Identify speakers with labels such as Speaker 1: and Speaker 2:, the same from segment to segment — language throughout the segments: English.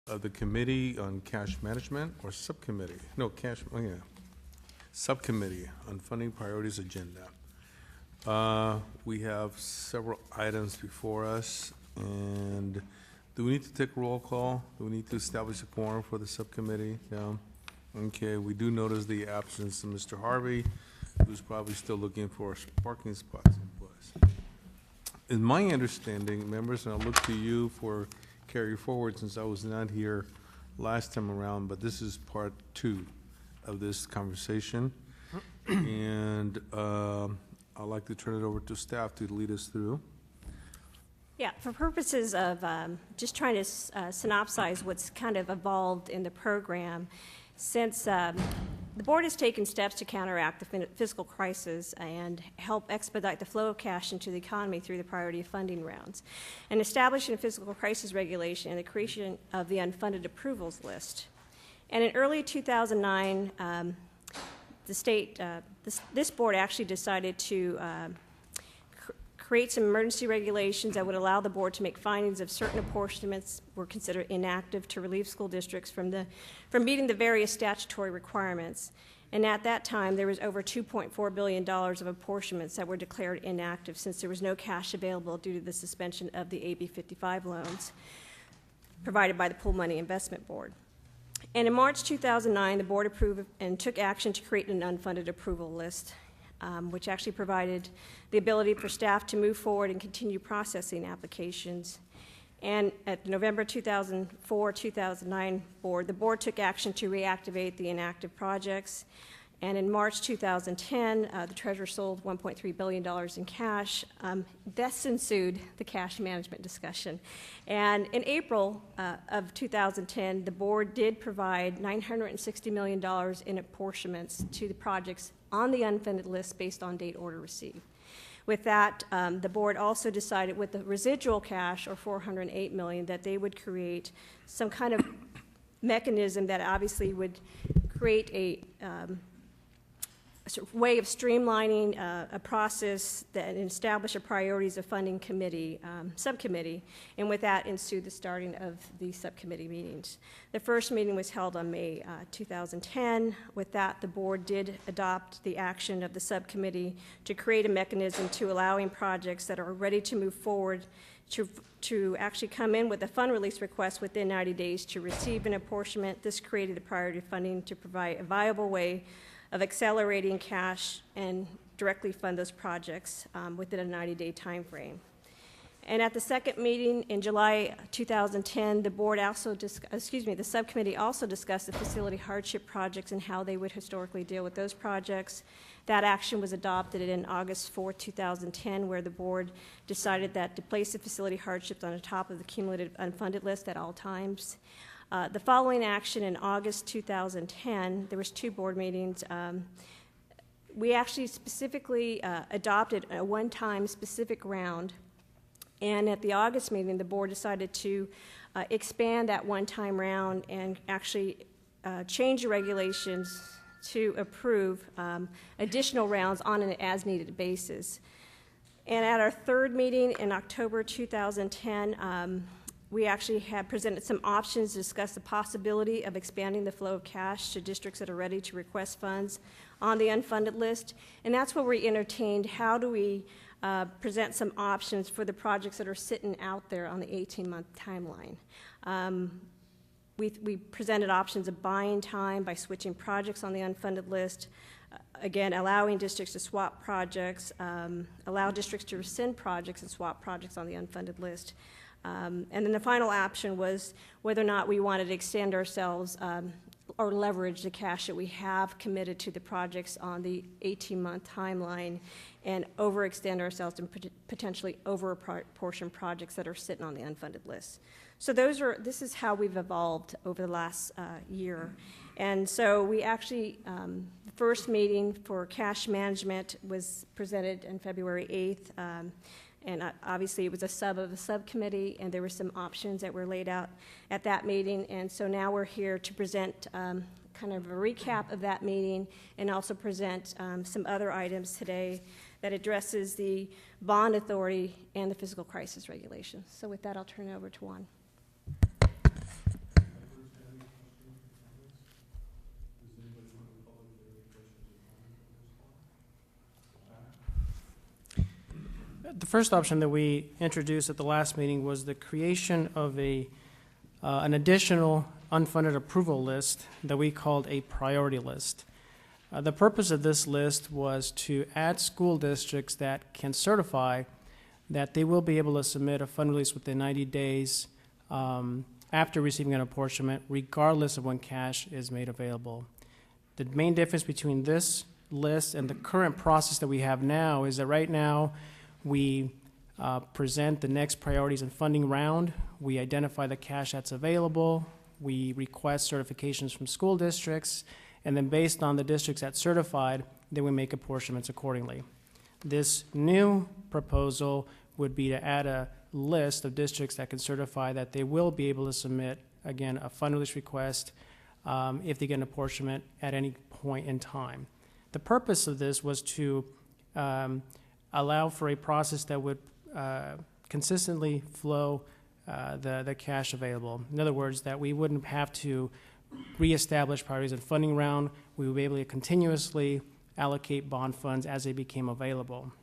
Speaker 1: of the Committee on Cash Management, or Subcommittee, no, Subcommittee on Funding Priorities Agenda. We have several items before us, and do we need to take a roll call? Do we need to establish a quorum for the subcommittee? No? Okay, we do notice the absence of Mr. Harvey, who's probably still looking for parking spots in place. In my understanding, members, and I'll look to you for carry forward since I was not here last time around, but this is part 2 of this conversation. And I'd like to turn it over to staff to lead us through.
Speaker 2: Yeah, for purposes of just trying to synopsize what's kind of evolved in the program, since the board has taken steps to counteract the fiscal crisis and help expedite the flow of cash into the economy through the priority funding rounds, and establishing a fiscal crisis regulation and the creation of the unfunded approvals list. And in early 2009, the state, this board actually decided to create some emergency regulations that would allow the board to make findings if certain apportionments were considered inactive to relieve school districts from meeting the various statutory requirements. And at that time, there was over $2.4 billion of apportionments that were declared inactive since there was no cash available due to the suspension of the AB 55 loans provided by the Pool Money Investment Board. And in March 2009, the board approved and took action to create an unfunded approval list, which actually provided the ability for staff to move forward and continue processing applications. And at the November 2004-2009 board, the board took action to reactivate the inactive projects. And in March 2010, the treasurer sold $1.3 billion in cash. This ensued the cash management discussion. And in April of 2010, the board did provide $960 million in apportionments to the projects on the unfunded list based on date order received. With that, the board also decided with the residual cash, or $408 million, that they would create some kind of mechanism that obviously would create a sort of way of streamlining a process that establish a priorities of funding committee, subcommittee, and with that ensued the starting of the subcommittee meetings. The first meeting was held on May 2010. With that, the board did adopt the action of the subcommittee to create a mechanism to allowing projects that are ready to move forward to actually come in with a fund release request within 90 days to receive an apportionment. This created the priority funding to provide a viable way of accelerating cash and directly fund those projects within a 90-day time frame. And at the second meeting in July 2010, the board also the subcommittee also discussed the facility hardship projects and how they would historically deal with those projects. That action was adopted in August 4, 2010, where the board decided that to place the facility hardships on the top of the cumulative unfunded list at all times. The following action in August 2010, there was 2 board meetings. We actually specifically adopted a one-time specific round, and at the August meeting, the board decided to expand that one-time round and actually change the regulations to approve additional rounds on an as-needed basis. And at our third meeting in October 2010, we actually have presented some options to discuss the possibility of expanding the flow of cash to districts that are ready to request funds on the unfunded list. And that's where we entertained how do we present some options for the projects that are sitting out there on the 18-month timeline. We presented options of buying time by switching projects on the unfunded list, again, allowing districts to swap projects, allow districts to rescind projects and swap projects on the unfunded list. And then the final option was whether or not we wanted to extend ourselves or leverage the cash that we have committed to the projects on the 18-month timeline and overextend ourselves and potentially over-apportion projects that are sitting on the unfunded list. So this is how we've evolved over the last year. And so we actually, the first meeting for cash management was presented on February 8th. And obviously it was a sub of a subcommittee, and there were some options that were laid out at that meeting. And so now we're here to present kind of a recap of that meeting and also present some other items today that addresses the bond authority and the fiscal crisis regulations. So with that, I'll turn it over to Juan.
Speaker 3: The first option that we introduced at the last meeting was the creation of an additional unfunded approval list that we called a priority list. The purpose of this list was to add school districts that can certify that they will be able to submit a fund release within 90 days after receiving an apportionment, regardless of when cash is made available. The main difference between this list and the current process that we have now is that right now we present the next priorities and funding round. We identify the cash that's available. We request certifications from school districts. And then based on the districts that certified, then we make apportionments accordingly. This new proposal would be to add a list of districts that can certify that they will be able to submit, again, a fund release request if they get an apportionment at any point in time. The purpose of this was to allow for a process that would consistently flow the cash available. In other words, that we wouldn't have to reestablish priorities and funding round. We would be able to continuously allocate bond funds as they became available.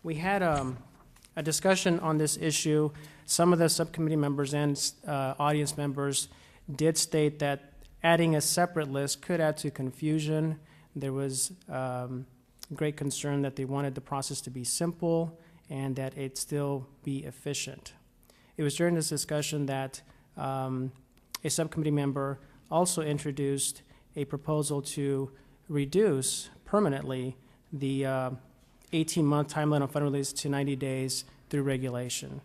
Speaker 3: We had a discussion on this issue. Some of the subcommittee members and audience members did state that adding a separate list could add to confusion. There was great concern that they wanted the process to be simple and that it still be efficient. It was during this discussion that a subcommittee member also introduced a proposal to reduce permanently the 18-month time limit on fund release to 90 days through regulation.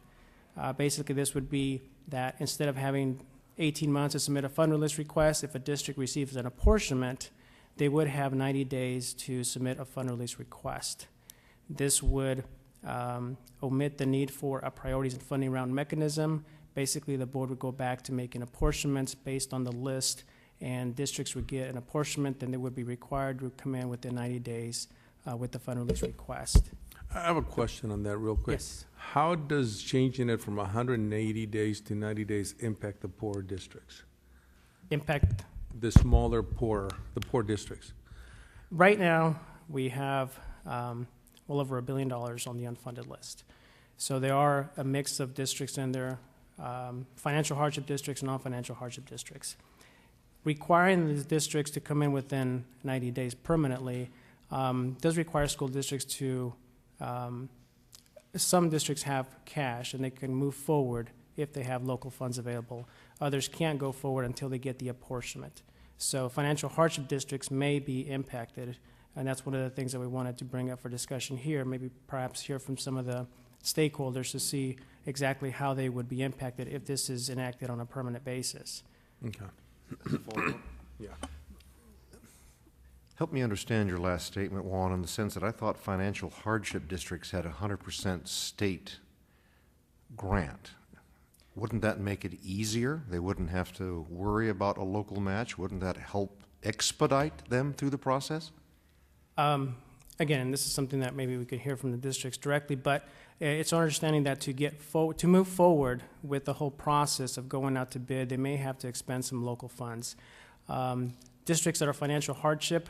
Speaker 3: Basically, this would be that instead of having 18 months to submit a fund release request, if a district receives an apportionment, they would have 90 days to submit a fund release request. This would omit the need for a priorities and funding round mechanism. Basically, the board would go back to making apportionments based on the list, and districts would get an apportionment, then they would be required to come in within 90 days with the fund release request.
Speaker 1: I have a question on that real quick.
Speaker 3: Yes.
Speaker 1: How does changing it from 180 days to 90 days impact the poor districts?
Speaker 3: Impact.
Speaker 1: The smaller, the poor districts?
Speaker 3: Right now, we have well over $1 billion on the unfunded list. So there are a mix of districts in there, financial hardship districts and non-financial hardship districts. Requiring the districts to come in within 90 days permanently does require school districts to, some districts have cash and they can move forward if they have local funds available. Others can't go forward until they get the apportionment. So financial hardship districts may be impacted, and that's one of the things that we wanted to bring up for discussion here, maybe perhaps hear from some of the stakeholders to see exactly how they would be impacted if this is enacted on a permanent basis.
Speaker 1: Okay. Yeah.
Speaker 4: Help me understand your last statement, Juan, in the sense that I thought financial hardship districts had 100% state grant. Wouldn't that make it easier? They wouldn't have to worry about a local match? Wouldn't that help expedite them through the process?
Speaker 3: Again, this is something that maybe we could hear from the districts directly, but it's our understanding that to move forward with the whole process of going out to bid, they may have to expend some local funds. Districts that are financial hardship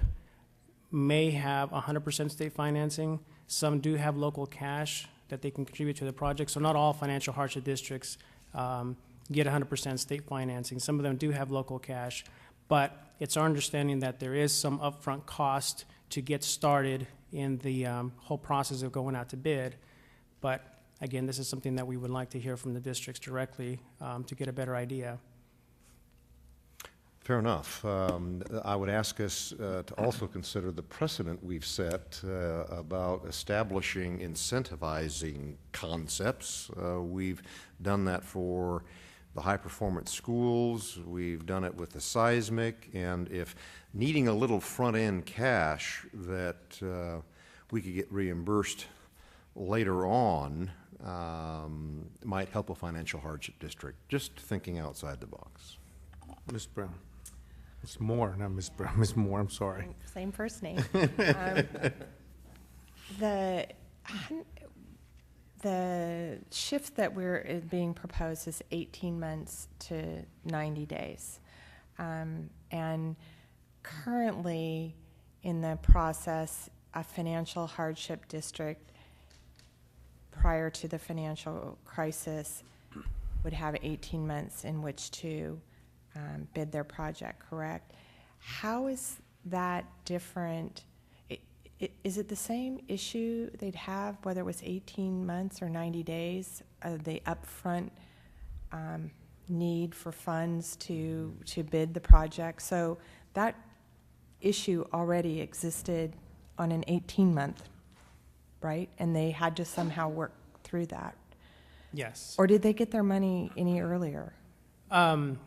Speaker 3: may have 100% state financing. Some do have local cash that they can contribute to the project, so not all financial hardship districts get 100% state financing. Some of them do have local cash, but it's our understanding that there is some upfront cost to get started in the whole process of going out to bid. But again, this is something that we would like to hear from the districts directly to get a better idea.
Speaker 4: Fair enough. I would ask us to also consider the precedent we've set about establishing incentivizing concepts. We've done that for the high-performance schools. We've done it with the seismic. And if needing a little front-end cash that we could get reimbursed later on might help a financial hardship district, just thinking outside the box.
Speaker 1: Ms. Brown. Ms. Moore, not Ms. Brown. Ms. Moore, I'm sorry.
Speaker 5: Same first name. The shift that is being proposed is 18 months to 90 days. And currently in the process, a financial hardship district prior to the financial crisis would have 18 months in which to bid their project, correct? How is that different? Is it the same issue they'd have whether it was 18 months or 90 days, the upfront need for funds to bid the project? So that issue already existed on an 18-month, right? And they had to somehow work through that.
Speaker 3: Yes.
Speaker 5: Or did they get their money any earlier?
Speaker 3: No,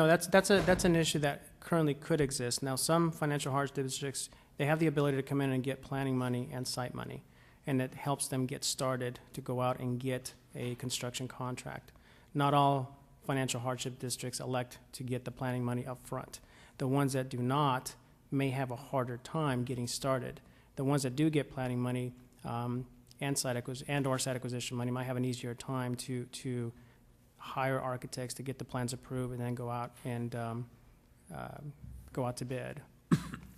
Speaker 3: that's an issue that currently could exist. Now, some financial hardship districts, they have the ability to come in and get planning money and site money, and it helps them get started to go out and get a construction contract. Not all financial hardship districts elect to get the planning money up front. The ones that do not may have a harder time getting started. The ones that do get planning money and site acquisition money might have an easier time to hire architects to get the plans approved and then go out and go out to bid.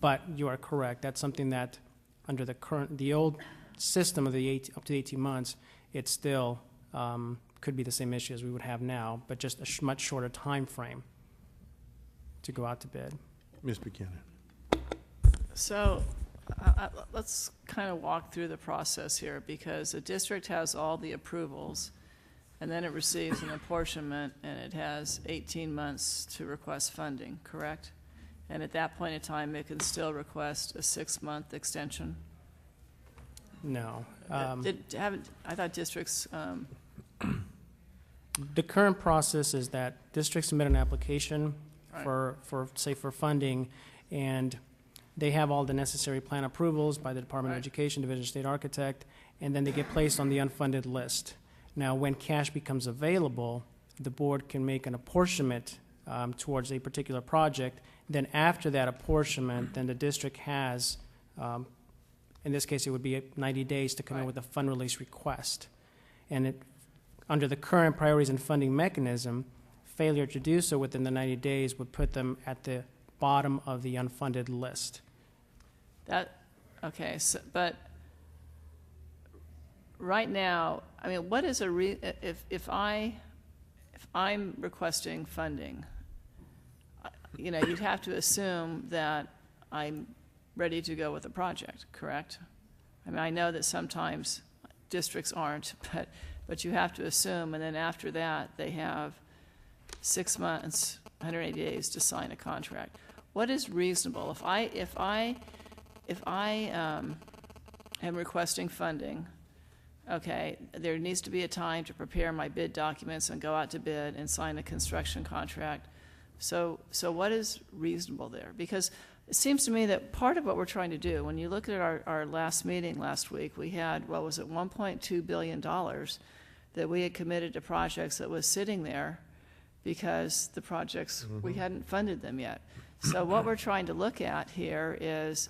Speaker 3: But you are correct. That's something that under the old system of up to 18 months, it still could be the same issue as we would have now, but just a much shorter time frame to go out to bid.
Speaker 1: Ms. Buchanan.
Speaker 6: So let's kind of walk through the process here, because a district has all the approvals, and then it receives an apportionment, and it has 18 months to request funding, correct? And at that point in time, it can still request a 6-month extension?
Speaker 3: No.
Speaker 6: I thought districts,
Speaker 3: The current process is that districts submit an application
Speaker 6: Right.
Speaker 3: for funding, and they have all the necessary plan approvals by the Department of
Speaker 6: Right.
Speaker 3: Education, Division of State Architect, and then they get placed on the unfunded list. Now, when cash becomes available, the board can make an apportionment towards a particular project. Then after that apportionment, then the district has, in this case, it would be 90 days to come in
Speaker 6: Right.
Speaker 3: with a fund release request. And under the current priorities and funding mechanism, failure to do so within the 90 days would put them at the bottom of the unfunded list.
Speaker 6: okay, so, but right now, I mean, what is if I'm requesting funding, you'd have to assume that I'm ready to go with the project, correct? I mean, I know that sometimes districts aren't, but you have to assume, and then after that, they have 6 months, 180 days to sign a contract. What is reasonable? If I am requesting funding, okay, there needs to be a time to prepare my bid documents and go out to bid and sign a construction contract. So what is reasonable there? Because it seems to me that part of what we're trying to do, when you look at our last meeting last week, we had, what was it, $1.2 billion that we had committed to projects that was sitting there because the projects, we hadn't funded them yet. So what we're trying to look at here is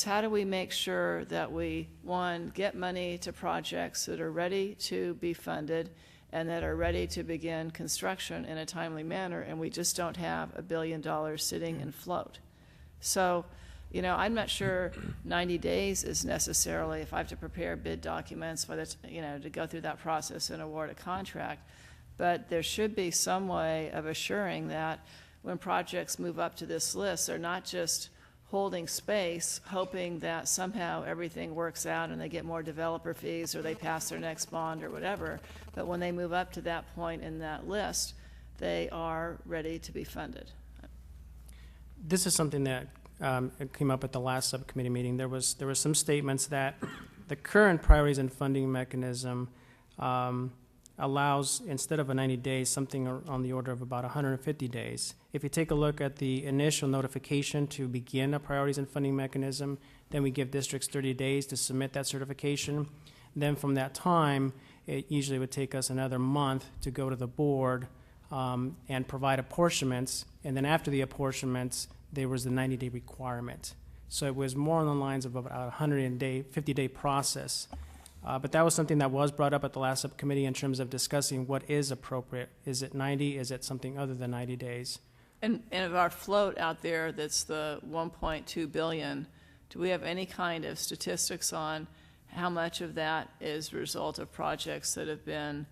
Speaker 6: how do we make sure that we, one, get money to projects that are ready to be funded and that are ready to begin construction in a timely manner, and we just don't have $1 billion sitting in float. So, I'm not sure 90 days is necessarily, if I have to prepare bid documents, to go through that process and award a contract. But there should be some way of assuring that when projects move up to this list, they're not just holding space, hoping that somehow everything works out and they get more developer fees or they pass their next bond or whatever. But when they move up to that point in that list, they are ready to be funded.
Speaker 3: This is something that it came up at the last subcommittee meeting. There was some statements that the current priorities and funding mechanism allows, instead of a 90 days, something on the order of about 150 days. If you take a look at the initial notification to begin a priorities and funding mechanism, then we give districts 30 days to submit that certification. Then from that time, it usually would take us another month to go to the board and provide apportionments. And then after the apportionments, there was the 90-day requirement. So it was more on the lines of about a 50-day process. But that was something that was brought up at the last subcommittee in terms of discussing what is appropriate. Is it 90? Is it something other than 90 days?
Speaker 6: And of our float out there, that's the $1.2 billion, do we have any kind of statistics on how much of that is a result of projects that have been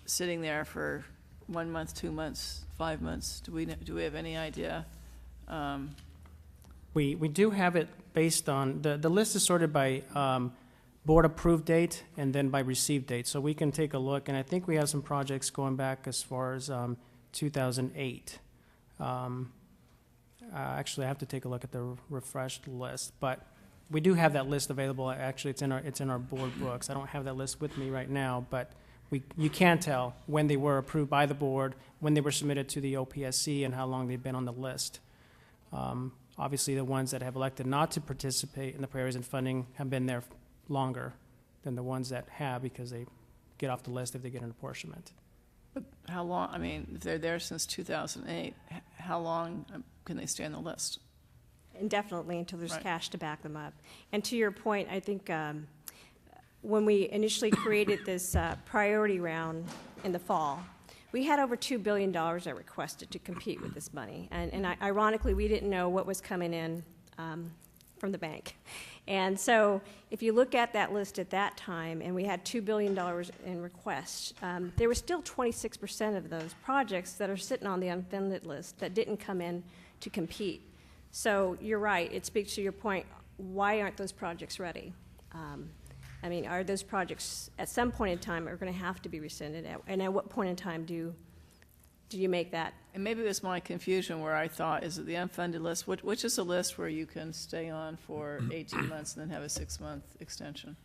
Speaker 6: sitting there for 1 month, 2 months, 5 months? Do we have any idea?
Speaker 3: We do have it based on, the list is sorted by board approved date and then by received date. So we can take a look, and I think we have some projects going back as far as 2008. Actually, I have to take a look at the refreshed list, but we do have that list available. Actually, it's in our board books. I don't have that list with me right now, but you can tell when they were approved by the board, when they were submitted to the OPSC, and how long they've been on the list. Obviously, the ones that have elected not to participate in the priorities and funding have been there longer than the ones that have, because they get off the list if they get an apportionment.
Speaker 6: But how long, I mean, if they're there since 2008, how long can they stay on the list?
Speaker 2: Indefinitely, until there's
Speaker 6: Right.
Speaker 2: cash to back them up. And to your point, I think when we initially created this priority round in the fall, we had over $2 billion that requested to compete with this money. And ironically, we didn't know what was coming in from the bank. And so if you look at that list at that time, and we had $2 billion in requests, there was still 26% of those projects that are sitting on the unfunded list that didn't come in to compete. So you're right, it speaks to your point, why aren't those projects ready? I mean, are those projects, at some point in time, are going to have to be rescinded? And at what point in time do you make that?
Speaker 6: And maybe it was my confusion where I thought, is it the unfunded list? Which is the list where you can stay on for 18 months and then have a 6-month extension?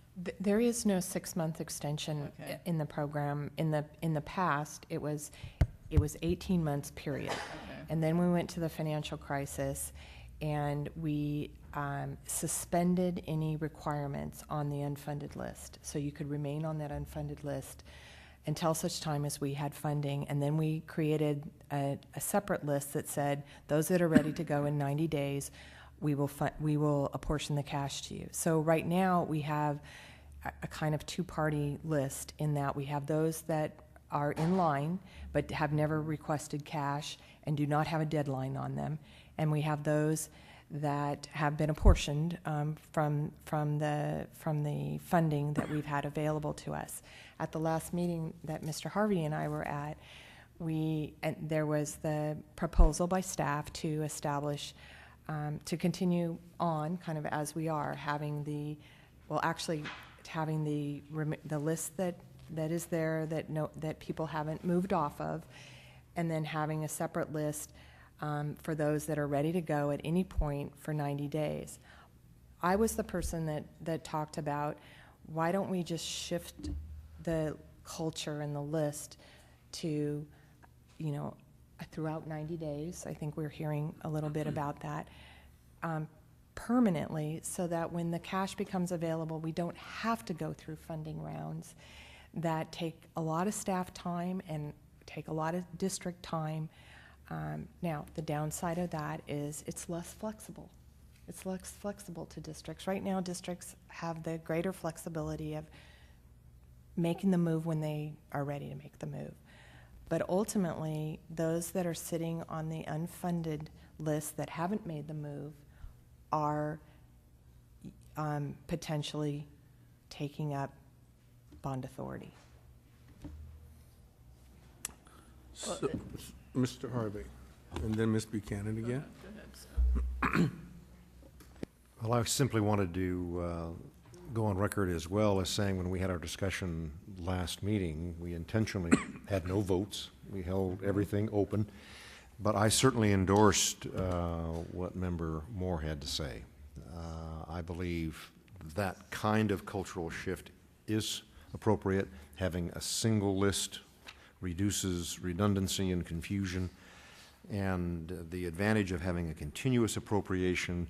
Speaker 5: There is no 6-month extension
Speaker 6: Okay.
Speaker 5: in the program. In the past, it was 18 months, period.
Speaker 6: Okay.
Speaker 5: And then we went to the financial crisis, and we suspended any requirements on the unfunded list. So you could remain on that unfunded list until such time as we had funding. And then we created a separate list that said, those that are ready to go in 90 days, we will apportion the cash to you. So right now, we have a kind of two-party list, in that we have those that are in line but have never requested cash and do not have a deadline on them. And we have those that have been apportioned from the funding that we've had available to us. At the last meeting that Mr. Harvey and I were at, there was the proposal by staff to establish, to continue on kind of as we are, having the list that is there that people haven't moved off of, and then having a separate list for those that are ready to go at any point for 90 days. I was the person that talked about, why don't we just shift the culture and the list to, throughout 90 days, I think we're hearing a little bit about that, permanently, so that when the cash becomes available, we don't have to go through funding rounds that take a lot of staff time and take a lot of district time. Now, the downside of that is it's less flexible. It's less flexible to districts. Right now, districts have the greater flexibility of making the move when they are ready to make the move. But ultimately, those that are sitting on the unfunded list that haven't made the move are potentially taking up bond authority.
Speaker 1: So, Mr. Harvey, and then Ms. Buchanan again.
Speaker 6: Go ahead.
Speaker 4: Well, I simply wanted to go on record as well as saying, when we had our discussion last meeting, we intentionally had no votes. We held everything open. But I certainly endorsed what Member Moore had to say. I believe that kind of cultural shift is appropriate. Having a single list reduces redundancy and confusion, and the advantage of having a continuous appropriation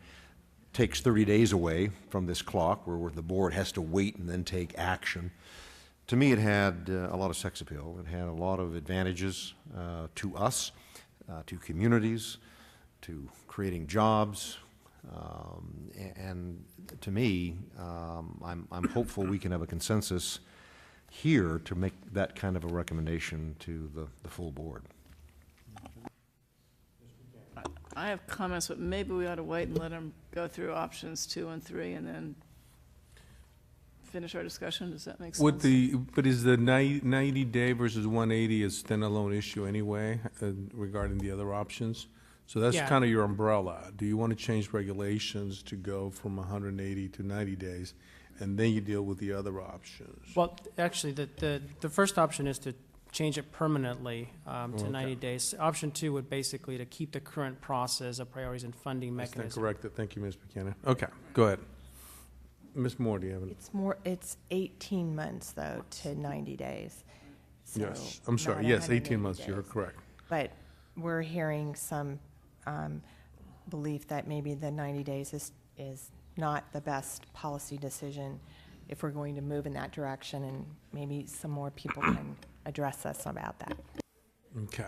Speaker 4: takes 30 days away from this clock where the board has to wait and then take action. To me, it had a lot of sex appeal. It had a lot of advantages to us, to communities, to creating jobs, and to me, I'm hopeful we can have a consensus here to make that kind of a recommendation to the full board.
Speaker 6: I have comments, but maybe we ought to wait and let them go through options 2 and 3 and then finish our discussion? Does that make sense?
Speaker 1: But is the 90-day versus 180 a standalone issue anyway, regarding the other options? So that's
Speaker 3: Yeah.
Speaker 1: kind of your umbrella. Do you want to change regulations to go from 180 to 90 days, and then you deal with the other options?
Speaker 3: Well, actually, the first option is to change it permanently to 90 days. Option 2 would basically to keep the current process of priorities and funding
Speaker 1: That's
Speaker 3: mechanism.
Speaker 1: corrected. Thank you, Ms. Buchanan. Okay, go ahead. Ms. Moore, do you have any?
Speaker 5: It's 18 months, though, to 90 days. So
Speaker 1: Yes, I'm sorry.
Speaker 5: not
Speaker 1: Yes, 18
Speaker 5: 180
Speaker 1: months, you're
Speaker 5: days.
Speaker 1: correct.
Speaker 5: But we're hearing some belief that maybe the 90 days is not the best policy decision if we're going to move in that direction, and maybe some more people can address us about that.
Speaker 1: Okay.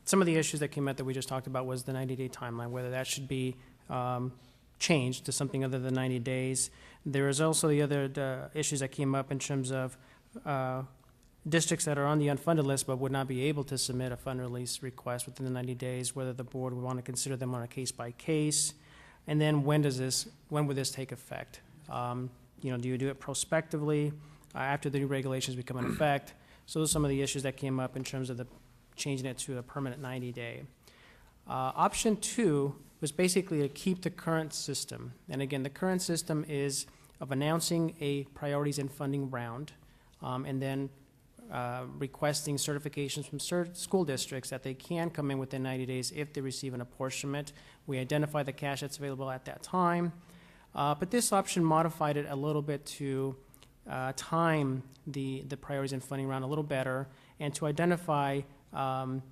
Speaker 3: Some of the issues that came out that we just talked about was the 90-day timeline, whether that should be changed to something other than 90 days. There is also the other issues that came up in terms of districts that are on the unfunded list but would not be able to submit a fund release request within the 90 days, whether the board would want to consider them on a case-by-case. And then when would this take effect? Do you do it prospectively after the new regulations become in effect? So those are some of the issues that came up in terms of changing it to a permanent 90-day. Option 2 was basically to keep the current system. And again, the current system is of announcing a priorities and funding round, and then requesting certifications from school districts that they can come in within 90 days if they receive an apportionment. We identify the cash that's available at that time. But this option modified it a little bit to time the priorities and funding round a little better, and to identify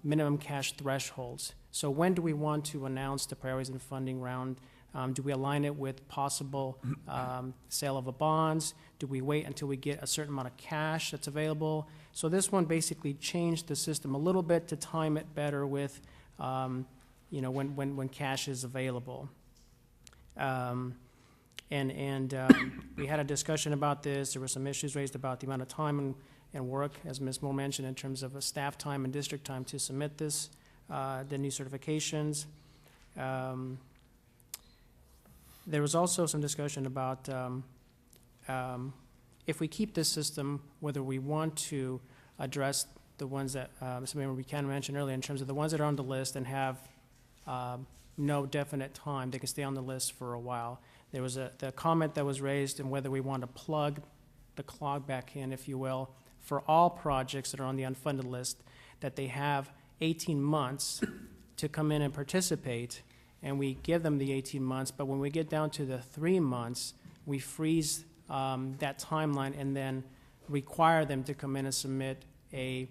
Speaker 3: minimum cash thresholds. So when do we want to announce the priorities and funding round? Do we align it with possible sale of a bonds? Do we wait until we get a certain amount of cash that's available? So this one basically changed the system a little bit to time it better with, when cash is available. We had a discussion about this. There were some issues raised about the amount of time and work, as Ms. Moore mentioned, in terms of staff time and district time to submit this, the new certifications. There was also some discussion about if we keep this system, whether we want to address the ones that Ms. Member Buchanan mentioned earlier, in terms of the ones that are on the list and have no definite time, they can stay on the list for a while. There was the comment that was raised in whether we want to plug the clog back in, if you will, for all projects that are on the unfunded list, that they have 18 months to come in and participate, and we give them the 18 months, but when we get down to the 3 months, we freeze that timeline and then require them to come in and submit a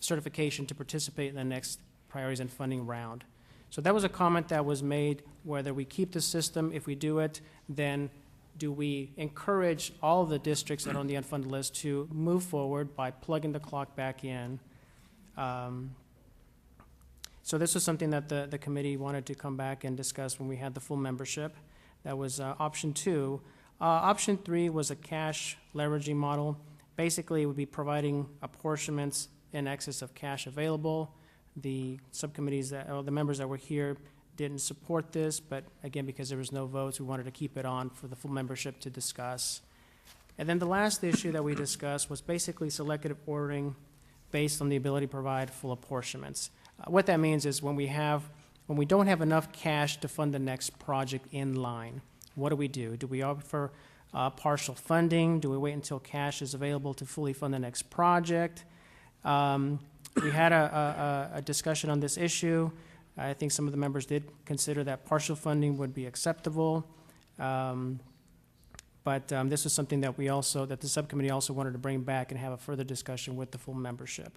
Speaker 3: certification to participate in the next priorities and funding round. So that was a comment that was made, whether we keep the system. If we do it, then do we encourage all of the districts that are on the unfunded list to move forward by plugging the clock back in? So this was something that the committee wanted to come back and discuss when we had the full membership. That was option 2. Option 3 was a cash leveraging model. Basically, it would be providing apportionments in excess of cash available. The subcommittees, the members that were here didn't support this, but again, because there was no votes, we wanted to keep it on for the full membership to discuss. And then the last issue that we discussed was basically selective ordering based on the ability to provide full apportionments. What that means is when we don't have enough cash to fund the next project in line, what do we do? Do we offer partial funding? Do we wait until cash is available to fully fund the next project? We had a discussion on this issue. I think some of the members did consider that partial funding would be acceptable. But this was something that the subcommittee also wanted to bring back and have a further discussion with the full membership.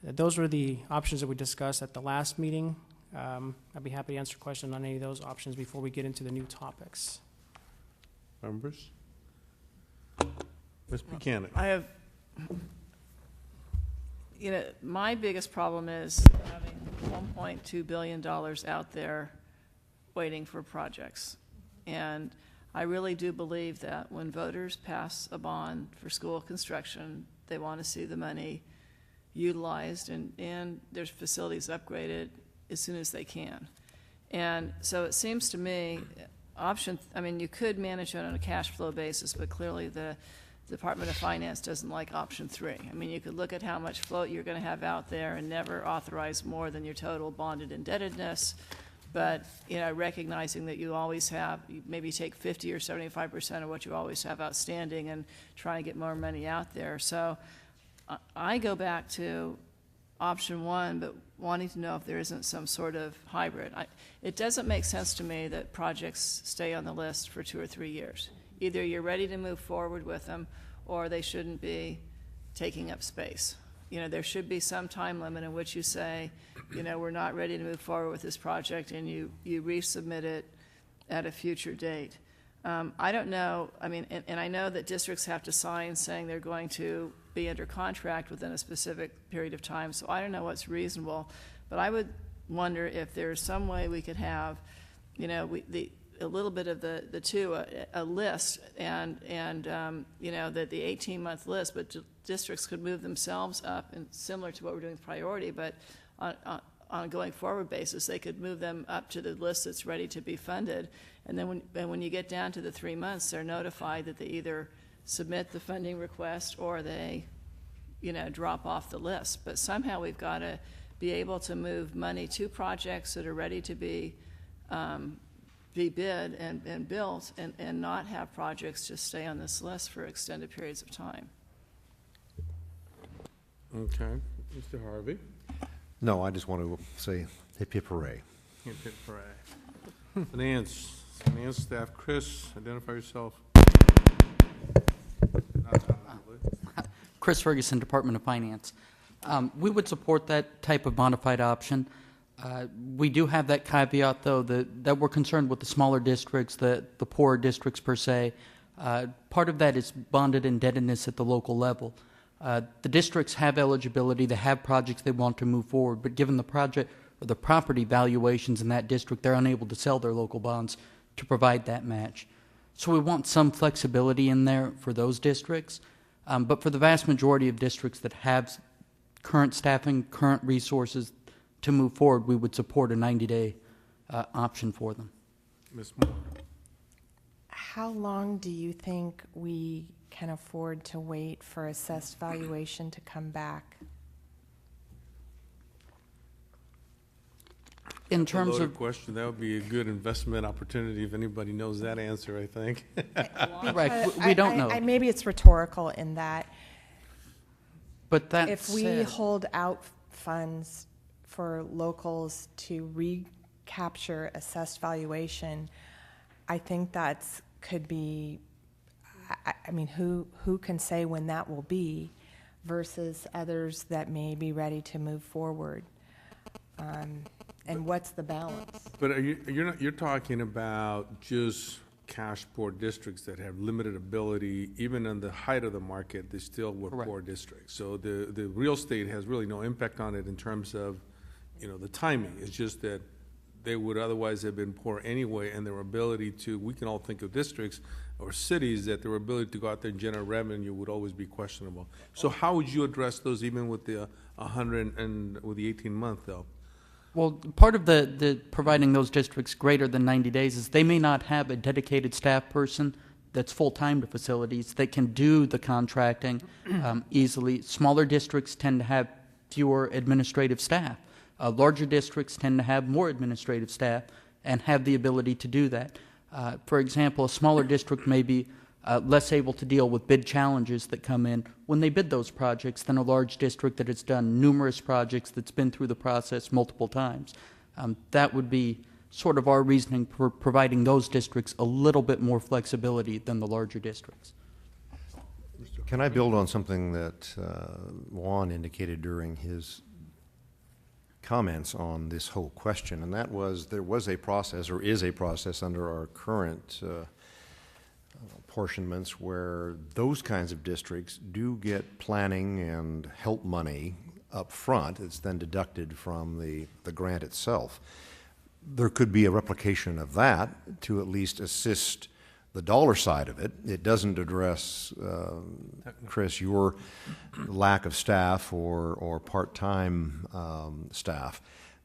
Speaker 3: Those were the options that we discussed at the last meeting. I'd be happy to answer questions on any of those options before we get into the new topics.
Speaker 1: Members? Ms. Buchanan?
Speaker 6: I have, my biggest problem is having $1.2 billion out there waiting for projects. And I really do believe that when voters pass a bond for school construction, they want to see the money utilized and their facilities upgraded as soon as they can. And so it seems to me, I mean, you could manage it on a cash flow basis, but clearly the Department of Finance doesn't like option 3. I mean, you could look at how much float you're going to have out there and never authorize more than your total bonded indebtedness. But, you know, recognizing that you always have, you maybe take 50 or 75% of what you always have outstanding and try and get more money out there. So I go back to option 1, but wanting to know if there isn't some sort of hybrid. It doesn't make sense to me that projects stay on the list for 2 or 3 years. Either you're ready to move forward with them, or they shouldn't be taking up space. You know, there should be some time limit in which you say, you know, we're not ready to move forward with this project, and you resubmit it at a future date. I don't know, I mean, and I know that districts have to sign saying they're going to be under contract within a specific period of time, so I don't know what's reasonable, but I would wonder if there's some way we could have, you know, a little bit of the two, a list, and you know, the 18-month list, but districts could move themselves up, and similar to what we're doing with priority, but on a going forward basis, they could move them up to the list that's ready to be funded. And then when you get down to the 3 months, they're notified that they either submit the funding request or they, you know, drop off the list. But somehow we've got to be able to move money to projects that are ready to be bid and built, and not have projects just stay on this list for extended periods of time.
Speaker 1: Okay. Mr. Harvey?
Speaker 4: No, I just want to say hip hip hooray.
Speaker 1: Hip, hip, hooray. Finance staff, Chris, identify yourself.
Speaker 7: Chris Ferguson, Department of Finance. We would support that type of modified option. We do have that caveat, though, that we're concerned with the smaller districts, the poorer districts per se. Part of that is bonded indebtedness at the local level. The districts have eligibility, they have projects they want to move forward, but given the project or the property valuations in that district, they're unable to sell their local bonds to provide that match. So we want some flexibility in there for those districts, but for the vast majority of districts that have current staffing, current resources to move forward, we would support a 90-day option for them.
Speaker 1: Ms. Moore?
Speaker 5: How long do you think we can afford to wait for assessed valuation to come back?
Speaker 7: In
Speaker 1: That's a
Speaker 7: terms
Speaker 1: loaded
Speaker 7: of
Speaker 1: question. That would be a good investment opportunity if anybody knows that answer, I think.
Speaker 7: correct, we don't know,
Speaker 5: Maybe it's rhetorical in that
Speaker 7: but that
Speaker 5: if we
Speaker 7: said,
Speaker 5: hold out funds for locals to recapture assessed valuation, I think that's could be, I mean, who can say when that will be versus others that may be ready to move forward? And what's the balance?
Speaker 1: But you're talking about just cash poor districts that have limited ability, even in the height of the market, they still were
Speaker 7: Correct.
Speaker 1: poor districts. So the real estate has really no impact on it in terms of, you know, the timing. It's just that they would otherwise have been poor anyway, and their ability to, we can all think of districts or cities that their ability to go out there and generate revenue would always be questionable. So how would you address those even with the 100 and with the 18-month though?
Speaker 7: well, part of the providing those districts greater than 90 days is they may not have a dedicated staff person that's full-time to facilities that can do the contracting easily. Smaller districts tend to have fewer administrative staff. Larger districts tend to have more administrative staff and have the ability to do that. For example, a smaller district may be less able to deal with bid challenges that come in when they bid those projects than a large district that has done numerous projects, that's been through the process multiple times. That would be sort of our reasoning for providing those districts a little bit more flexibility than the larger districts.
Speaker 4: Can I build on something that Juan indicated during his comments on this whole question, and that was there was a process, or is a process, under our current apportionments where those kinds of districts do get planning and help money up front. It's then deducted from the grant itself. There could be a replication of that to at least assist the dollar side of it. It doesn't address, Chris, your lack of staff or part-time staff.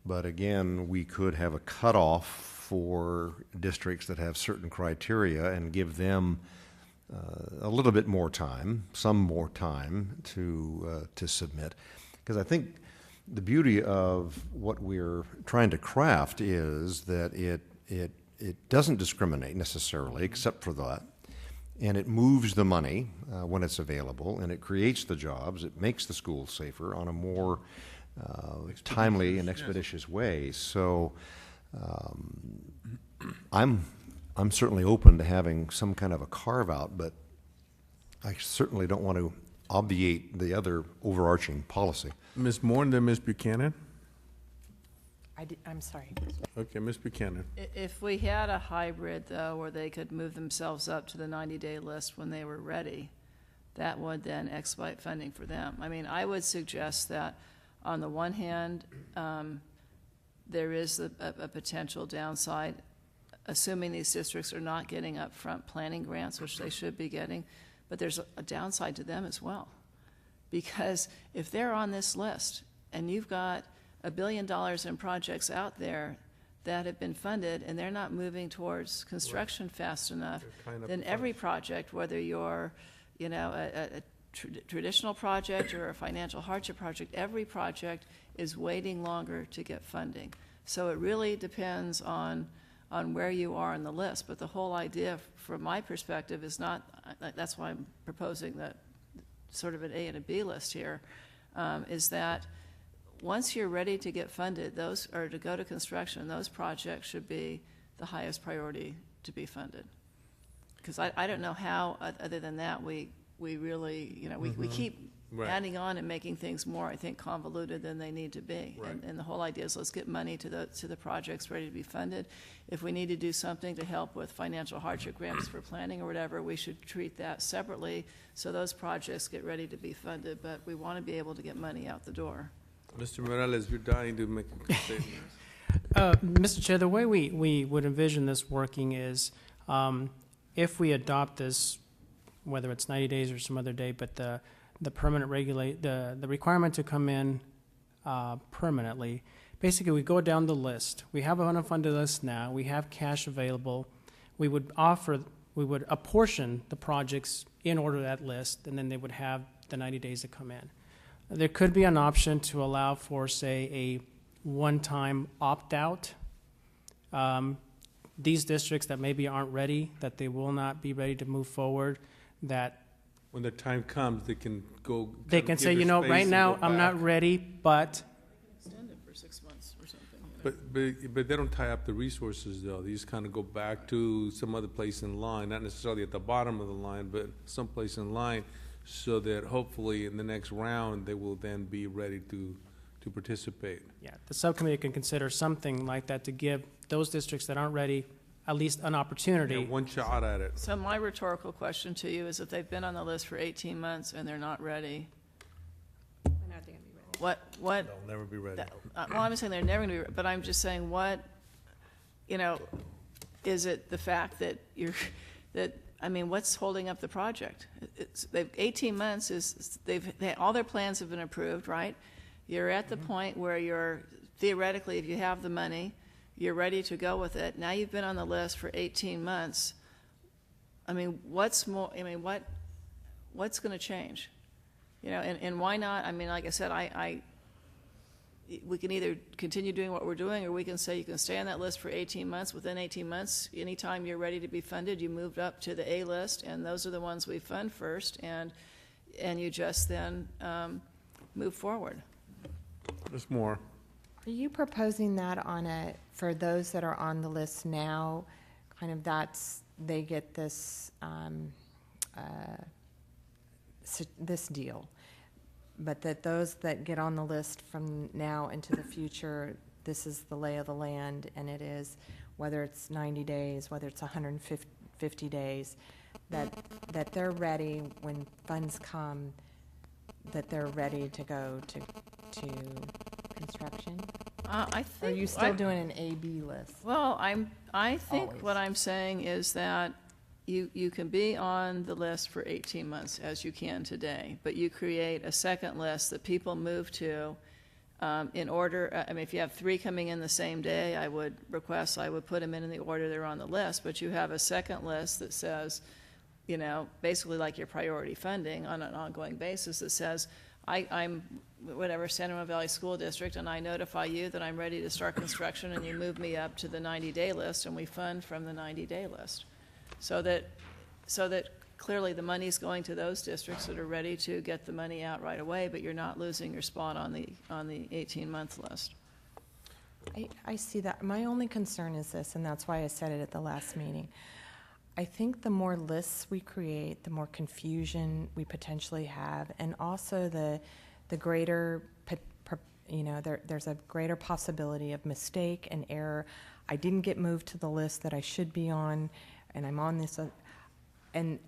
Speaker 4: But again, we could have a cutoff for districts that have certain criteria and give them a little bit more time, some more time to submit. Because I think the beauty of what we're trying to craft is that it doesn't discriminate necessarily, except for that. And it moves the money when it's available, and it creates the jobs. It makes the schools safer on a more timely and expeditious way. So I'm certainly open to having some kind of a carve-out, but I certainly don't want to obviate the other overarching policy.
Speaker 1: Ms. Moore and then Ms. Buchanan?
Speaker 5: I'm sorry.
Speaker 1: Okay, Ms. Buchanan.
Speaker 6: If we had a hybrid, though, where they could move themselves up to the 90-day list when they were ready, that would then expedite funding for them. I mean, I would suggest that, on the one hand, there is a potential downside, assuming these districts are not getting upfront planning grants, which they should be getting, but there's a downside to them as well. Because if they're on this list, and you've got $1 billion in projects out there that have been funded and they're not moving towards construction fast enough, then every project, whether you're, a traditional project or a financial hardship project, every project is waiting longer to get funding. So it really depends on where you are on the list. But the whole idea, from my perspective, is not, that's why I'm proposing that sort of an A and a B list here, is that once you're ready to get funded, or to go to construction, those projects should be the highest priority to be funded. Because I don't know how, other than that, we really, we keep adding on and making things more, I think, convoluted than they need to be.
Speaker 1: Right.
Speaker 6: And the whole idea is, let's get money to the projects ready to be funded. If we need to do something to help with financial hardship grants for planning or whatever, we should treat that separately so those projects get ready to be funded. But we want to be able to get money out the door.
Speaker 1: Mr. Morales, you're dying to make a statement.
Speaker 3: Mr. Chair, the way we would envision this working is, if we adopt this, whether it's 90 days or some other date, but the permanent the requirement to come in permanently, basically we go down the list. We have an unfunded list now. We have cash available. We would apportion the projects in order to that list, and then they would have the 90 days to come in. There could be an option to allow for, say, a one-time opt-out. These districts that maybe aren't ready, that they will not be ready to move forward, that
Speaker 1: When the time comes, they can go.
Speaker 3: they can say, right now, I'm not ready, but
Speaker 6: Extend it for 6 months or something.
Speaker 1: But they don't tie up the resources, though. They just kind of go back to some other place in line, not necessarily at the bottom of the line, but someplace in line, so that hopefully in the next round, they will then be ready to participate.
Speaker 3: yeah, the subcommittee can consider something like that to give those districts that aren't ready at least an opportunity.
Speaker 1: Yeah, one shot at it.
Speaker 6: So my rhetorical question to you is, if they've been on the list for 18 months and they're not ready, what?
Speaker 1: They'll never be ready.
Speaker 6: Well, I'm saying they're never going to be, but I'm just saying, what, is it the fact that what's holding up the project? They've 18 months all their plans have been approved, right? You're at the point where you're, theoretically, if you have the money, you're ready to go with it. Now you've been on the list for 18 months. What's more, what's going to change? And why not? Like I said, we can either continue doing what we're doing, or we can say you can stay on that list for 18 months. Within 18 months, anytime you're ready to be funded, you moved up to the A list, and those are the ones we fund first, and you just then move forward.
Speaker 1: There's more.
Speaker 5: Are you proposing that for those that are on the list now, kind of they get this, this deal, but that those that get on the list from now into the future, this is the lay of the land, and it is, whether it's 90 days, whether it's 150 days, that they're ready when funds come, that they're ready to go to construction?
Speaker 6: I think.
Speaker 5: Or are you still doing an A-B list?
Speaker 6: Well, I think
Speaker 5: Always.
Speaker 6: what I'm saying is that you can be on the list for 18 months, as you can today, but you create a second list that people move to in order, I mean, if you have 3 coming in the same day, I would put them in the order they're on the list, but you have a second list that says, you know, basically like your priority funding on an ongoing basis that says, I'm whatever, San Ramon Valley School District, and I notify you that I'm ready to start construction, and you move me up to the 90-day list, and we fund from the 90-day list. So that clearly the money's going to those districts that are ready to get the money out right away, but you're not losing your spot on the 18-month list.
Speaker 5: I see that. My only concern is this, and that's why I said it at the last meeting. I think the more lists we create, the more confusion we potentially have, and also the greater, you know, there's a greater possibility of mistake and error. I didn't get moved to the list that I should be on, and I'm on this, and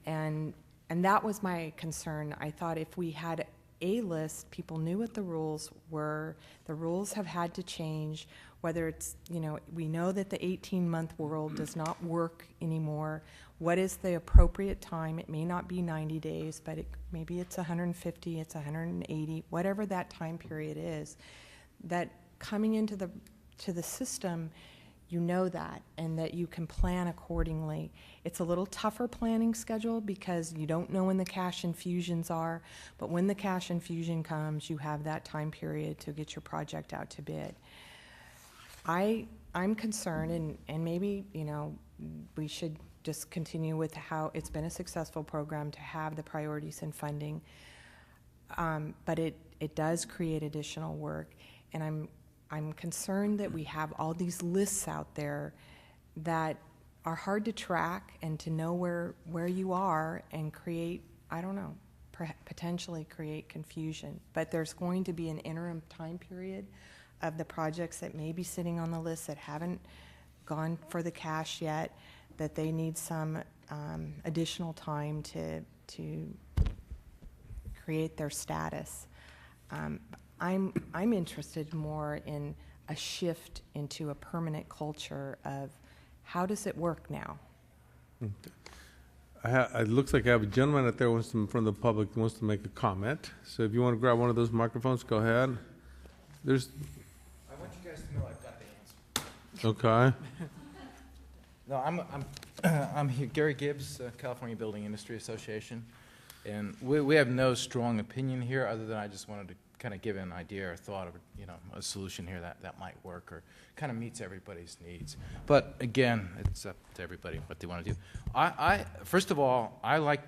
Speaker 5: that was my concern. I thought if we had a list, people knew what the rules were. The rules have had to change, whether it's, you know, we know that the 18-month world does not work anymore. What is the appropriate time? It may not be 90 days, but maybe it's 150, it's 180, whatever that time period is. That coming into the system, you know that, and that you can plan accordingly. It's a little tougher planning schedule because you don't know when the cash infusions are, but when the cash infusion comes, you have that time period to get your project out to bid. I'm concerned, and maybe, you know, we should just continue with how it's been a successful program to have the priorities and funding, but it does create additional work, and I'm concerned that we have all these lists out there that are hard to track and to know where you are and create, I don't know, potentially create confusion. But there's going to be an interim time period of the projects that may be sitting on the list that haven't gone for the cash yet, that they need some additional time to create their status. I'm interested more in a shift into a permanent culture of how does it work now?
Speaker 1: It looks like I have a gentleman out there from the public who wants to make a comment. So if you want to grab one of those microphones, go ahead.
Speaker 8: I want you guys to know I've got the answer.
Speaker 1: Okay.
Speaker 8: No, I'm here, Gary Gibbs, California Building Industry Association, and we have no strong opinion here other than I just wanted to kind of give an idea or thought of, you know, a solution here that might work or kind of meets everybody's needs. But again, it's up to everybody what they want to do. First of all, I like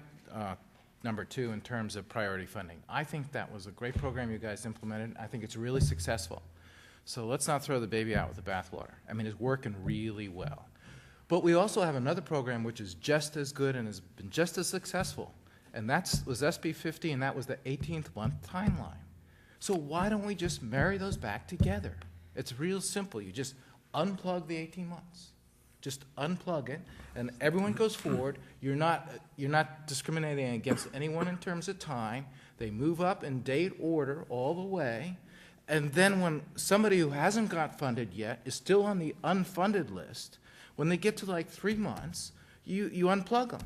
Speaker 8: number 2 in terms of priority funding. I think that was a great program you guys implemented. I think it's really successful. So let's not throw the baby out with the bathwater. I mean, it's working really well. But we also have another program which is just as good and has been just as successful, and that was SB 50, and that was the 18th month timeline. So why don't we just marry those back together? It's real simple. You just unplug the 18 months. Just unplug it, and everyone goes forward. You're not discriminating against anyone in terms of time. They move up in date order all the way, and then when somebody who hasn't got funded yet is still on the unfunded list, when they get to like 3 months, you unplug them.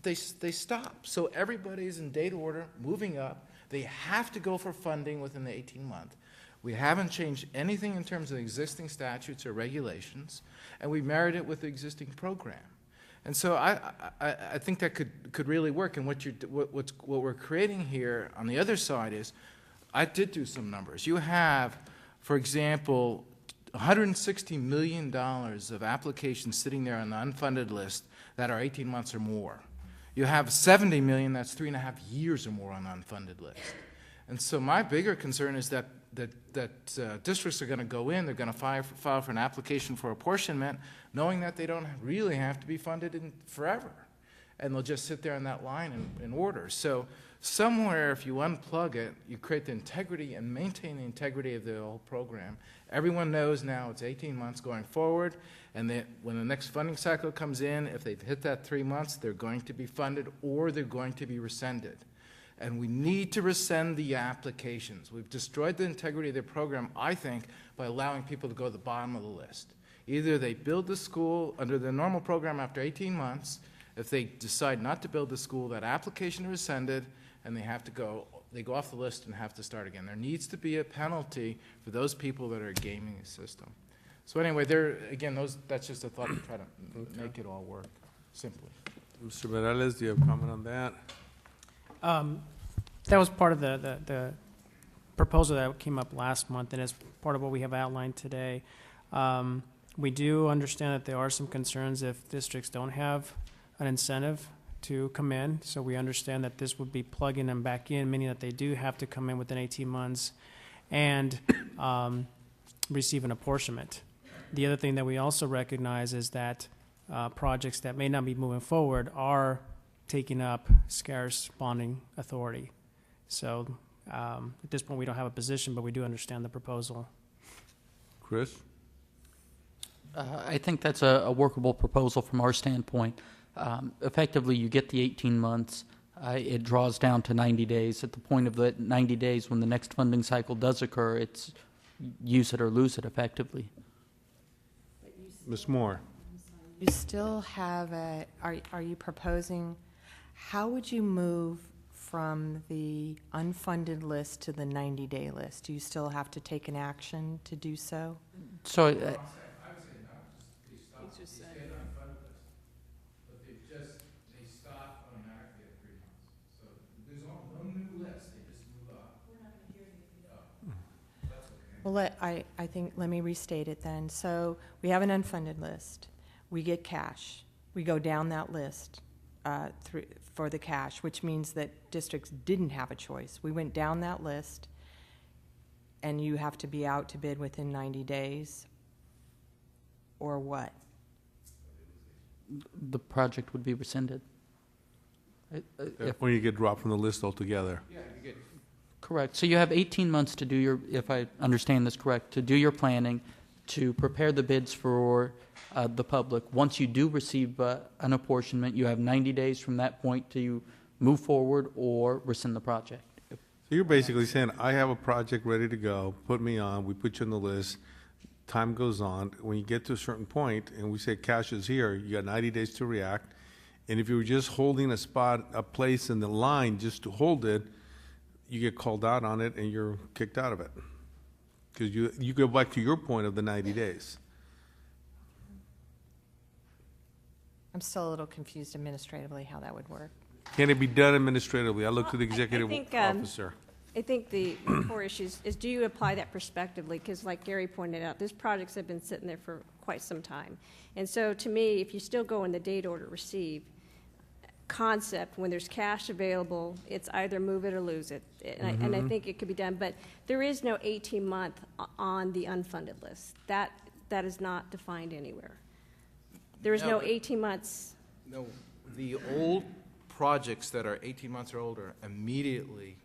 Speaker 8: They stop. So everybody's in date order, moving up. They have to go for funding within the 18-month. We haven't changed anything in terms of existing statutes or regulations, and we married it with the existing program. And so I think that could really work. And what we're creating here on the other side is, I did do some numbers. You have, for example, $160 million of applications sitting there on the unfunded list that are 18 months or more. You have $70 million, that's 3.5 years or more on the unfunded list. And so my bigger concern is that districts are going to go in, they're going to file for an application for apportionment, knowing that they don't really have to be funded in forever. And they'll just sit there in that line in order. So somewhere, if you unplug it, you create the integrity and maintain the integrity of the whole program. Everyone knows now it's 18 months going forward, and that when the next funding cycle comes in, if they've hit that 3 months, they're going to be funded or they're going to be rescinded. And we need to rescind the applications. We've destroyed the integrity of the program, I think, by allowing people to go to the bottom of the list. Either they build the school under the normal program after 18 months. If they decide not to build the school, that application is rescinded, and they have to go they go off the list and have to start again. There needs to be a penalty for those people that are gaming the system. So anyway, that's just a thought to try to make it all work simply.
Speaker 1: Mr. Morales, do you have a comment on that?
Speaker 3: That was part of the proposal that came up last month, and is part of what we have outlined today. We do understand that there are some concerns if districts don't have an incentive to come in, so we understand that this would be plugging them back in, meaning that they do have to come in within 18 months and receive an apportionment. The other thing that we also recognize is that projects that may not be moving forward are taking up scarce bonding authority. So at this point, we don't have a position, but we do understand the proposal.
Speaker 1: Chris?
Speaker 7: I think that's a workable proposal from our standpoint. Effectively, you get the 18 months. It draws down to 90 days. At the point of the 90 days, when the next funding cycle does occur, it's use it or lose it effectively.
Speaker 1: Ms. Moore?
Speaker 5: You still have are you proposing, how would you move from the unfunded list to the 90-day list? Do you still have to take an action to do so?
Speaker 7: So
Speaker 5: Well, I think, let me restate it then. So we have an unfunded list. We get cash. We go down that list for the cash, which means that districts didn't have a choice. We went down that list, and you have to be out to bid within 90 days, or what?
Speaker 7: the project would be rescinded.
Speaker 1: When you get dropped from the list altogether.
Speaker 7: Correct. So you have 18 months to do your, if I understand this correct, to do your planning, to prepare the bids for the public. Once you do receive an apportionment, you have 90 days from that point to move forward or rescind the project.
Speaker 1: So you're basically saying, I have a project ready to go, put me on, we put you on the list, time goes on, when you get to a certain point, and we say cash is here, you got 90 days to react, and if you were just holding a place in the line just to hold it, you get called out on it and you're kicked out of it. Because you go back to your point of the 90 days.
Speaker 5: I'm still a little confused administratively how that would work.
Speaker 1: Can it be done administratively? I look to the
Speaker 2: Well, I
Speaker 1: executive
Speaker 2: think,
Speaker 1: officer.
Speaker 2: I think the core issue is do you apply that prospectively? Because like Gary pointed out, these projects have been sitting there for quite some time. And so to me, if you still go in the date order receive concept, when there's cash available, it's either move it or lose it. And I think it could be done. But there is no 18-month on the unfunded list. That is not defined anywhere. There is no 18 months.
Speaker 8: No, the old projects that are 18 months or older immediately,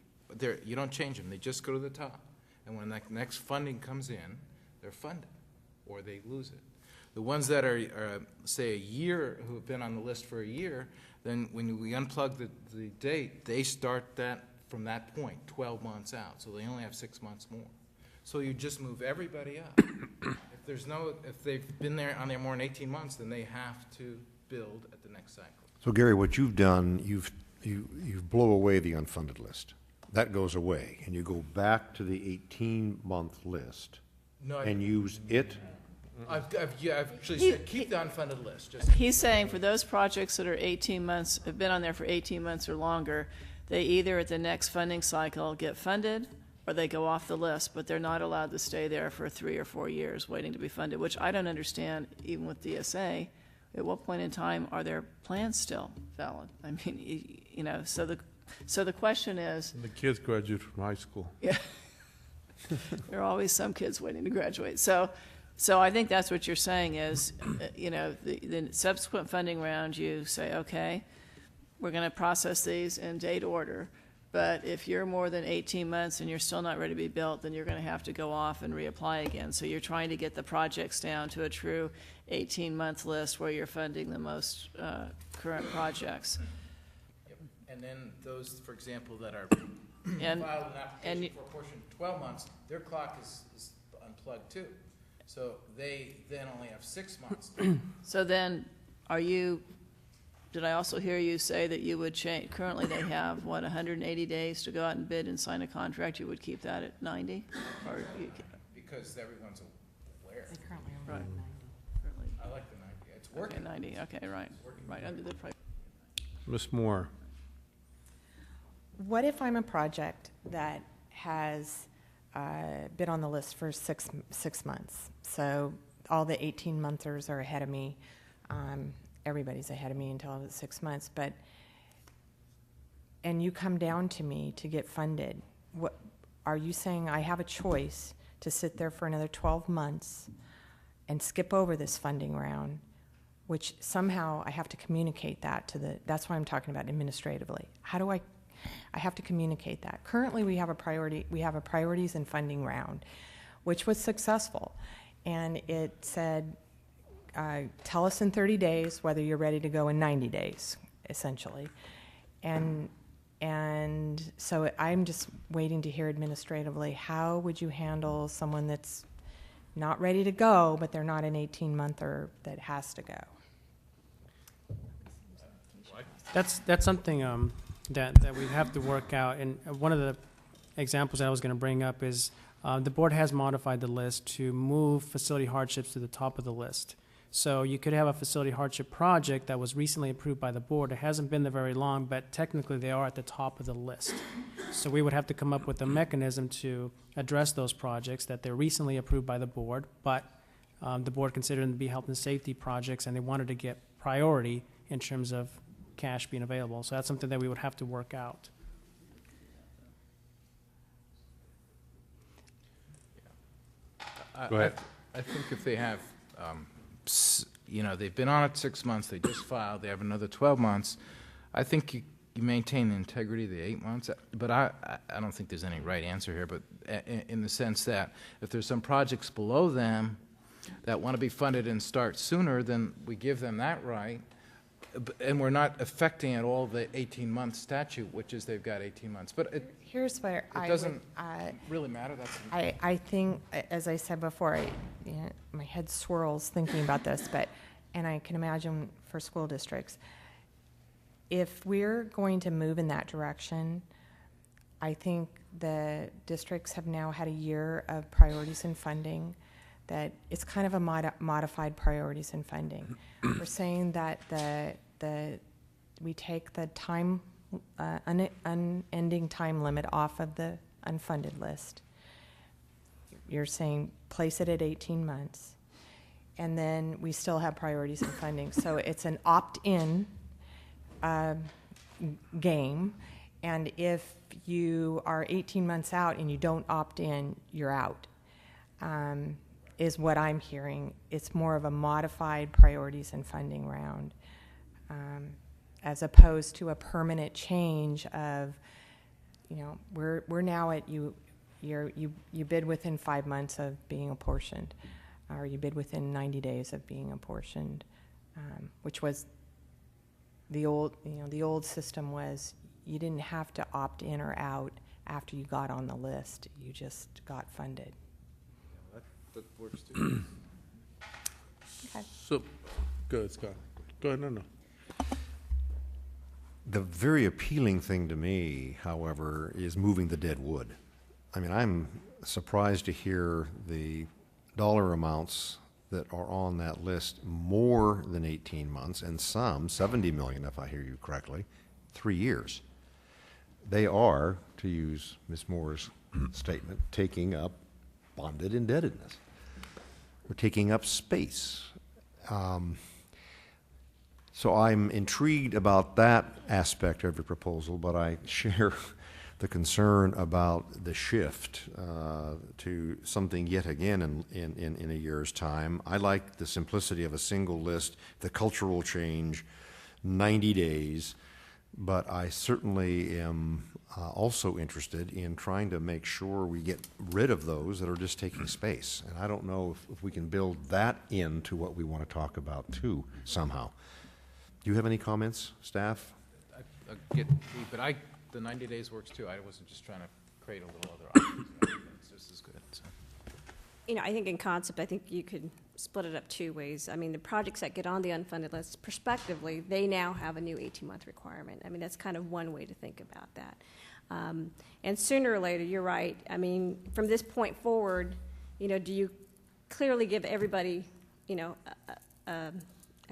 Speaker 8: you don't change them, they just go to the top. And when that next funding comes in, they're funded, or they lose it. The ones that are say, a year, who have been on the list for a year, then when we unplug the date, they start that from that point, 12 months out. So they only have 6 months more. So you just move everybody up. If they've been there on there more than 18 months, then they have to build at the next cycle.
Speaker 4: So Gary, what you've done, you blow away the unfunded list. That goes away, and you go back to the 18-month list
Speaker 8: No,
Speaker 4: and use it.
Speaker 8: I've actually said keep the unfunded list. Just
Speaker 6: He's saying for those projects that are 18 months, have been on there for 18 months or longer, they either at the next funding cycle get funded or they go off the list, but they're not allowed to stay there for 3 or 4 years waiting to be funded, which I don't understand, even with DSA. At what point in time are their plans still valid? I mean, so the question is,
Speaker 1: The kids graduate from high school.
Speaker 6: yeah, there are always some kids waiting to graduate. So I think that's what you're saying is, the subsequent funding round, you say, okay, we're going to process these in date order, but if you're more than 18 months and you're still not ready to be built, then you're going to have to go off and reapply again. So you're trying to get the projects down to a true 18-month list where you're funding the most current projects.
Speaker 8: And then those, for example, that are
Speaker 6: And,
Speaker 8: filed an
Speaker 6: and
Speaker 8: application for a portion 12 months, their clock is unplugged too. So they then only have 6 months.
Speaker 6: so then, are you did I also hear you say that you would change, currently they have, what, 180 days to go out and bid and sign a contract? You would keep that at 90? Or you,
Speaker 8: Because everyone's aware.
Speaker 6: right.
Speaker 8: I like the 90. It's
Speaker 6: Okay,
Speaker 8: working.
Speaker 6: 90, okay, right, right, under the price.
Speaker 1: Ms. Moore?
Speaker 5: What if I'm a project that has been on the list for six months? So all the 18-monthers are ahead of me. Everybody's ahead of me until 6 months. And you come down to me to get funded. What are you saying? I have a choice to sit there for another 12 months and skip over this funding round, which somehow I have to communicate that to that's what I'm talking about administratively. How do I have to communicate that. Currently, we have a priorities and funding round, which was successful. And it said, tell us in 30 days whether you're ready to go in 90 days, essentially. And so I'm just waiting to hear administratively, how would you handle someone that's not ready to go, but they're not an 18-monther that has to go?
Speaker 3: That's something that we have to work out. And one of the examples I was going to bring up is the board has modified the list to move facility hardships to the top of the list. So you could have a facility hardship project that was recently approved by the board. It hasn't been there very long, but technically they are at the top of the list. So we would have to come up with a mechanism to address those projects that they're recently approved by the board, but the board considered them to be health and safety projects, and they wanted to get priority in terms of cash being available. So that's something that we would have to work out.
Speaker 1: Go ahead.
Speaker 8: I think if they have, they've been on it 6 months, they just filed, they have another 12 months, I think you maintain the integrity of the 8 months. But I don't think there's any right answer here, but in the sense that if there's some projects below them that want to be funded and start sooner, then we give them that right. And we're not affecting at all the 18-month statute, which is they've got 18 months. But
Speaker 5: Here's where
Speaker 8: it doesn't really matter.
Speaker 5: I think, as I said before, my head swirls thinking about this, and I can imagine for school districts, if we're going to move in that direction, I think the districts have now had a year of priorities and funding, that it's kind of a modified priorities and funding. We're saying that we take the time, unending time limit off of the unfunded list. You're saying place it at 18 months, and then we still have priorities and funding. So it's an opt-in game, and if you are 18 months out and you don't opt in, you're out. Is what I'm hearing. It's more of a modified priorities and funding round, as opposed to a permanent change of, we're now at you bid within 5 months of being apportioned, or you bid within 90 days of being apportioned, which was the old system was you didn't have to opt in or out after you got on the list. You just got funded.
Speaker 8: That works too.
Speaker 5: Okay.
Speaker 1: So, go ahead, Scott. Go ahead, no.
Speaker 4: The very appealing thing to me, however, is moving the dead wood. I mean, I'm surprised to hear the dollar amounts that are on that list more than 18 months, and some, 70 million, if I hear you correctly, 3 years. They are, to use Ms. Moore's statement, taking up bonded indebtedness. We're taking up space. So I'm intrigued about that aspect of your proposal, but I share the concern about the shift to something yet again in a year's time. I like the simplicity of a single list, the cultural change, 90 days, but I certainly am also interested in trying to make sure we get rid of those that are just taking space. And I don't know if we can build that into what we want to talk about too, somehow. Do you have any comments, staff?
Speaker 8: But the 90 days works too. I wasn't just trying to create a little other option. This is good. So.
Speaker 2: I think in concept, I think you could split it up two ways. I mean, the projects that get on the unfunded list, prospectively, they now have a new 18-month requirement. I mean, that's kind of one way to think about that. And sooner or later, you're right. I mean, from this point forward, you know, do you clearly give everybody, you know, a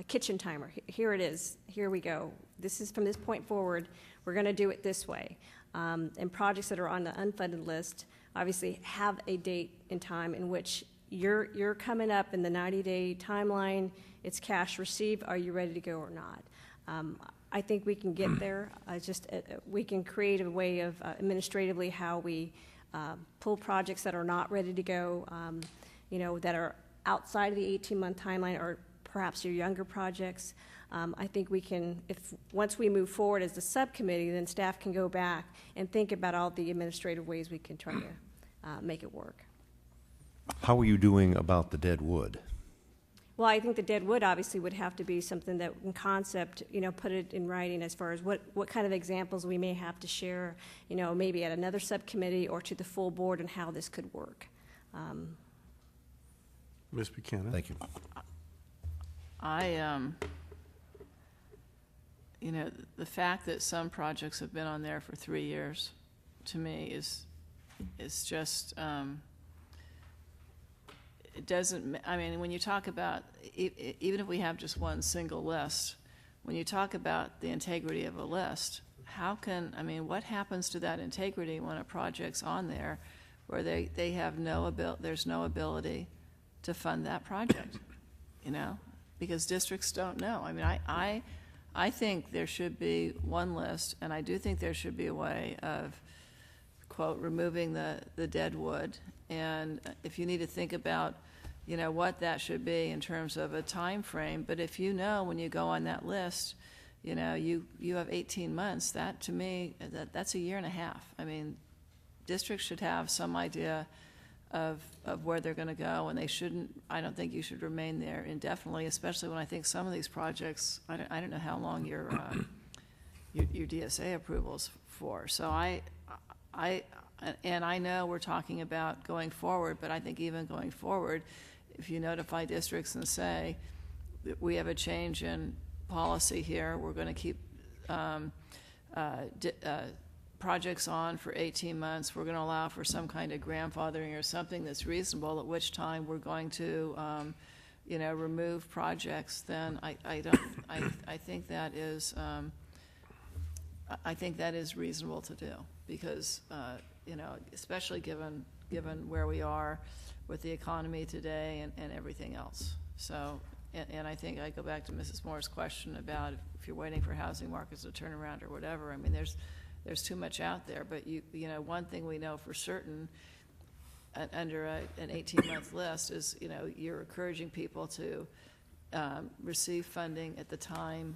Speaker 2: kitchen timer? Here it is. Here we go. This is from this point forward. We're going to do it this way. And projects that are on the unfunded list obviously have a date and time in which you're coming up in the 90-day timeline. It's cash received. Are you ready to go or not? I think we can get there. We can create a way of administratively how we pull projects that are not ready to go, you know, that are outside of the 18-month timeline, or perhaps your younger projects. I think we can, once we move forward as the subcommittee, then staff can go back and think about all the administrative ways we can try to make it work.
Speaker 4: How are you doing about the dead wood?
Speaker 2: Well, I think the dead wood obviously would have to be something that, in concept, you know, put it in writing as far as what kind of examples we may have to share, you know, maybe at another subcommittee or to the full board, and how this could work.
Speaker 1: Ms. Buchanan?
Speaker 4: Thank you.
Speaker 6: You know, the fact that some projects have been on there for 3 years, to me, is just, it doesn't, I mean, when you talk about, even if we have just one single list, when you talk about the integrity of a list, how can, I mean, what happens to that integrity when a project's on there where they have there's no ability to fund that project, you know? Because districts don't know. I mean, I think there should be one list, and I do think there should be a way of, quote, removing the dead wood. And if you need to think about, you know, what that should be in terms of a time frame, but if you know when you go on that list, you know, you have 18 months, that to me, that's a year and a half. I mean, districts should have some idea of where they're going to go, and they shouldn't, I don't think you should remain there indefinitely, especially when I think some of these projects, I don't know how long your DSA approval's for. So and I know we're talking about going forward, but I think even going forward, if you notify districts and say, we have a change in policy here, we're going to keep projects on for 18 months, we're going to allow for some kind of grandfathering or something that's reasonable, at which time we're going to, you know, remove projects, then I think that is, I think that is reasonable to do, because, you know, especially given where we are with the economy today and everything else. So, and I think I go back to Mrs. Moore's question about if you're waiting for housing markets to turn around or whatever. I mean, there's too much out there, but you know, one thing we know for certain under an 18-month list is, you know, you're encouraging people to receive funding at the time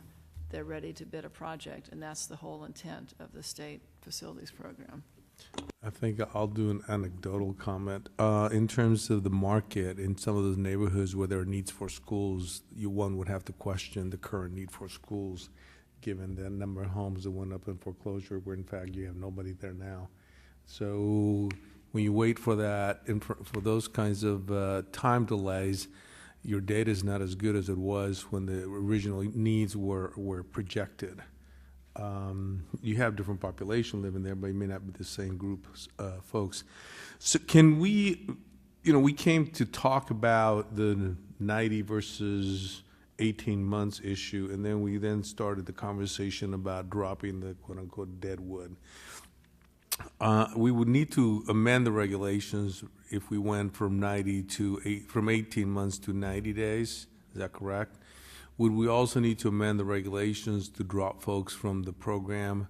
Speaker 6: they're ready to bid a project, and that's the whole intent of the state facilities program.
Speaker 1: I think I'll do an anecdotal comment. In terms of the market, in some of those neighborhoods where there are needs for schools, one would have to question the current need for schools, given the number of homes that went up in foreclosure, where in fact you have nobody there now. So when you wait for that, and for those kinds of time delays, your data is not as good as it was when the original needs were projected. You have different population living there, but it may not be the same group of folks. So can we, you know, we came to talk about the 90 versus 18 months issue, and then we started the conversation about dropping the quote-unquote dead wood. We would need to amend the regulations if we went from 18 months to 90 days. Is that correct? Would we also need to amend the regulations to drop folks from the program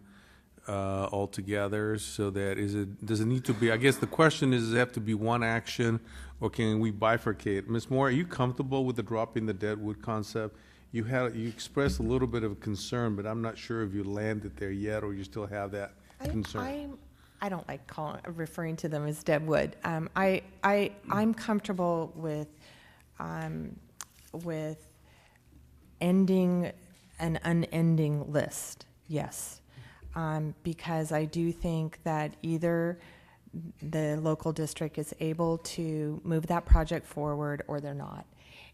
Speaker 1: altogether? So that does it need to be? I guess the question is, does it have to be one action, or can we bifurcate? Ms. Moore, are you comfortable with the dropping the dead wood concept? You expressed a little bit of a concern, but I'm not sure if you landed there yet, or you still have that concern.
Speaker 5: I don't like referring to them as dead wood. I'm comfortable with ending an unending list, yes, because I do think that either the local district is able to move that project forward or they're not.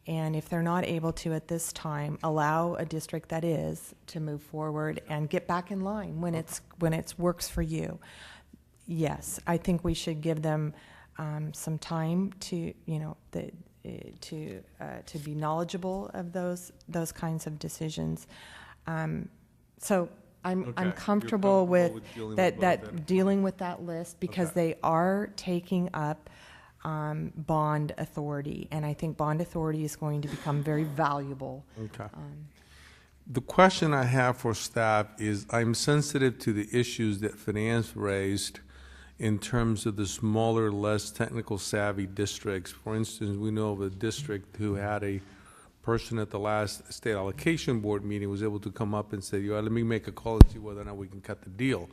Speaker 5: And if they're not able to at this time, allow a district that is to move forward and get back in line when it works for you. Yes, I think we should give them some time to, to be knowledgeable of those kinds of decisions. So I'm
Speaker 1: Okay. You're
Speaker 5: comfortable with
Speaker 1: dealing
Speaker 5: that
Speaker 1: with both then.
Speaker 5: dealing with that list because
Speaker 1: Okay.
Speaker 5: they are taking up bond authority, and I think bond authority is going to become very valuable.
Speaker 1: Okay. The question I have for staff is, I'm sensitive to the issues that finance raised in terms of the smaller, less technical savvy districts. For instance, we know of a district who had a person at the last state allocation board meeting was able to come up and say, let me make a call and see whether or not we can cut the deal.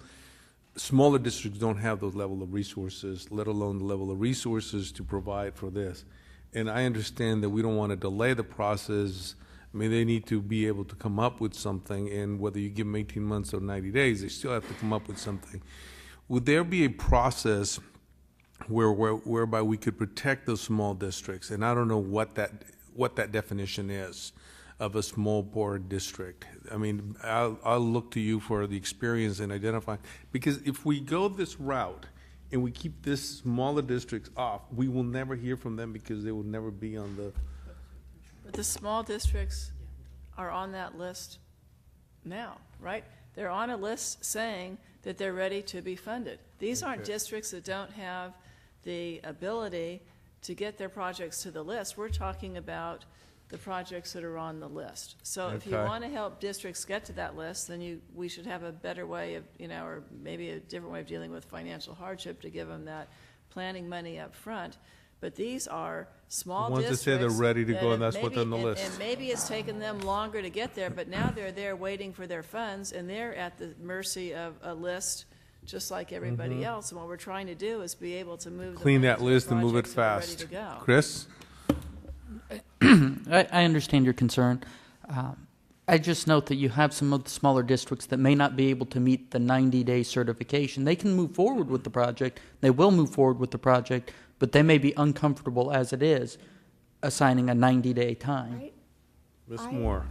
Speaker 1: Smaller districts don't have those level of resources, let alone the level of resources to provide for this. And I understand that we don't want to delay the process. I mean, they need to be able to come up with something, and whether you give them 18 months or 90 days, they still have to come up with something. Would there be a process whereby we could protect those small districts? And I don't know what that definition is of a small board district. I mean, I'll look to you for the experience in identifying, because if we go this route and we keep this smaller districts off, we will never hear from them because they will never be on the.
Speaker 6: But the small districts are on that list now, right? They're on a list saying that they're ready to be funded. These aren't districts that don't have the ability to get their projects to the list. We're talking about the projects that are on the list. So if you
Speaker 1: Okay.
Speaker 6: want to help districts get to that list, then we should have a better way of, or maybe a different way of dealing with financial hardship to give them that planning money up front. But these are small
Speaker 1: Ones that
Speaker 6: districts.
Speaker 1: say they're ready to
Speaker 6: that
Speaker 1: go, and
Speaker 6: have
Speaker 1: that's what's on the list.
Speaker 6: And maybe it's taken them longer to get there, but now they're there waiting for their funds, and they're at the mercy of a list just like everybody else. And what we're trying to do is be able to move the
Speaker 1: Clean
Speaker 6: money
Speaker 1: that
Speaker 6: to the
Speaker 1: list and move it
Speaker 6: projects that are ready
Speaker 1: fast.
Speaker 6: to go.
Speaker 1: Chris?
Speaker 7: I understand your concern. I just note that you have some of the smaller districts that may not be able to meet the 90-day certification. They can move forward with the project. They will move forward with the project, but they may be uncomfortable as it is, assigning a 90-day time.
Speaker 5: Right?
Speaker 1: Ms. Moore?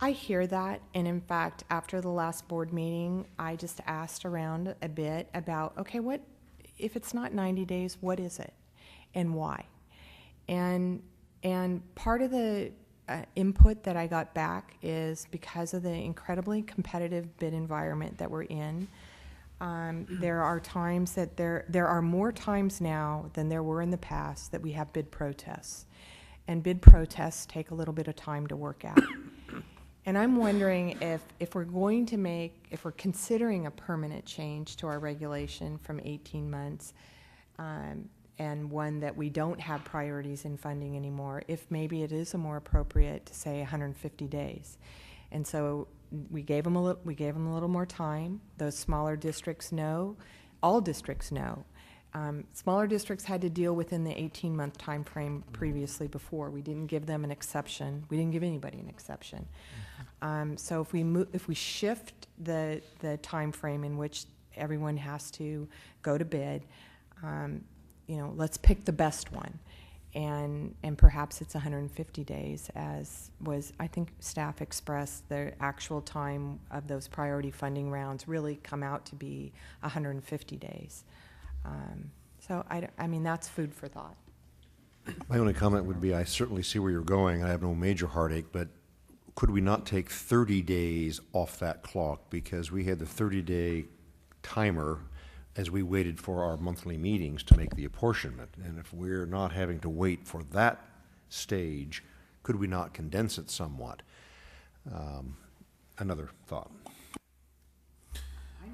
Speaker 5: I hear that, and in fact, after the last board meeting, I just asked around a bit about, okay, what, if it's not 90 days, what is it, and why? And part of the input that I got back is because of the incredibly competitive bid environment that we're in. There are times that there are more times now than there were in the past that we have bid protests, and bid protests take a little bit of time to work out. And I'm wondering if we're going to if we're considering a permanent change to our regulation from 18 months, and one that we don't have priorities in funding anymore, if maybe it is more appropriate to say 150 days. And so we gave them a little more time. Those smaller districts know, all districts know. Smaller districts had to deal within the 18-month time frame previously before. We didn't give them an exception. We didn't give anybody an exception. So if we shift the time frame in which everyone has to go to bid, let's pick the best one, and perhaps it's 150 days, as was, I think staff expressed the actual time of those priority funding rounds really come out to be 150 days. So I mean, that's food for thought.
Speaker 4: My only comment would be, I certainly see where you're going. I have no major heartache, but could we not take 30 days off that clock? Because we had the 30-day timer as we waited for our monthly meetings to make the apportionment. And if we're not having to wait for that stage, could we not condense it somewhat? Another thought.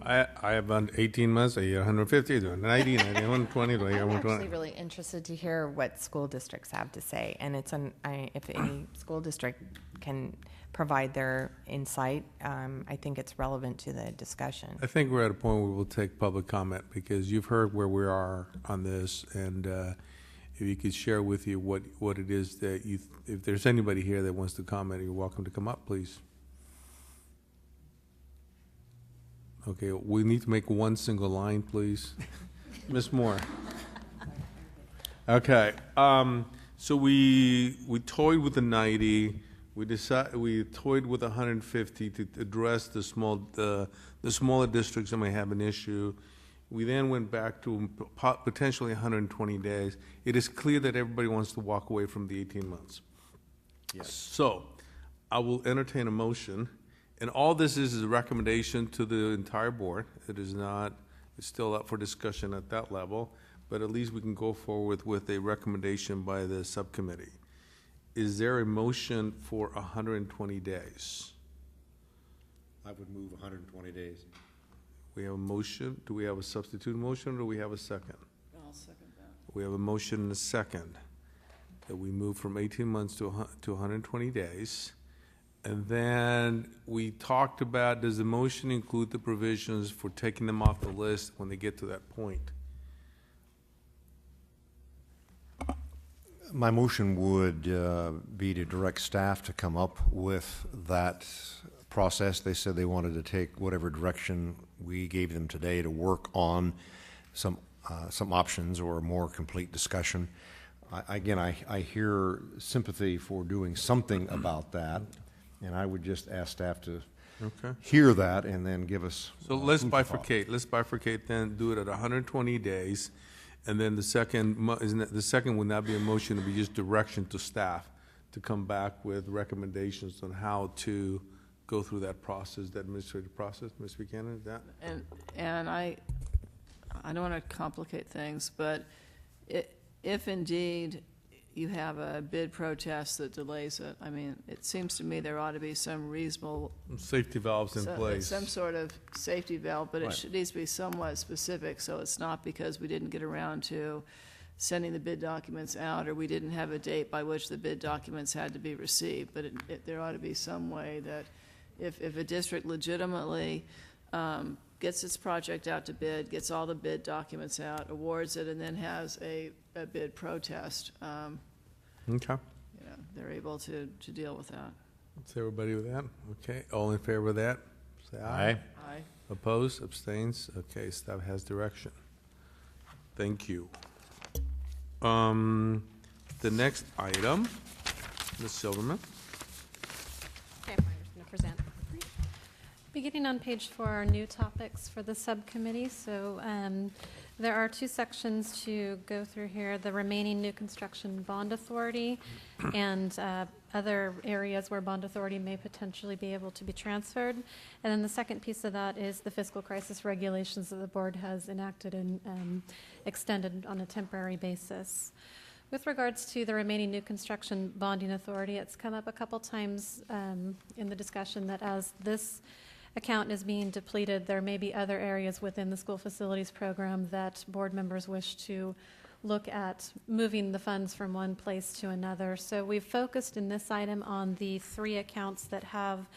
Speaker 1: I have 18 months, I get 150, 90, 120,
Speaker 5: I'm actually
Speaker 1: 120.
Speaker 5: really interested to hear what school districts have to say, and if any school district can provide their insight, I think it's relevant to the discussion.
Speaker 1: I think we're at a point where we'll take public comment, because you've heard where we are on this, and if you could share with you what it is that if there's anybody here that wants to comment, you're welcome to come up, please. Okay, we need to make one single line, please. Ms. Moore. Okay, So we toyed with the 90. We toyed with 150 to address the smaller districts that may have an issue. We then went back to potentially 120 days. It is clear that everybody wants to walk away from the 18 months.
Speaker 4: Yes.
Speaker 1: So I will entertain a motion, and all this is a recommendation to the entire board. It is not, it's still up for discussion at that level, but at least we can go forward with a recommendation by the subcommittee. Is there a motion for 120 days?
Speaker 4: I would move 120 days.
Speaker 1: We have a motion. Do we have a substitute motion, or do we have a second?
Speaker 6: I'll second that.
Speaker 1: We have a motion and a second that we move from 18 months to 120 days. And then we talked about, does the motion include the provisions for taking them off the list when they get to that point?
Speaker 4: My motion would be to direct staff to come up with that process. They said they wanted to take whatever direction we gave them today to work on some options or a more complete discussion. Again, I hear sympathy for doing something about that, and I would just ask staff to
Speaker 1: Okay.
Speaker 4: hear that and then give us.
Speaker 1: So let's
Speaker 4: food for thought.
Speaker 1: bifurcate. Let's bifurcate then, do it at 120 days. And then the second, the second would not be a motion, it would be just direction to staff to come back with recommendations on how to go through that process, that administrative process. Ms. Buchanan, is that?
Speaker 6: And I don't want to complicate things, but if indeed you have a bid protest that delays it, I mean, it seems to me there ought to be some reasonable.
Speaker 1: Safety valves in place.
Speaker 6: Some sort of safety valve, but
Speaker 4: Right.
Speaker 6: it needs to be somewhat specific, so it's not because we didn't get around to sending the bid documents out, or we didn't have a date by which the bid documents had to be received, but there ought to be some way that if a district legitimately gets its project out to bid, gets all the bid documents out, awards it, and then has a bid protest,
Speaker 1: Okay.
Speaker 6: they're able to deal with that.
Speaker 1: Is everybody with that? Okay. All in favor of that? Say aye.
Speaker 6: Aye.
Speaker 1: Opposed? Abstains? Okay, staff has direction. Thank you. The next item, Ms. Silverman.
Speaker 9: Okay, I'm just going to present. Beginning on page 4 are new topics for the subcommittee. So there are 2 sections to go through here: the remaining new construction bond authority and other areas where bond authority may potentially be able to be transferred. And then the second piece of that is the fiscal crisis regulations that the board has enacted and extended on a temporary basis. With regards to the remaining new construction bonding authority, it's come up a couple times in the discussion that as this account is being depleted, there may be other areas within the school facilities program that board members wish to look at moving the funds from one place to another. So we've focused in this item on the 3 accounts that have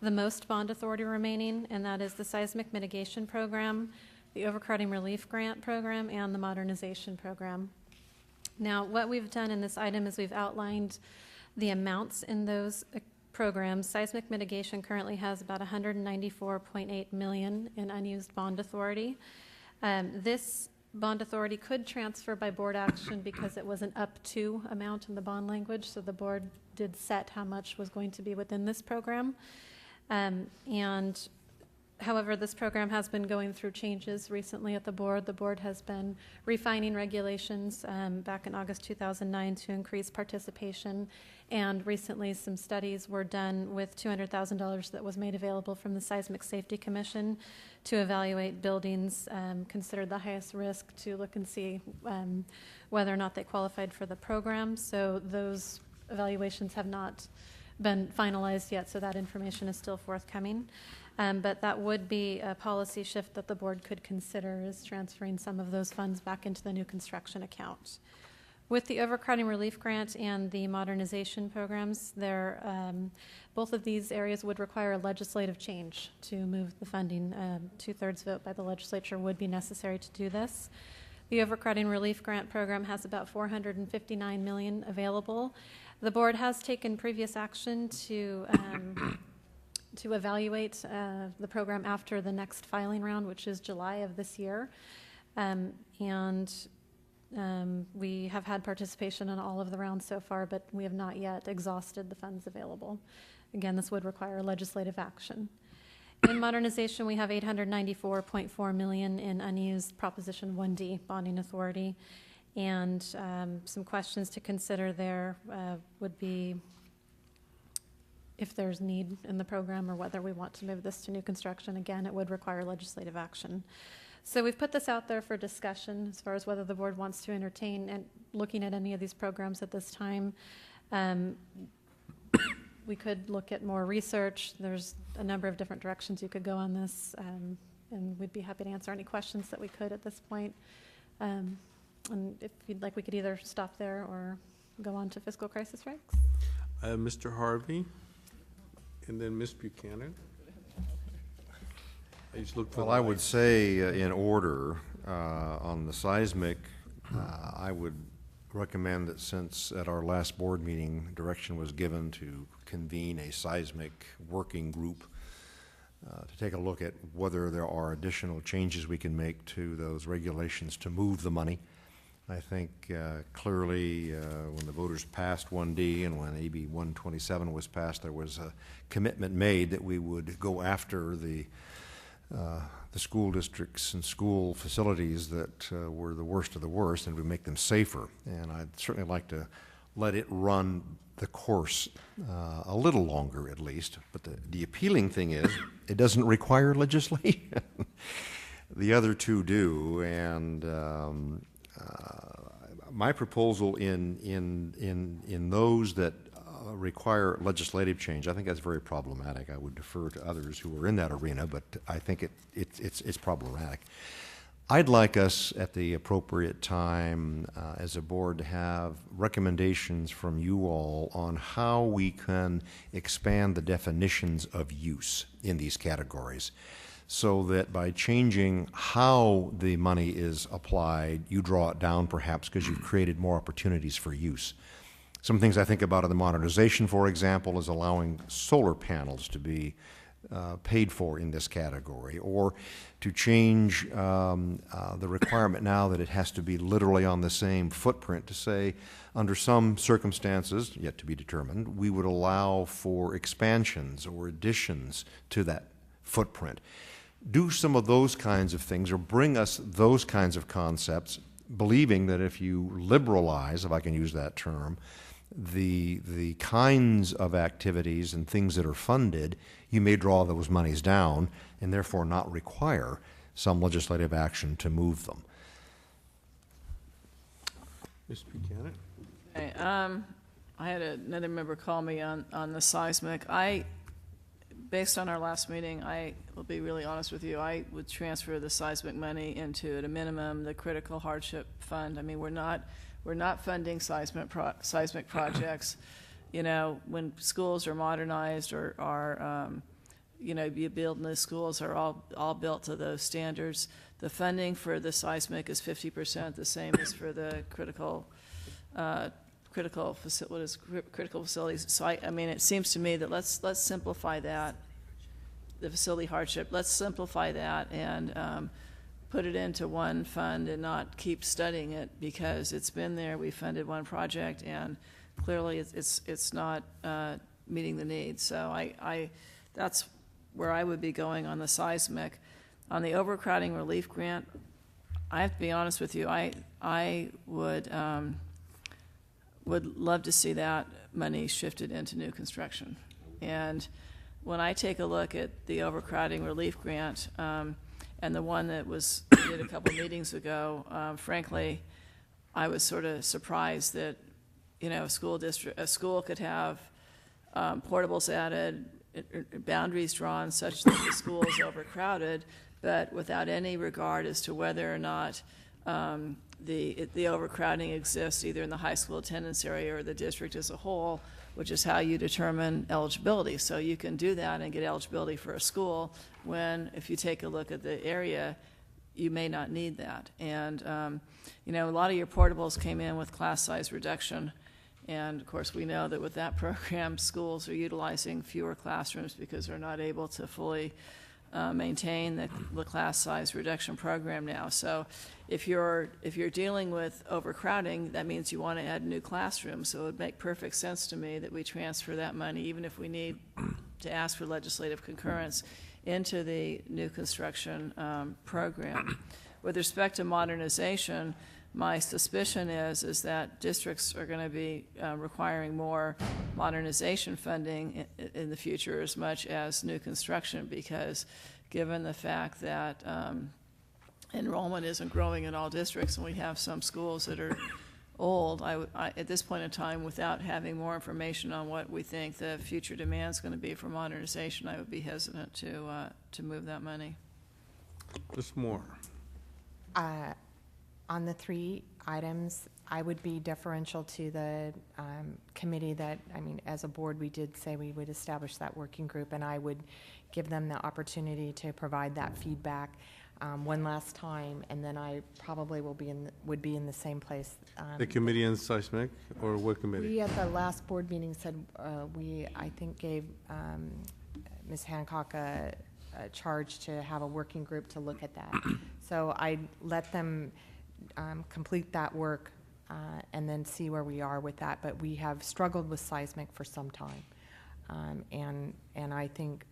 Speaker 9: the most bond authority remaining, and that is the seismic mitigation program, the overcrowding relief grant program, and the modernization program. Now, what we've done in this item is we've outlined the amounts in those programs. Seismic mitigation currently has about $194.8 million in unused bond authority. This bond authority could transfer by board action because it was an up to amount in the bond language, so the board did set how much was going to be within this program. And however, this program has been going through changes recently at the board. The board has been refining regulations back in August 2009 to increase participation, and recently some studies were done with $200,000 that was made available from the Seismic Safety Commission to evaluate buildings considered the highest risk to look and see whether or not they qualified for the program. So those evaluations have not been finalized yet, so that information is still forthcoming. But that would be a policy shift that the board could consider, is transferring some of those funds back into the new construction account. With the overcrowding relief grant and the modernization programs, both of these areas would require a legislative change to move the funding. 2/3 vote by the legislature would be necessary to do this. The overcrowding relief grant program has about $459 million available. The board has taken previous action to evaluate the program after the next filing round, which is July of this year. And We have had participation in all of the rounds so far, but we have not yet exhausted the funds available. Again, this would require legislative action. In modernization, we have $894.4 million in unused Proposition 1D bonding authority, and some questions to consider there would be if there's need in the program or whether we want to move this to new construction. Again, it would require legislative action. So we've put this out there for discussion as far as whether the board wants to entertain and looking at any of these programs at this time. We could look at more research. There's a number of different directions you could go on this, and we'd be happy to answer any questions that we could at this point. And if you'd like, we could either stop there or go on to fiscal crisis regs.
Speaker 1: Mr. Harvey, and then Ms. Buchanan. I just looked for
Speaker 4: Well,
Speaker 1: the
Speaker 4: I would
Speaker 1: lights.
Speaker 4: say in order, on the seismic, I would recommend that since at our last board meeting, direction was given to convene a seismic working group to take a look at whether there are additional changes we can make to those regulations to move the money. I think clearly when the voters passed 1D and when AB 127 was passed, there was a commitment made that we would go after the school districts and school facilities that were the worst of the worst, and we make them safer. And I'd certainly like to let it run the course a little longer at least. But the appealing thing is it doesn't require legislation. The other two do, and my proposal in those that require legislative change, I think that's very problematic. I would defer to others who are in that arena, but I think it's problematic. I'd like us at the appropriate time as a board to have recommendations from you all on how we can expand the definitions of use in these categories, so that by changing how the money is applied, you draw it down perhaps because you've created more opportunities for use. Some things I think about in the modernization, for example, is allowing solar panels to be paid for in this category, or to change the requirement now that it has to be literally on the same footprint to say, under some circumstances, yet to be determined, we would allow for expansions or additions to that footprint. Do some of those kinds of things, or bring us those kinds of concepts, believing that if you liberalize, if I can use that term, the kinds of activities and things that are funded, you may draw those monies down and therefore not require some legislative action to move them.
Speaker 1: Ms. Buchanan?
Speaker 6: Okay, I had another member call me on the seismic. Based on our last meeting, I will be really honest with you, I would transfer the seismic money into, at a minimum, the critical hardship fund. I mean, we're not funding seismic projects. You know, when schools are modernized or are, you know, you build new schools are all built to those standards. The funding for the seismic is 50%, the same as for the critical facilities. So I mean, it seems to me that let's simplify that, the facility hardship. Let's simplify that and put it into one fund and not keep studying it, because it's been there. We funded one project and clearly it's not meeting the needs. So that's where I would be going on the seismic. On the overcrowding relief grant, I have to be honest with you. I would love to see that money shifted into new construction. And when I take a look at the overcrowding relief grant and the one that was did a couple meetings ago, frankly, I was sort of surprised that, you know, a school could have portables added, boundaries drawn such that the school is overcrowded, but without any regard as to whether or not the overcrowding exists either in the high school attendance area or the district as a whole, which is how you determine eligibility. So you can do that and get eligibility for a school when, if you take a look at the area, you may not need that. And, you know, a lot of your portables came in with class size reduction. And, of course, we know that with that program, schools are utilizing fewer classrooms because they're not able to fully maintain the class size reduction program now. So if you're dealing with overcrowding, that means you want to add new classrooms. So it would make perfect sense to me that we transfer that money, even if we need to ask for legislative concurrence, into the new construction program. With respect to modernization, my suspicion is that districts are going to be requiring more modernization funding in the future as much as new construction, because given the fact that enrollment isn't growing in all districts and we have some schools that are old, I, at this point in time, without having more information on what we think the future demand is going to be for modernization, I would be hesitant to move that money.
Speaker 1: Ms. Moore?
Speaker 5: On the 3 items, I would be deferential to the committee that, I mean, as a board, we did say we would establish that working group, and I would give them the opportunity to provide that feedback one last time, and then I probably would be in the same place.
Speaker 1: The committee on seismic, or what committee?
Speaker 5: We at the last board meeting said I think gave Ms. Hancock a charge to have a working group to look at that. So I let them complete that work and then see where we are with that. But we have struggled with seismic for some time. And I think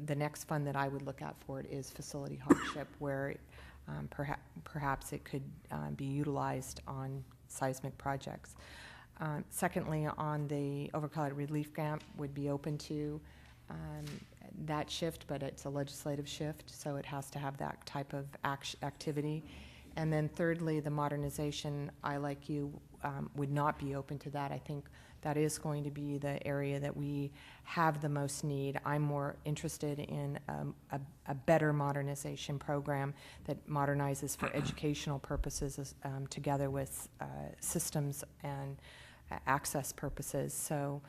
Speaker 5: the next fund that I would look at for it is facility hardship, where perhaps it could be utilized on seismic projects. Secondly, on the overcrowded relief grant, would be open to that shift, but it's a legislative shift, so it has to have that type of activity. And then thirdly, the modernization, I, like you, would not be open to that. I think that is going to be the area that we have the most need. I'm more interested in a better modernization program that modernizes for educational purposes together with systems and access purposes. So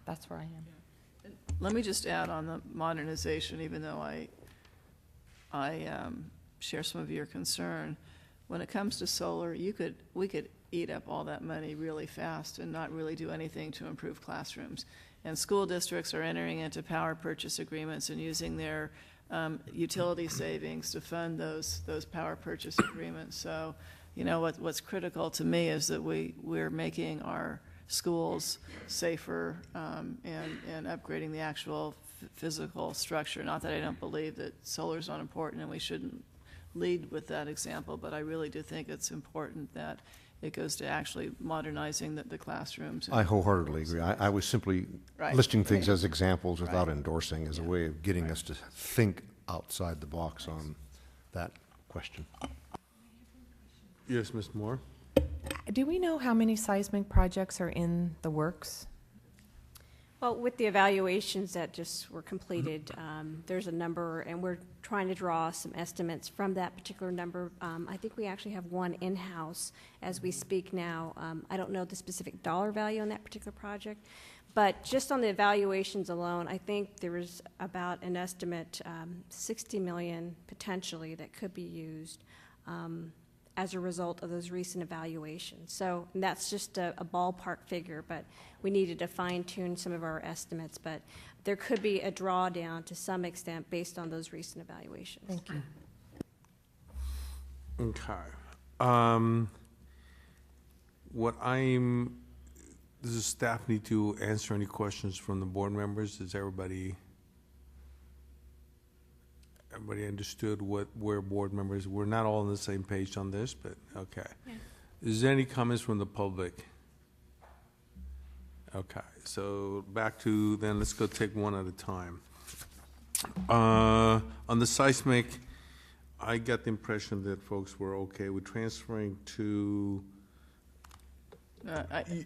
Speaker 5: that's where I am.
Speaker 6: Let me just add on the modernization, even though I share some of your concern. When it comes to solar, we could eat up all that money really fast and not really do anything to improve classrooms. And school districts are entering into power purchase agreements and using their utility savings to fund those power purchase agreements. So, you know, what's critical to me is that we're making our schools safer and upgrading the actual physical structure. Not that I don't believe that solar is not important and we shouldn't lead with that example, but I really do think it's important that it goes to actually modernizing the classrooms.
Speaker 4: I wholeheartedly agree. I was simply listing things as examples without endorsing as a way of getting us to think outside the box on that question.
Speaker 1: Yes, Ms. Moore?
Speaker 5: Do we know how many seismic projects are in the works?
Speaker 2: Well, with the evaluations that just were completed, there's a number, and we're trying to draw some estimates from that particular number. I think we actually have one in-house as we speak now. I don't know the specific dollar value on that particular project, but just on the evaluations alone, I think there was about an estimate, 60 million potentially that could be used as a result of those recent evaluations. So that's just a ballpark figure, but we needed to fine-tune some of our estimates, but there could be a drawdown to some extent based on those recent evaluations.
Speaker 5: Thank you.
Speaker 1: Okay. Does the staff need to answer any questions from the board members? Does everybody understood where board members, we're not all on the same page on this, but okay.
Speaker 9: Yeah.
Speaker 1: Is there any comments from the public? Okay, so back to, then let's go take one at a time. On the seismic, I got the impression that folks were okay with transferring to,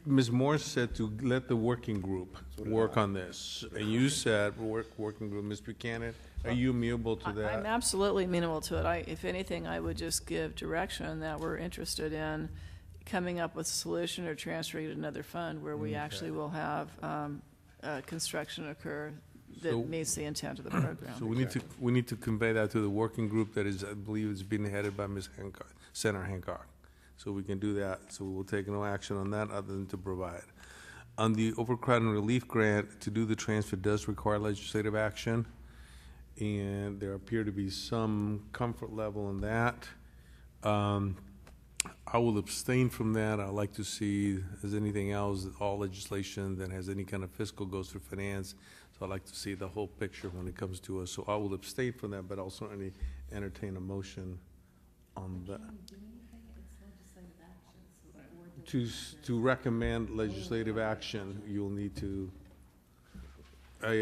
Speaker 1: Ms. Moore said to let the working group work on this. And you said, working group, Ms. Buchanan, are you amenable to that?
Speaker 6: I'm absolutely amenable to it. If anything, I would just give direction that we're interested in coming up with a solution or transferring it to another fund where we actually will have construction occur that meets the intent of the program.
Speaker 1: So we need to convey that to the working group that is, I believe, is being headed by Ms. Hancock, Senator Hancock. So we can do that. So we will take no action on that other than to provide. On the overcrowding relief grant, to do the transfer does require legislative action. and there appear to be some comfort level in that. I will abstain from that. I'd like to see, as anything else, all legislation that has any kind of fiscal goes through finance. So I'd like to see the whole picture when it comes to us. So I will abstain from that, but I'll certainly entertain a motion on that. To recommend legislative action, you'll need to, I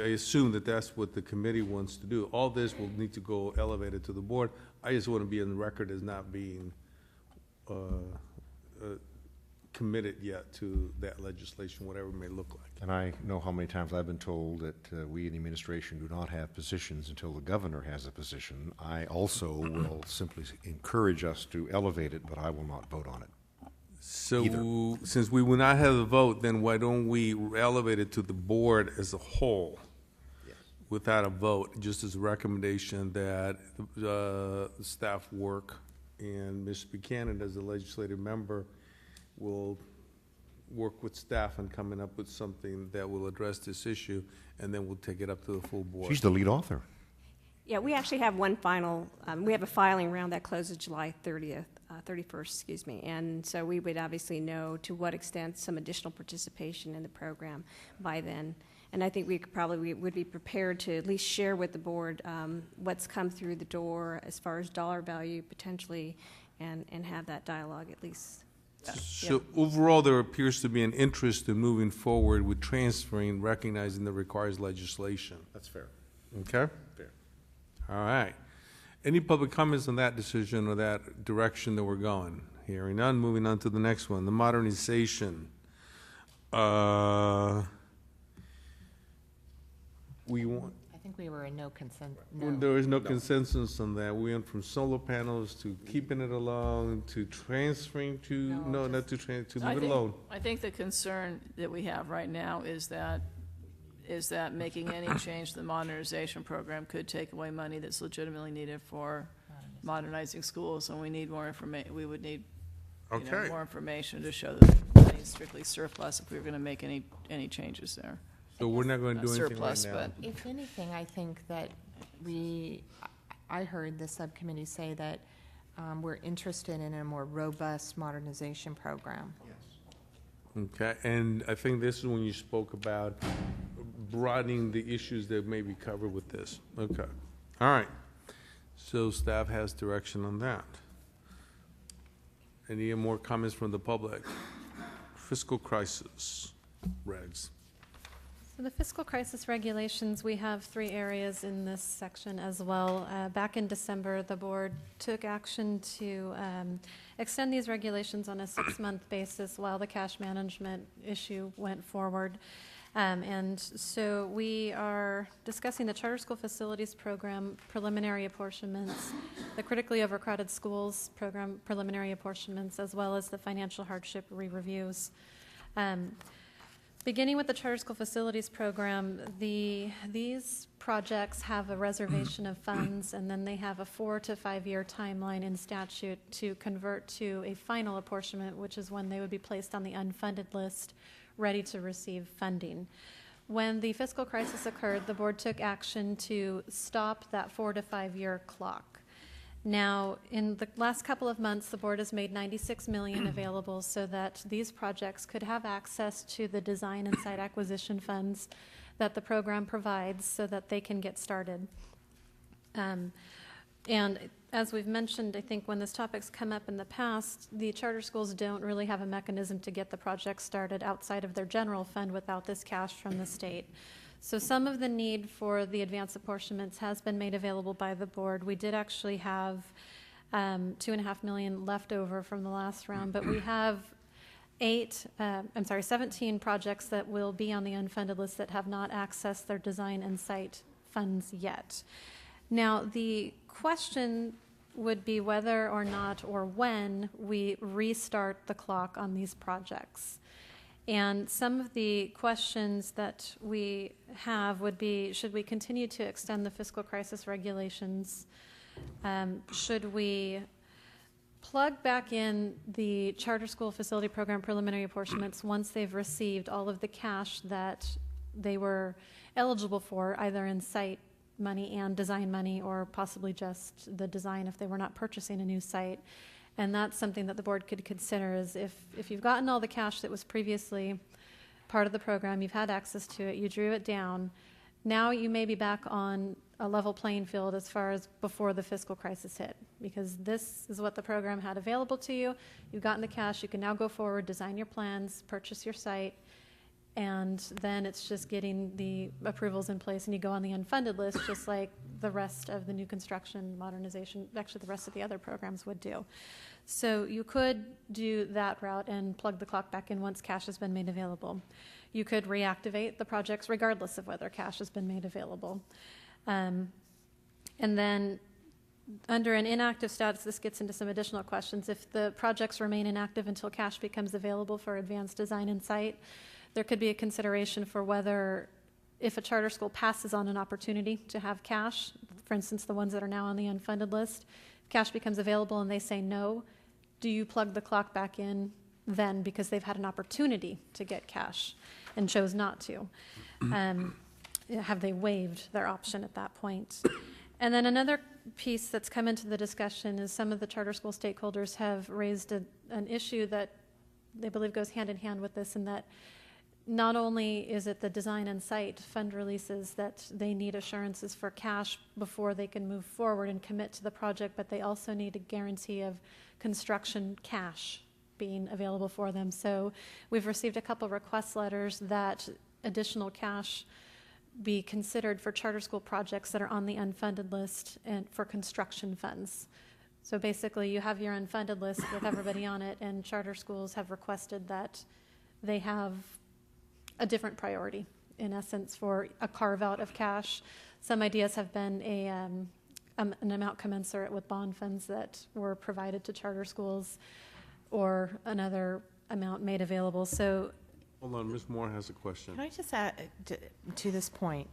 Speaker 1: assume that that's what the committee wants to do. All this will need to go elevated to the board. I just want to be on the record as not being committed yet to that legislation, whatever it may look like.
Speaker 4: And I know how many times I've been told that we in the administration do not have positions until the governor has a position. I also will simply encourage us to elevate it, but I will not vote on it.
Speaker 1: So,
Speaker 4: Either.
Speaker 1: since we will not have a vote, then why don't we elevate it to the board as a whole?
Speaker 4: Yes.
Speaker 1: Without a vote, just as a recommendation that staff work, and Ms. Buchanan, as a legislative member, will work with staff on coming up with something that will address this issue, and then we'll take it up to the full board.
Speaker 4: She's the lead author.
Speaker 2: Yeah, we actually have one final, we have a filing round that closes July 31st, excuse me. And so we would obviously know to what extent some additional participation in the program by then. And I think we could probably would be prepared to at least share with the board what's come through the door as far as dollar value potentially, and have that dialogue at least.
Speaker 1: So overall, there appears to be an interest in moving forward with transferring, recognizing that requires legislation.
Speaker 4: That's fair.
Speaker 1: Okay?
Speaker 4: Fair.
Speaker 1: All right. Any public comments on that decision or that direction that we're going? Hearing none, moving on to the next one, the modernization. We want,
Speaker 5: I think we were in no consent.
Speaker 1: there is no consensus on that. We went from solar panels to keeping it alone, to transferring to, no, not to to leave it alone.
Speaker 6: I think the concern that we have right now is that making any change to the modernization program could take away money that's legitimately needed for modernizing schools, and we need more information. We would need,
Speaker 1: Okay.
Speaker 6: more information to show that the money is strictly surplus if we were going to make any changes there.
Speaker 1: So we're not going to do anything right
Speaker 6: Surplus,
Speaker 1: now.
Speaker 6: but
Speaker 5: If anything, I think that I heard the subcommittee say that we're interested in a more robust modernization program.
Speaker 1: Okay, and I think this is when you spoke about broadening the issues that may be covered with this. Okay, all right. So staff has direction on that. Any more comments from the public? Fiscal crisis regs.
Speaker 9: So the fiscal crisis regulations, we have 3 areas in this section as well. Back in December, the board took action to extend these regulations on a 6-month basis while the cash management issue went forward. And so we are discussing the Charter School Facilities Program preliminary apportionments, the critically overcrowded schools program preliminary apportionments, as well as the financial hardship re-reviews. Beginning with the Charter School Facilities Program, these projects have a reservation of funds, and then they have a 4 to 5 year timeline in statute to convert to a final apportionment, which is when they would be placed on the unfunded list, ready to receive funding. When the fiscal crisis occurred, the board took action to stop that 4 to 5 year clock. Now, in the last couple of months, the board has made $96 million available so that these projects could have access to the design and site acquisition funds that the program provides so that they can get started. And as we've mentioned, I think when this topic's come up in the past, the charter schools don't really have a mechanism to get the project started outside of their general fund without this cash from the state. So some of the need for the advance apportionments has been made available by the board. We did actually have $2.5 million left over from the last round, but we have 17 projects that will be on the unfunded list that have not accessed their design and site funds yet. Now, the question would be whether or not or when we restart the clock on these projects. And some of the questions that we have would be, should we continue to extend the fiscal crisis regulations? Should we plug back in the charter school facility program preliminary apportionments once they've received all of the cash that they were eligible for, either in site money and design money, or possibly just the design if they were not purchasing a new site. And that's something that the board could consider, is if you've gotten all the cash that was previously part of the program, you've had access to it, you drew it down, now you may be back on a level playing field as far as before the fiscal crisis hit, because this is what the program had available to you. You've gotten the cash, you can now go forward, design your plans, purchase your site, and then it's just getting the approvals in place, and you go on the unfunded list just like the rest of the new construction modernization, actually the rest of the other programs would do. So you could do that route and plug the clock back in once cash has been made available. You could reactivate the projects regardless of whether cash has been made available. And then under an inactive status, this gets into some additional questions. If the projects remain inactive until cash becomes available for advanced design and site, there could be a consideration for whether, if a charter school passes on an opportunity to have cash, for instance, the ones that are now on the unfunded list, cash becomes available and they say no, do you plug the clock back in then because they've had an opportunity to get cash and chose not to? Have they waived their option at that point? And then another piece that's come into the discussion is some of the charter school stakeholders have raised an issue that they believe goes hand in hand with this, and that not only is it the design and site fund releases that they need assurances for cash before they can move forward and commit to the project, but they also need a guarantee of construction cash being available for them. So we've received a couple request letters that additional cash be considered for charter school projects that are on the unfunded list and for construction funds. So basically you have your unfunded list with everybody on it, and charter schools have requested that they have a different priority, in essence, for a carve-out of cash. Some ideas have been an amount commensurate with bond funds that were provided to charter schools, or another amount made available. So,
Speaker 1: Hold on, Ms. Moore has a question.
Speaker 5: Can I just add to this point?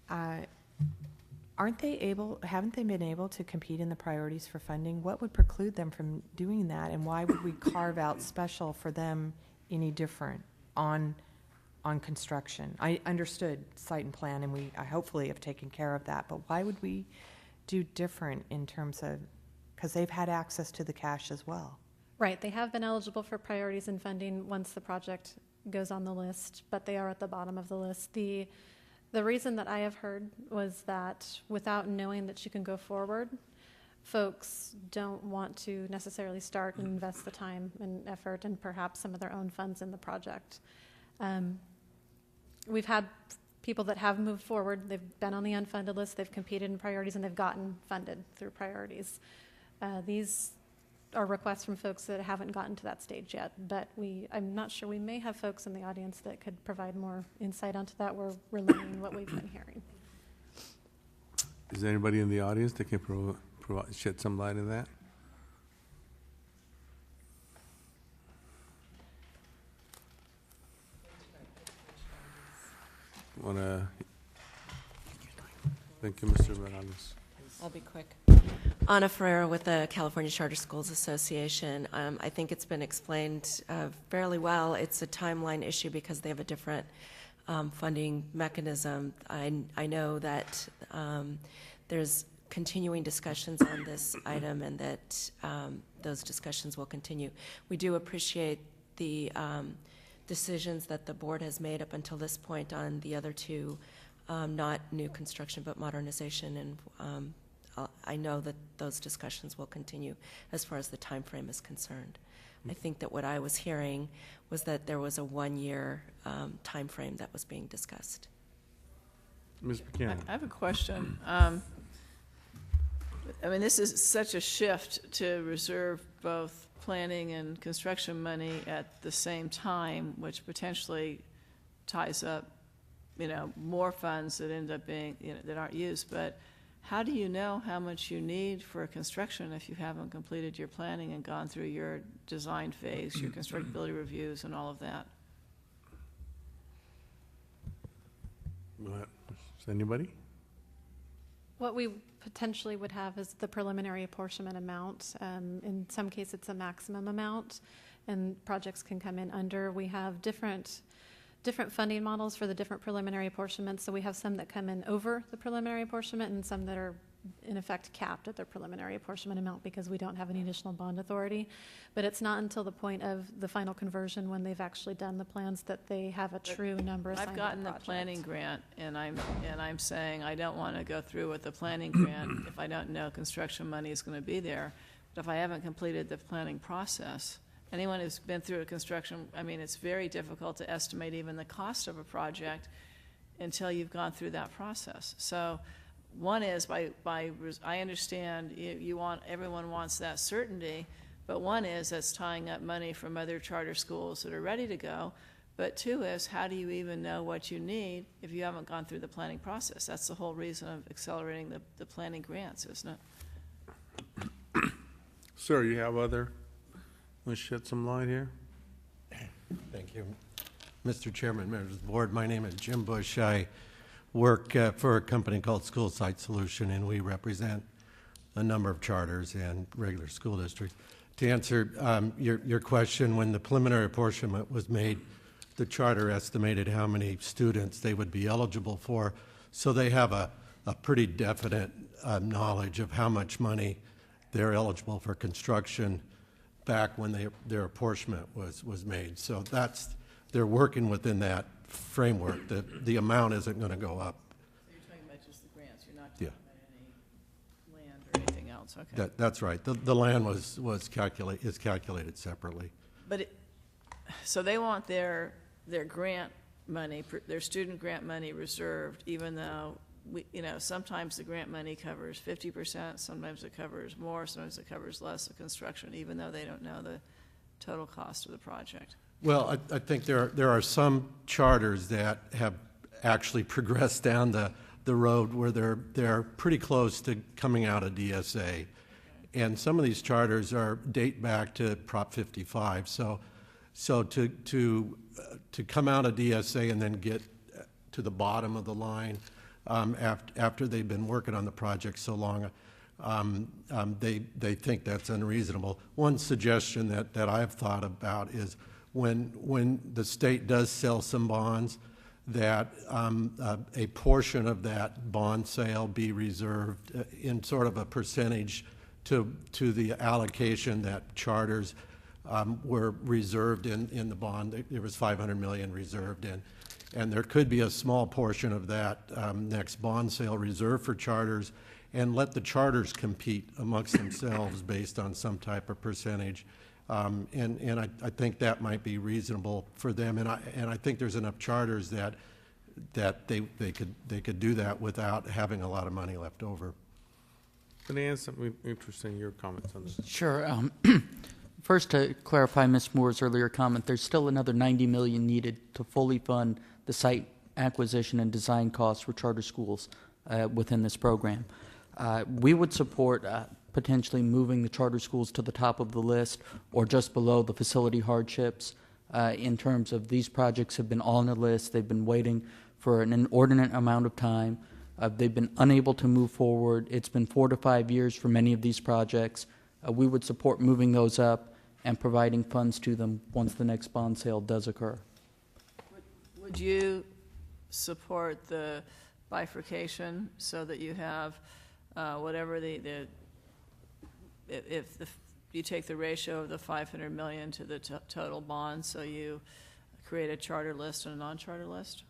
Speaker 5: Haven't they been able to compete in the priorities for funding? What would preclude them from doing that, and why would we carve out special for them any different on construction? I understood site and plan, and I hopefully have taken care of that, but why would we do different in terms of, because they've had access to the cash as well?
Speaker 9: right, they have been eligible for priorities and funding once the project goes on the list, but they are at the bottom of the list. The reason that I have heard was that without knowing that you can go forward, folks don't want to necessarily start and invest the time and effort and perhaps some of their own funds in the project. We've had people that have moved forward. They've been on the unfunded list, they've competed in priorities, and they've gotten funded through priorities. These are requests from folks that haven't gotten to that stage yet, but I'm not sure, we may have folks in the audience that could provide more insight onto that. We're relaying what we've been hearing.
Speaker 1: Is there anybody in the audience that can shed some light on that? Thank you, Mr. Morales.
Speaker 10: I'll be quick. Ana Ferreira with the California Charter Schools Association. I think it's been explained fairly well. It's a timeline issue because they have a different funding mechanism. I know that there's continuing discussions on this item, and that those discussions will continue. We do appreciate the decisions that the board has made up until this point on the other two, not new construction but modernization, and I know that those discussions will continue as far as the time frame is concerned. I think that what I was hearing was that there was a 1-year time frame that was being discussed.
Speaker 1: Ms. Buchanan.
Speaker 6: I have a question. I mean, this is such a shift to reserve both planning and construction money at the same time, which potentially ties up, more funds that end up being, that aren't used. But how do you know how much you need for construction if you haven't completed your planning and gone through your design phase, your constructability reviews, and all of that?
Speaker 1: Is anybody?
Speaker 9: What we potentially would have is the preliminary apportionment amount. In some cases, it's a maximum amount, and projects can come in under. We have different different funding models for the different preliminary apportionments. So we have some that come in over the preliminary apportionment and some that are in effect capped at their preliminary apportionment amount because we don't have any additional bond authority. But it's not until the point of the final conversion when they've actually done the plans that they have a true number assigned
Speaker 6: I've
Speaker 9: to
Speaker 6: gotten
Speaker 9: the
Speaker 6: the
Speaker 9: project.
Speaker 6: planning grant, and I'm saying I don't want to go through with the planning grant if I don't know construction money is going to be there. But if I haven't completed the planning process, anyone who's been through a construction, I mean, it's very difficult to estimate even the cost of a project until you've gone through that process. So one is I understand everyone wants that certainty, but one is that's tying up money from other charter schools that are ready to go. But two is, how do you even know what you need if you haven't gone through the planning process? That's the whole reason of accelerating the planning grants, isn't it?
Speaker 1: Sir, you have other, want to shed some light here?
Speaker 11: Thank you. Mr. Chairman, members of the board, my name is Jim Bush. I work for a company called School Site Solution, and we represent a number of charters and regular school districts. To answer your question, when the preliminary apportionment was made, the charter estimated how many students they would be eligible for, so they have a pretty definite knowledge of how much money they're eligible for construction back when their apportionment was made. So they're working within that framework. The amount isn't going to go up.
Speaker 6: So you're talking about just the grants, you're not
Speaker 11: Yeah.
Speaker 6: talking about any land or anything else, okay.
Speaker 11: That's right. The land is calculated separately.
Speaker 6: But so they want their grant money, their student grant money reserved, even though sometimes the grant money covers 50%, sometimes it covers more, sometimes it covers less of construction, even though they don't know the total cost of the project.
Speaker 11: Well, I think there are some charters that have actually progressed down the road where they're pretty close to coming out of DSA. And some of these charters date back to Prop 55. So to come out of DSA and then get to the bottom of the line after they've been working on the project so long, they think that's unreasonable. One suggestion that I've thought about is when the state does sell some bonds, that a portion of that bond sale be reserved in sort of a percentage to the allocation that charters were reserved in the bond. There was $500 million reserved in. And there could be a small portion of that next bond sale reserved for charters, and let the charters compete amongst themselves based on some type of percentage. And I think that might be reasonable for them. And I think there's enough charters that they could do that without having a lot of money left over.
Speaker 1: Can I ask something interesting, your comments on this?
Speaker 7: Sure. First, to clarify Ms. Moore's earlier comment, there's still another $90 million needed to fully fund the site acquisition and design costs for charter schools within this program. We would support potentially moving the charter schools to the top of the list or just below the facility hardships in terms of these projects have been on the list. They've been waiting for an inordinate amount of time. They've been unable to move forward. It's been 4 to 5 years for many of these projects. We would support moving those up and providing funds to them once the next bond sale does occur.
Speaker 6: Would you support the bifurcation so that you have whatever if you take the ratio of the $500 million to the total bond, so you create a charter list and a non-charter list?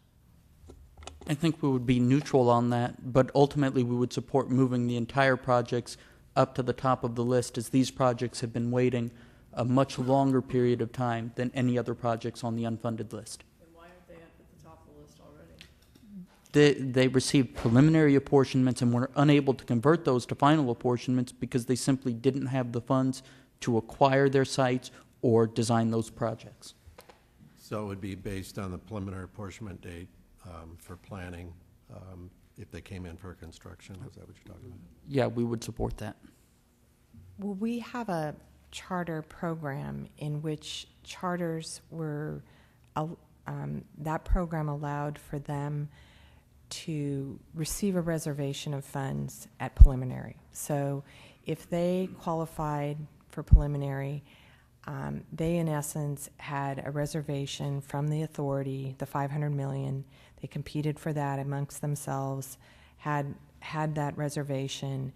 Speaker 7: I think we would be neutral on that, but ultimately we would support moving the entire projects up to the top of the list, as these projects have been waiting a much longer period of time than any other projects on the unfunded list.
Speaker 6: And why aren't they up at the top of the list already?
Speaker 7: They received preliminary apportionments and were unable to convert those to final apportionments because they simply didn't have the funds to acquire their sites or design those projects.
Speaker 11: So it would be based on the preliminary apportionment date for planning if they came in for construction. Is that what you're talking about?
Speaker 7: Yeah, we would support that.
Speaker 5: Well, we have a charter program in which charters were, that program allowed for them to receive a reservation of funds at preliminary. So if they qualified for preliminary, They, in essence, had a reservation from the authority, the 500 million. They competed for that amongst themselves, had that reservation,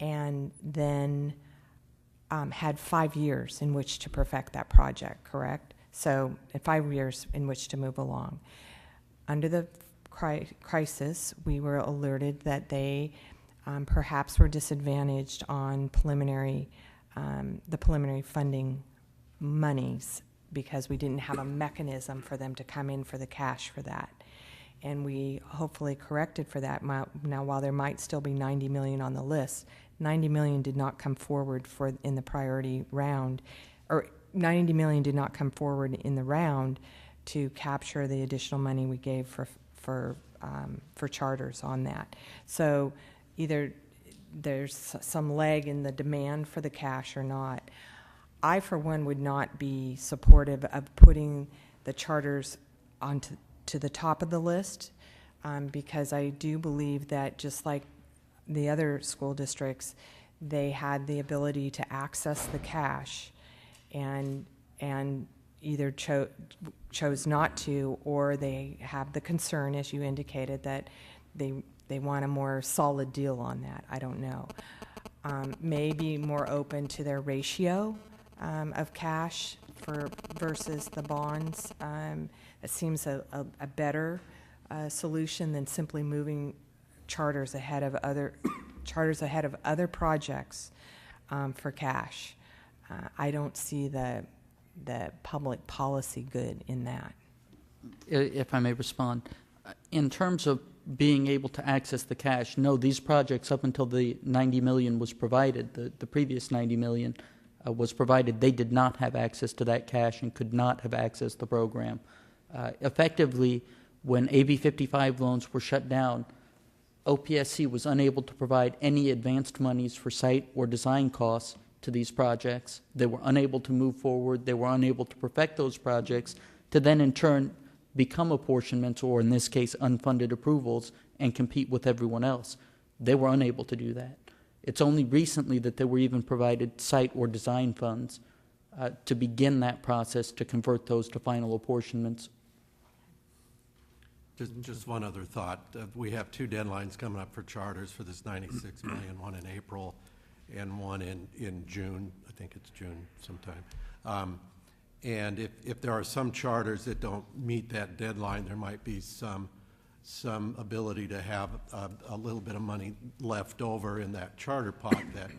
Speaker 5: and then had 5 years in which to perfect that project, correct? So 5 years in which to move along. Under the crisis, we were alerted that they perhaps were disadvantaged on the preliminary funding monies because we didn't have a mechanism for them to come in for the cash for that. And we hopefully corrected for that. Now, while there might still be 90 million on the list, 90 million did not come forward in the priority round, or 90 million did not come forward in the round to capture the additional money we gave for charters on that. So either there's some lag in the demand for the cash or not. I, for one, would not be supportive of putting the charters onto the top of the list because I do believe that just like the other school districts, they had the ability to access the cash and either chose not to, or they have the concern, as you indicated, that they want a more solid deal on that. I don't know. Maybe more open to their ratio of cash versus the bonds. It seems a better solution than simply moving charters ahead of other projects for cash. I don't see the public policy good in that.
Speaker 7: If I may respond, in terms of being able to access the cash, no, these projects up until the 90 million was provided, the previous 90 million was provided, they did not have access to that cash and could not have accessed the program. Effectively, when AB 55 loans were shut down, OPSC was unable to provide any advanced monies for site or design costs to these projects. They were unable to move forward. They were unable to perfect those projects to then in turn become apportionments, or in this case, unfunded approvals, and compete with everyone else. They were unable to do that. It's only recently that they were even provided site or design funds to begin that process to convert those to final apportionments.
Speaker 11: Just one other thought. We have 2 deadlines coming up for charters for this 96 million, one in April and one in June. I think it's June sometime. And if there are some charters that don't meet that deadline, there might be some ability to have a little bit of money left over in that charter pot that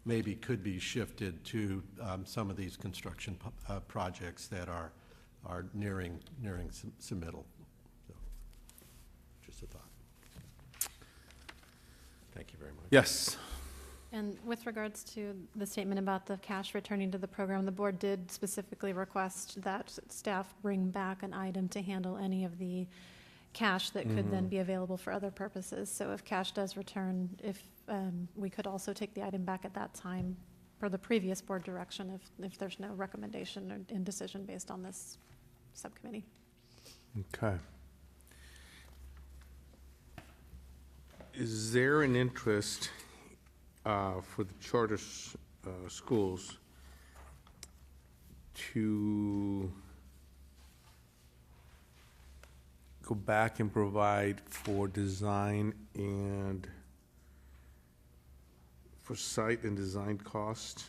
Speaker 11: maybe could be shifted to some of these construction projects that are nearing submittal. So, just a thought. Thank you very much.
Speaker 1: Yes.
Speaker 9: And with regards to the statement about the cash returning to the program, the board did specifically request that staff bring back an item to handle any of the cash that could then be available for other purposes. So if cash does return, if we could also take the item back at that time per the previous board direction if there's no recommendation or decision based on this subcommittee.
Speaker 1: Okay. Is there an interest for the charter schools to go back and provide for design and for site and design cost?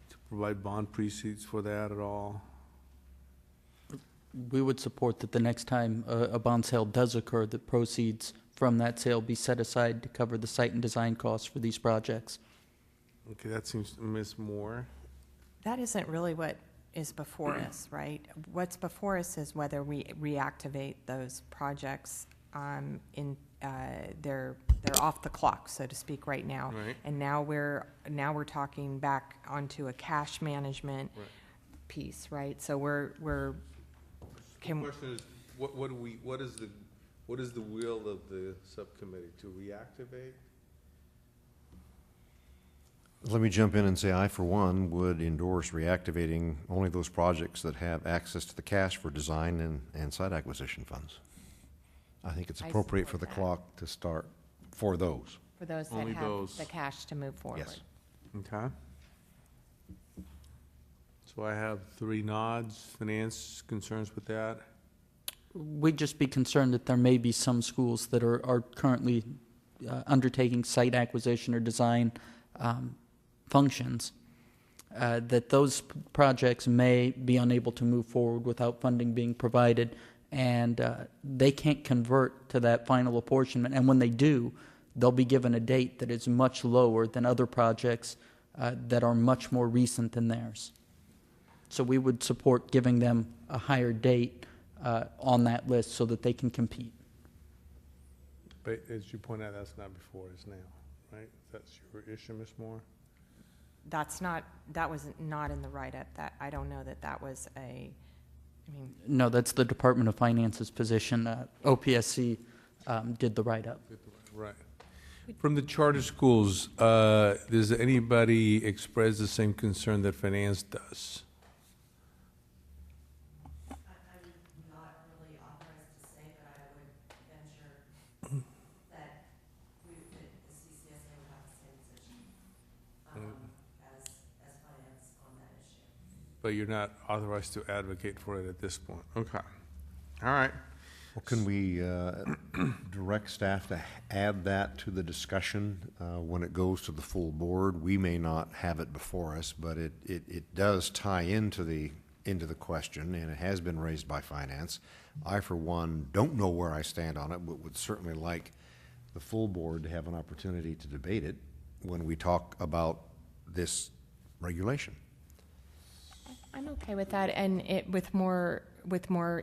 Speaker 1: To provide bond proceeds for that at all?
Speaker 7: We would support that the next time a bond sale does occur, that proceeds from that sale be set aside to cover the site and design costs for these projects.
Speaker 1: Okay, that seems to miss more.
Speaker 5: That isn't really what is before us, right? What's before us is whether we reactivate those projects. They're off the clock, so to speak, right now.
Speaker 1: Right.
Speaker 5: And now we're talking back onto a cash management piece, right? So
Speaker 1: The question is, what is the will of the subcommittee? To reactivate?
Speaker 4: Let me jump in and say I, for one, would endorse reactivating only those projects that have access to the cash for design and site acquisition funds. I think it's
Speaker 5: I
Speaker 4: appropriate for
Speaker 5: support
Speaker 4: the
Speaker 5: that.
Speaker 4: clock to start for those.
Speaker 5: For those that
Speaker 1: Only
Speaker 5: have
Speaker 1: those.
Speaker 5: the cash to move forward.
Speaker 4: Yes.
Speaker 1: Okay. So I have 3 nods. Finance concerns with that?
Speaker 7: We'd just be concerned that there may be some schools that are currently undertaking site acquisition or design functions, that those projects may be unable to move forward without funding being provided, and they can't convert to that final apportionment. And when they do, they'll be given a date that is much lower than other projects that are much more recent than theirs. So we would support giving them a higher date on that list so that they can compete.
Speaker 1: But as you point out, that's not before us now, right? That's your issue, Ms. Moore?
Speaker 5: That was not in the write-up. That, I don't know that that was I mean.
Speaker 7: No, that's the Department of Finance's position. OPSC did the write-up.
Speaker 1: Right. From the charter schools, does anybody express the same concern that finance does?
Speaker 10: I'm not really authorized to say, but I would venture that the CCSA would have the same position as finance on that issue.
Speaker 1: But you're not authorized to advocate for it at this point? Okay. All right.
Speaker 4: Well, can we direct staff to add that to the discussion when it goes to the full board? We may not have it before us, but it does tie into the question, and it has been raised by finance. I, for one, don't know where I stand on it, but would certainly like the full board to have an opportunity to debate it when we talk about this regulation.
Speaker 5: I'm okay with that, and with more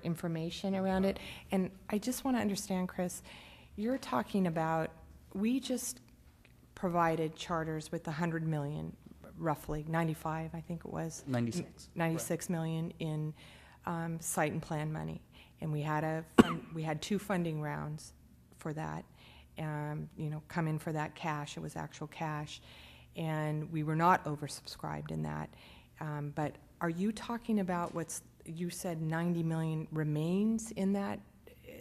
Speaker 5: information around it. And I just want to understand, Chris, you're talking about, we just provided charters with $100 million, roughly 95, I think it was.
Speaker 7: 96.
Speaker 5: 96 million in site and plan money, and we had we had 2 funding rounds for that. Come in for that cash. It was actual cash, and we were not oversubscribed in that. But are you talking about you said 90 million remains in that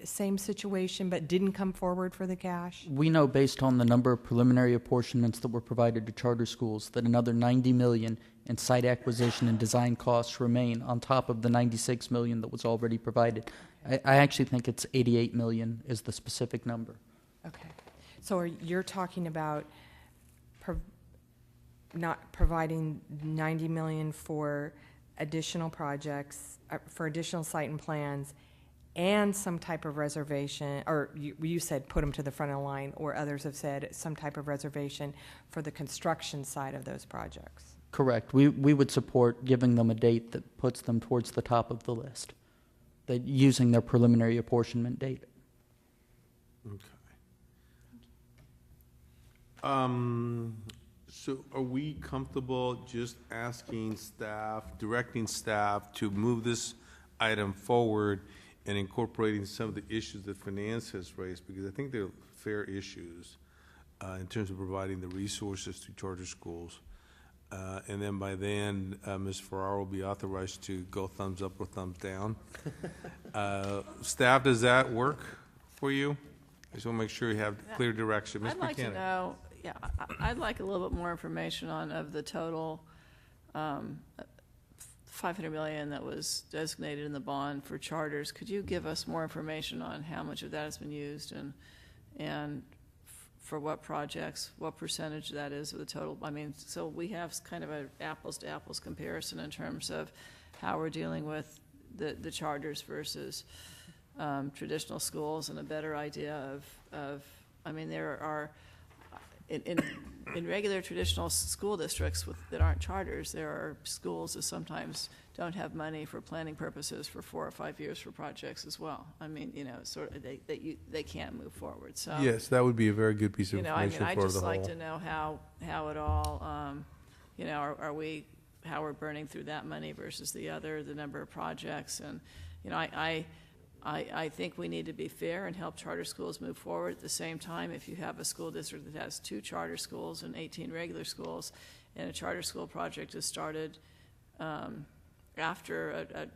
Speaker 5: same situation but didn't come forward for the cash?
Speaker 7: We know based on the number of preliminary apportionments that were provided to charter schools that another 90 million in site acquisition and design costs remain on top of the 96 million that was already provided. I actually think it's 88 million is the specific number.
Speaker 5: Okay. So you're talking about not providing 90 million for additional projects, for additional site and plans, and some type of reservation, or you said put them to the front of the line, or others have said some type of reservation for the construction side of those projects.
Speaker 7: Correct. We would support giving them a date that puts them towards the top of the list, that using their preliminary apportionment date.
Speaker 1: Okay. So are we comfortable just asking staff, directing staff to move this item forward and incorporating some of the issues that finance has raised? Because I think they're fair issues in terms of providing the resources to charter schools. And then by then, Ms. Farrar will be authorized to go thumbs up or thumbs down. Staff, does that work for you? I just want to make sure you have clear direction. Ms.
Speaker 6: I'd like to
Speaker 1: Buchanan.
Speaker 6: know, I'd like a little bit more information of the total 500 million that was designated in the bond for charters. Could you give us more information on how much of that has been used and for what projects, what percentage that is of the total? I mean, so we have kind of an apples to apples comparison in terms of how we're dealing with the charters versus traditional schools, and a better idea of I mean, there are, in regular traditional school districts that aren't charters, there are schools that sometimes don't have money for planning purposes for 4 or 5 years for projects as well. I mean, sort of they can't move forward. So
Speaker 1: Yes, that would be a very good piece of
Speaker 6: I mean,
Speaker 1: information
Speaker 6: I'd
Speaker 1: for the
Speaker 6: just like
Speaker 1: whole.
Speaker 6: to know how it all, how we're burning through that money versus the number of projects, and I think we need to be fair and help charter schools move forward. At the same time, if you have a school district that has 2 charter schools and 18 regular schools, and a charter school project is started after a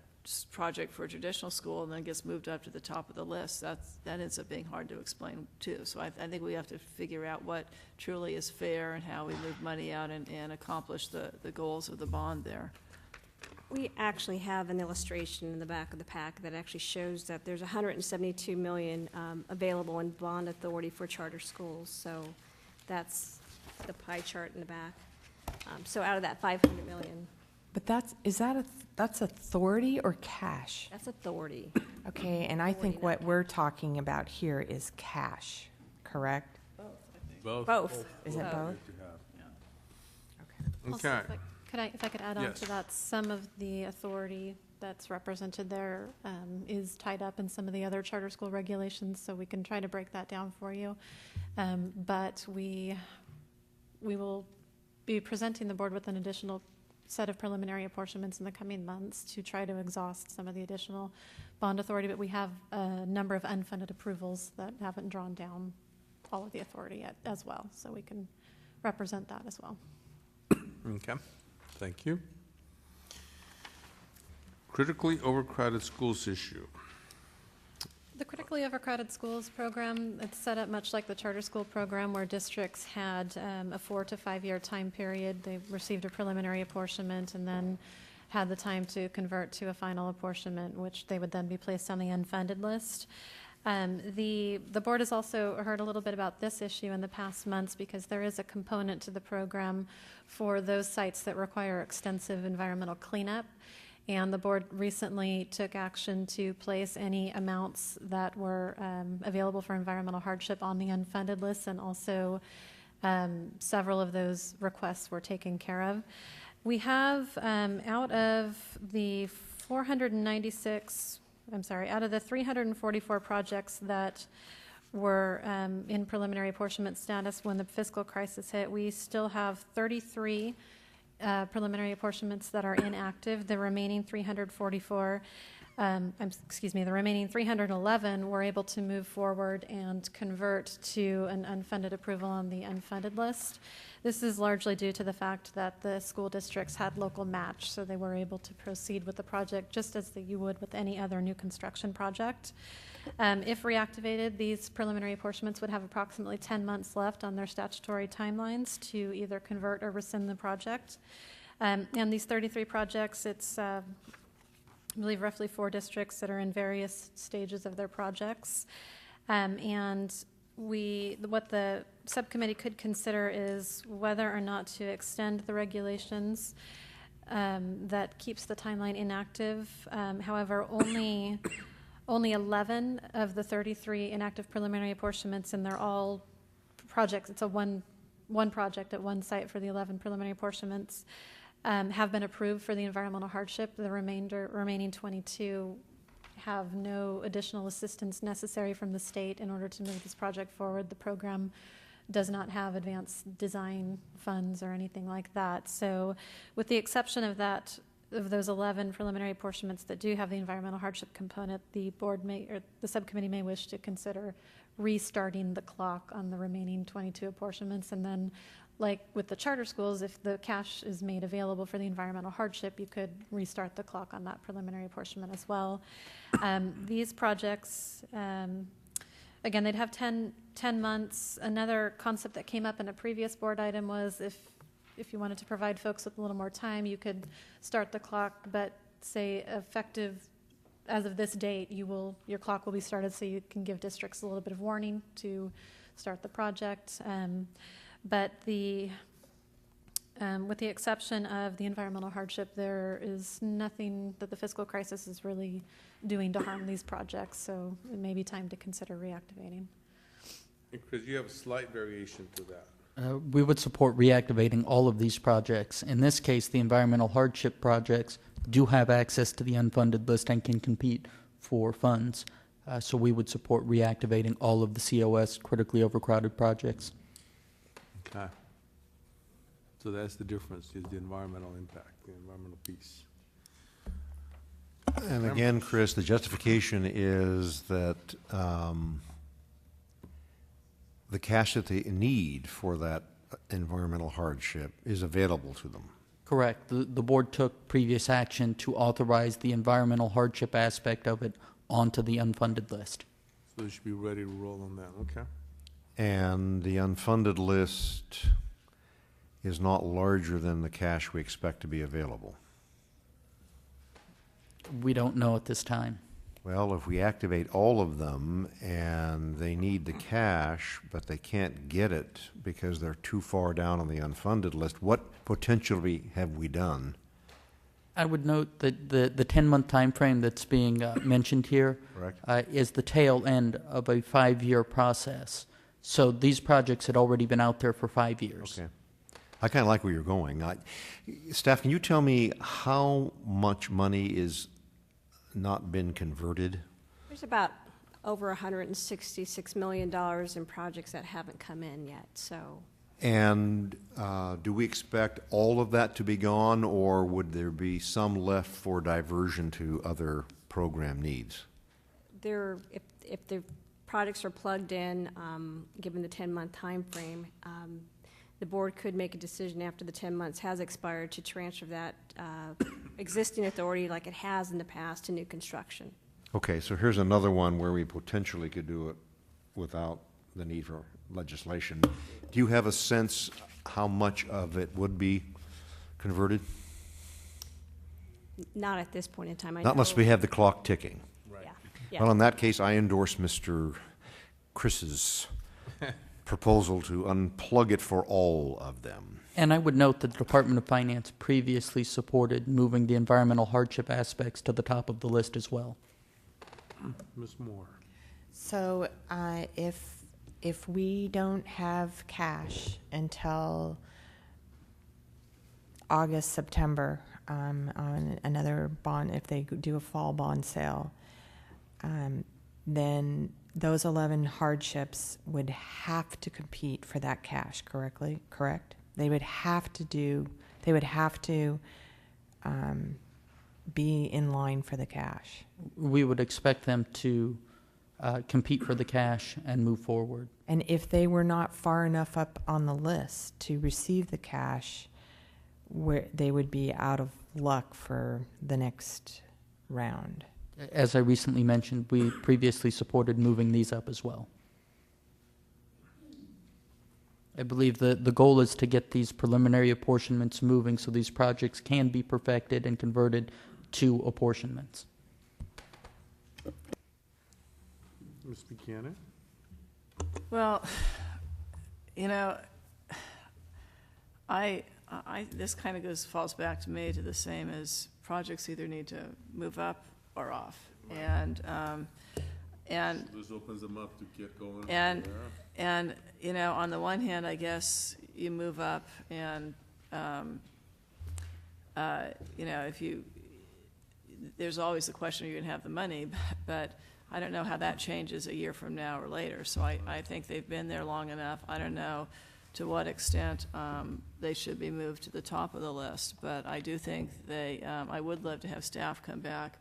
Speaker 6: project for a traditional school and then gets moved up to the top of the list, that ends up being hard to explain too. So I think we have to figure out what truly is fair and how we move money out and accomplish the goals of the bond there.
Speaker 2: We actually have an illustration in the back of the pack that actually shows that there's 172 million available in bond authority for charter schools. So that's the pie chart in the back. So out of that 500 million,
Speaker 5: But that's authority or cash?
Speaker 2: that's authority.
Speaker 5: Okay, and I think what we're talking about here is cash, correct?
Speaker 2: Both.
Speaker 5: Is it both?
Speaker 9: Also,
Speaker 1: Okay.
Speaker 9: if I could add on
Speaker 1: Yes.
Speaker 9: to that, some of the authority that's represented there is tied up in some of the other charter school regulations, so we can try to break that down for you. But we will be presenting the board with an additional set of preliminary apportionments in the coming months to try to exhaust some of the additional bond authority, but we have a number of unfunded approvals that haven't drawn down all of the authority yet as well, so we can represent that as well.
Speaker 1: Okay, thank you. Critically overcrowded schools issue.
Speaker 9: The critically overcrowded schools program, it's set up much like the charter school program where districts had a 4 to 5 year time period. They received a preliminary apportionment and then had the time to convert to a final apportionment, which they would then be placed on the unfunded list. The board has also heard a little bit about this issue in the past months because there is a component to the program for those sites that require extensive environmental cleanup. And the board recently took action to place any amounts that were available for environmental hardship on the unfunded list, and also several of those requests were taken care of. We have out of the 344 projects that were in preliminary apportionment status when the fiscal crisis hit, we still have 33 preliminary apportionments that are inactive. The remaining 311 were able to move forward and convert to an unfunded approval on the unfunded list. This is largely due to the fact that the school districts had local match, so they were able to proceed with the project just as you would with any other new construction project. If reactivated, these preliminary apportionments would have approximately 10 months left on their statutory timelines to either convert or rescind the project. And these 33 projects, it's, I believe, roughly 4 districts that are in various stages of their projects. And what the subcommittee could consider is whether or not to extend the regulations that keeps the timeline inactive. However, only 11 of the 33 inactive preliminary apportionments, and they're all projects. It's a one project at one site for the 11 preliminary apportionments, have been approved for the environmental hardship. The remaining 22 have no additional assistance necessary from the state in order to move this project forward. The program does not have advanced design funds or anything like that. So with the exception of that, of those 11 preliminary apportionments that do have the environmental hardship component, the board may, or the subcommittee may wish to consider restarting the clock on the remaining 22 apportionments. And then, like with the charter schools, if the cash is made available for the environmental hardship, you could restart the clock on that preliminary apportionment as well. These projects, again, they'd have 10 months. Another concept that came up in a previous board item was if you wanted to provide folks with a little more time, you could start the clock, but say effective as of this date, your clock will be started, so you can give districts a little bit of warning to start the project. But with the exception of the environmental hardship, there is nothing that the fiscal crisis is really doing to harm these projects, so it may be time to consider reactivating.
Speaker 1: Chris, you have a slight variation to that.
Speaker 7: We would support reactivating all of these projects. In this case, the environmental hardship projects do have access to the unfunded list and can compete for funds. So we would support reactivating all of the COS critically overcrowded projects.
Speaker 1: Okay. So that's the difference, is the environmental impact, the environmental piece.
Speaker 4: And again, Chris, the justification is that the cash that they need for that environmental hardship is available to them.
Speaker 7: Correct. The board took previous action to authorize the environmental hardship aspect of it onto the unfunded list.
Speaker 1: So they should be ready to roll on that, okay?
Speaker 4: And the unfunded list is not larger than the cash we expect to be available.
Speaker 7: We don't know at this time.
Speaker 4: Well, if we activate all of them and they need the cash, but they can't get it because they're too far down on the unfunded list, what potentially have we done?
Speaker 7: I would note that the 10-month time frame that's being mentioned here
Speaker 4: Correct.
Speaker 7: Is the tail end of a 5-year process. So these projects had already been out there for 5 years.
Speaker 4: Okay. I kind of like where you're going. Staff, can you tell me how much money is not been converted?
Speaker 2: There's about over $166 million in projects that haven't come in yet, so.
Speaker 4: And do we expect all of that to be gone, or would there be some left for diversion to other program needs?
Speaker 2: If the projects are plugged in, given the 10-month time frame, the board could make a decision after the 10 months has expired to transfer that existing authority like it has in the past to new construction.
Speaker 4: Okay, so here's another one where we potentially could do it without the need for legislation. Do you have a sense how much of it would be converted?
Speaker 2: Not at this point in time. I
Speaker 4: Not unless
Speaker 2: know-
Speaker 4: we have the clock ticking.
Speaker 2: Yeah, yeah.
Speaker 4: Well, in that case, I endorse Mr. Chris's proposal to unplug it for all of them.
Speaker 7: And I would note that the Department of Finance previously supported moving the environmental hardship aspects to the top of the list as well.
Speaker 1: Ms. Moore?
Speaker 5: So if we don't have cash until August, September, on another bond, if they do a fall bond sale, then those 11 hardships would have to compete for that cash, correct? They would have to be in line for the cash.
Speaker 7: We would expect them to compete for the cash and move forward.
Speaker 5: And if they were not far enough up on the list to receive the cash, where they would be out of luck for the next round.
Speaker 7: As I recently mentioned, we previously supported moving these up as well. I believe the goal is to get these preliminary apportionments moving so these projects can be perfected and converted to apportionments.
Speaker 1: Ms. Buchanan?
Speaker 6: Well, you know, this kind of falls back to me to the same as projects either need to move up or off. And
Speaker 1: This opens them up to get going.
Speaker 6: and you know, on the one hand, I guess you move up and you know, there's always the question, are you going to have the money? But I don't know how that changes a year from now or later. So I think they've been there long enough. I don't know to what extent they should be moved to the top of the list. But I do think I would love to have staff come back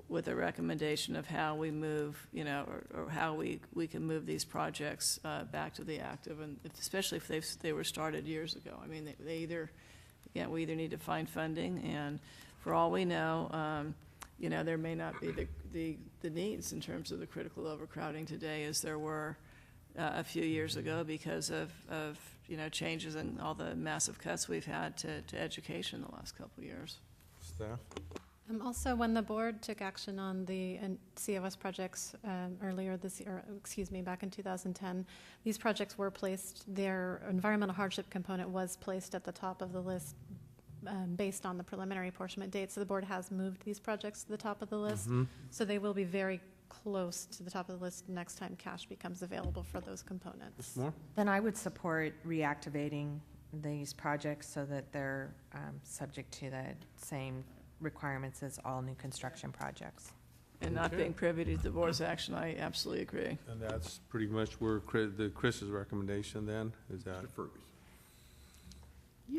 Speaker 6: with a recommendation of how we move, you know, or how we can move these projects back to the active, and especially if they were started years ago. I mean, we either need to find funding, and for all we know, you know, there may not be the needs in terms of the critical overcrowding today as there were a few years ago because of you know, changes in all the massive cuts we've had to education the last couple of years.
Speaker 1: Staff?
Speaker 9: Also, when the board took action on the COS projects earlier this year, back in 2010, these projects were placed, their environmental hardship component was placed at the top of the list based on the preliminary apportionment date. So the board has moved these projects to the top of the list.
Speaker 1: Mm-hmm.
Speaker 9: So they will be very close to the top of the list next time cash becomes available for those components.
Speaker 1: Ms. Moore?
Speaker 5: Then I would support reactivating these projects so that they're subject to the same requirements as all new construction projects.
Speaker 6: And not
Speaker 1: Okay.
Speaker 6: being privy to the board's action, I absolutely agree.
Speaker 1: And that's pretty much where Chris's recommendation then, is that?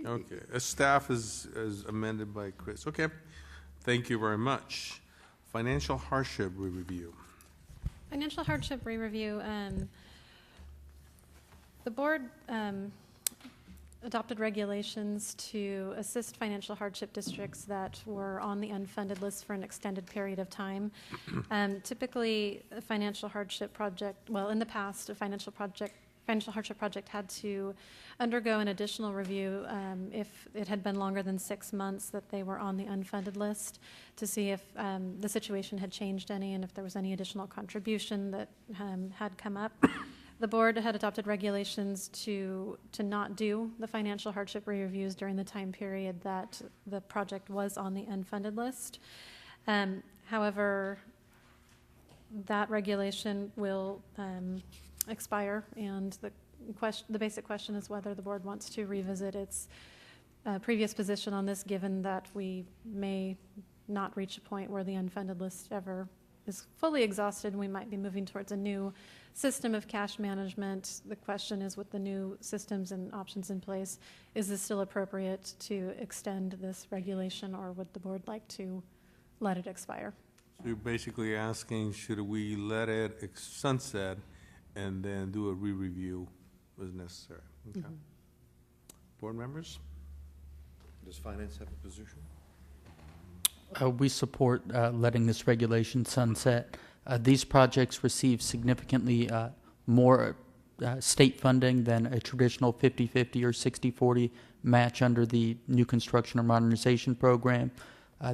Speaker 1: Okay, staff is amended by Chris. Okay, thank you very much. Financial hardship review.
Speaker 9: Financial hardship re-review, the board adopted regulations to assist financial hardship districts that were on the unfunded list for an extended period of time. Typically, a financial hardship project, well, in the past, a financial financial hardship project had to undergo an additional review if it had been longer than 6 months that they were on the unfunded list, to see if the situation had changed any and if there was any additional contribution that had come up. The board had adopted regulations to not do the financial hardship reviews during the time period that the project was on the unfunded list. However, that regulation will expire, and the basic question is whether the board wants to revisit its previous position on this, given that we may not reach a point where the unfunded list ever is fully exhausted. We might be moving towards a new system of cash management. The question is, with the new systems and options in place, is this still appropriate to extend this regulation, or would the board like to let it expire?
Speaker 1: So you're basically asking, should we let it sunset and then do a re-review as necessary? Okay. Board members?
Speaker 4: Does finance have a position?
Speaker 7: We support letting this regulation sunset. These projects receive significantly more state funding than a traditional 50-50 or 60-40 match under the new construction or modernization program.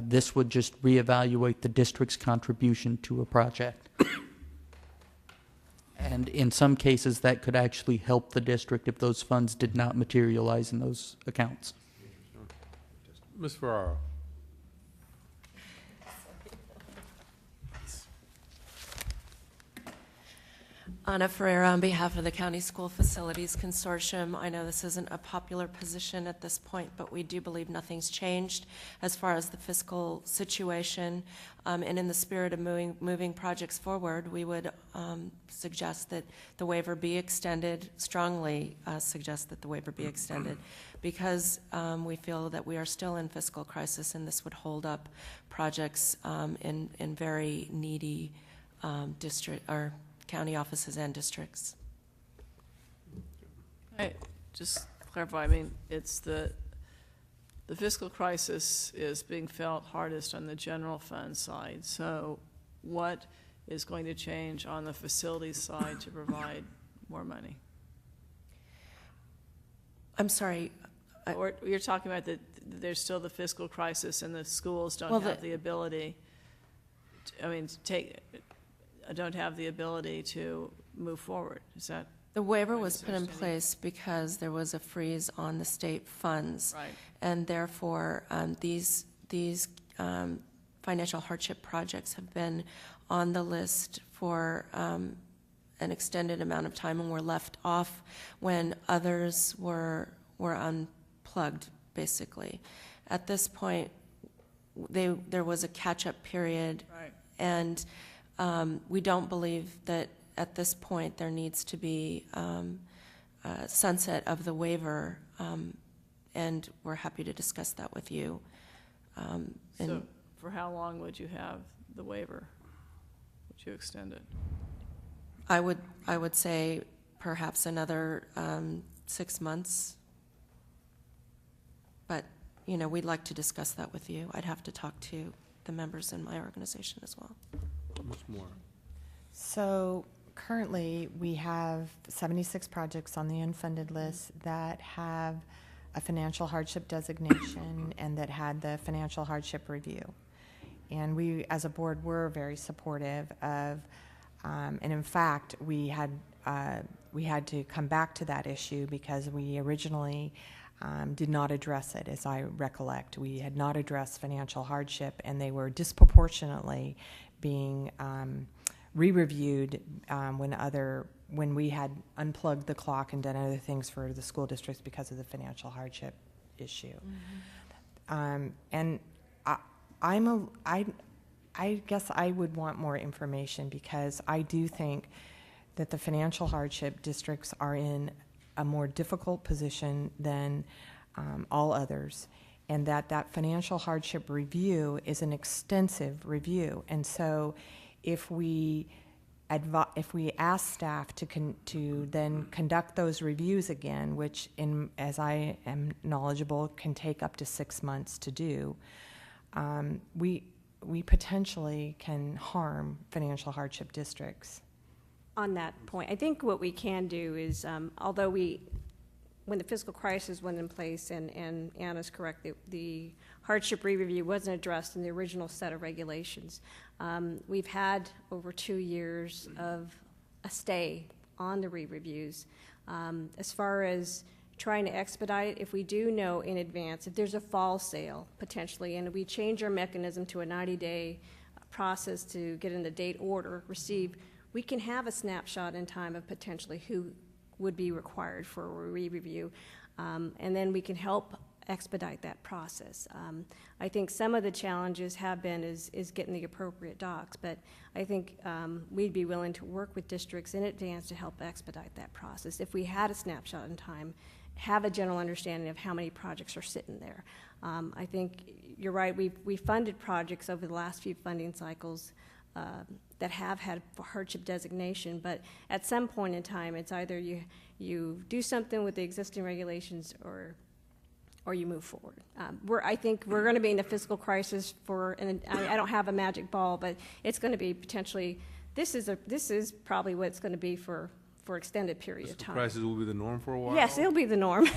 Speaker 7: This would just reevaluate the district's contribution to a project. And in some cases, that could actually help the district if those funds did not materialize in those accounts.
Speaker 1: Ms. Ferraro?
Speaker 10: Ana Ferreira on behalf of the County School Facilities Consortium. I know this isn't a popular position at this point, but we do believe nothing's changed as far as the fiscal situation. And in the spirit of moving projects forward, we would suggest that the waiver be extended, strongly suggest that the waiver be extended, because we feel that we are still in fiscal crisis, and this would hold up projects in very needy district or county offices and districts.
Speaker 6: Just clarify, I mean, it's the fiscal crisis is being felt hardest on the general fund side. So what is going to change on the facilities side to provide more money?
Speaker 10: I'm sorry.
Speaker 6: Or you're talking about that there's still the fiscal crisis and the schools don't have the ability don't have the ability to move forward. Is that?
Speaker 10: The waiver was put in place because there was a freeze on the state funds.
Speaker 6: Right.
Speaker 10: And therefore, these financial hardship projects have been on the list for an extended amount of time and were left off when others were unplugged, basically. At this point, there was a catch-up period.
Speaker 6: Right.
Speaker 10: And we don't believe that at this point there needs to be a sunset of the waiver, and we're happy to discuss that with you.
Speaker 6: So for how long would you have the waiver? Would you extend it?
Speaker 10: I would say perhaps another 6 months, but we'd like to discuss that with you. I'd have to talk to the members in my organization as well.
Speaker 1: Ms. Moore?
Speaker 5: So currently, we have 76 projects on the unfunded list that have a financial hardship designation and that had the financial hardship review. And we, as a board, were very supportive of, and in fact, we had to come back to that issue because we originally did not address it, as I recollect. We had not addressed financial hardship, and they were disproportionately being re-reviewed when we had unplugged the clock and done other things for the school districts because of the financial hardship issue. Mm-hmm. And I guess I would want more information, because I do think that the financial hardship districts are in a more difficult position than all others, and that financial hardship review is an extensive review. And so if we ask staff to then conduct those reviews again, which, as I am knowledgeable, can take up to 6 months to do, we potentially can harm financial hardship districts.
Speaker 2: on that point, I think what we can do is, although when the fiscal crisis went in place, and Anna's correct, the hardship re-review wasn't addressed in the original set of regulations. We've had over 2 years of a stay on the re-reviews. As far as trying to expedite, if we do know in advance, if there's a fall sale potentially, and we change our mechanism to a 90-day process to get in the date order received, we can have a snapshot in time of potentially who would be required for a re-review, and then we can help expedite that process. I think some of the challenges have been is getting the appropriate docs, but I think we'd be willing to work with districts in advance to help expedite that process. If we had a snapshot in time, have a general understanding of how many projects are sitting there. I think you're right, we funded projects over the last few funding cycles that have had hardship designation, but at some point in time, it's either you do something with the existing regulations or you move forward. I think we're going to be in the fiscal crisis and I don't have a magic ball, but it's going to be potentially, this is probably what it's going to be for extended period of time.
Speaker 1: Crisis will be the norm for a while?
Speaker 2: Yes, it'll be the norm.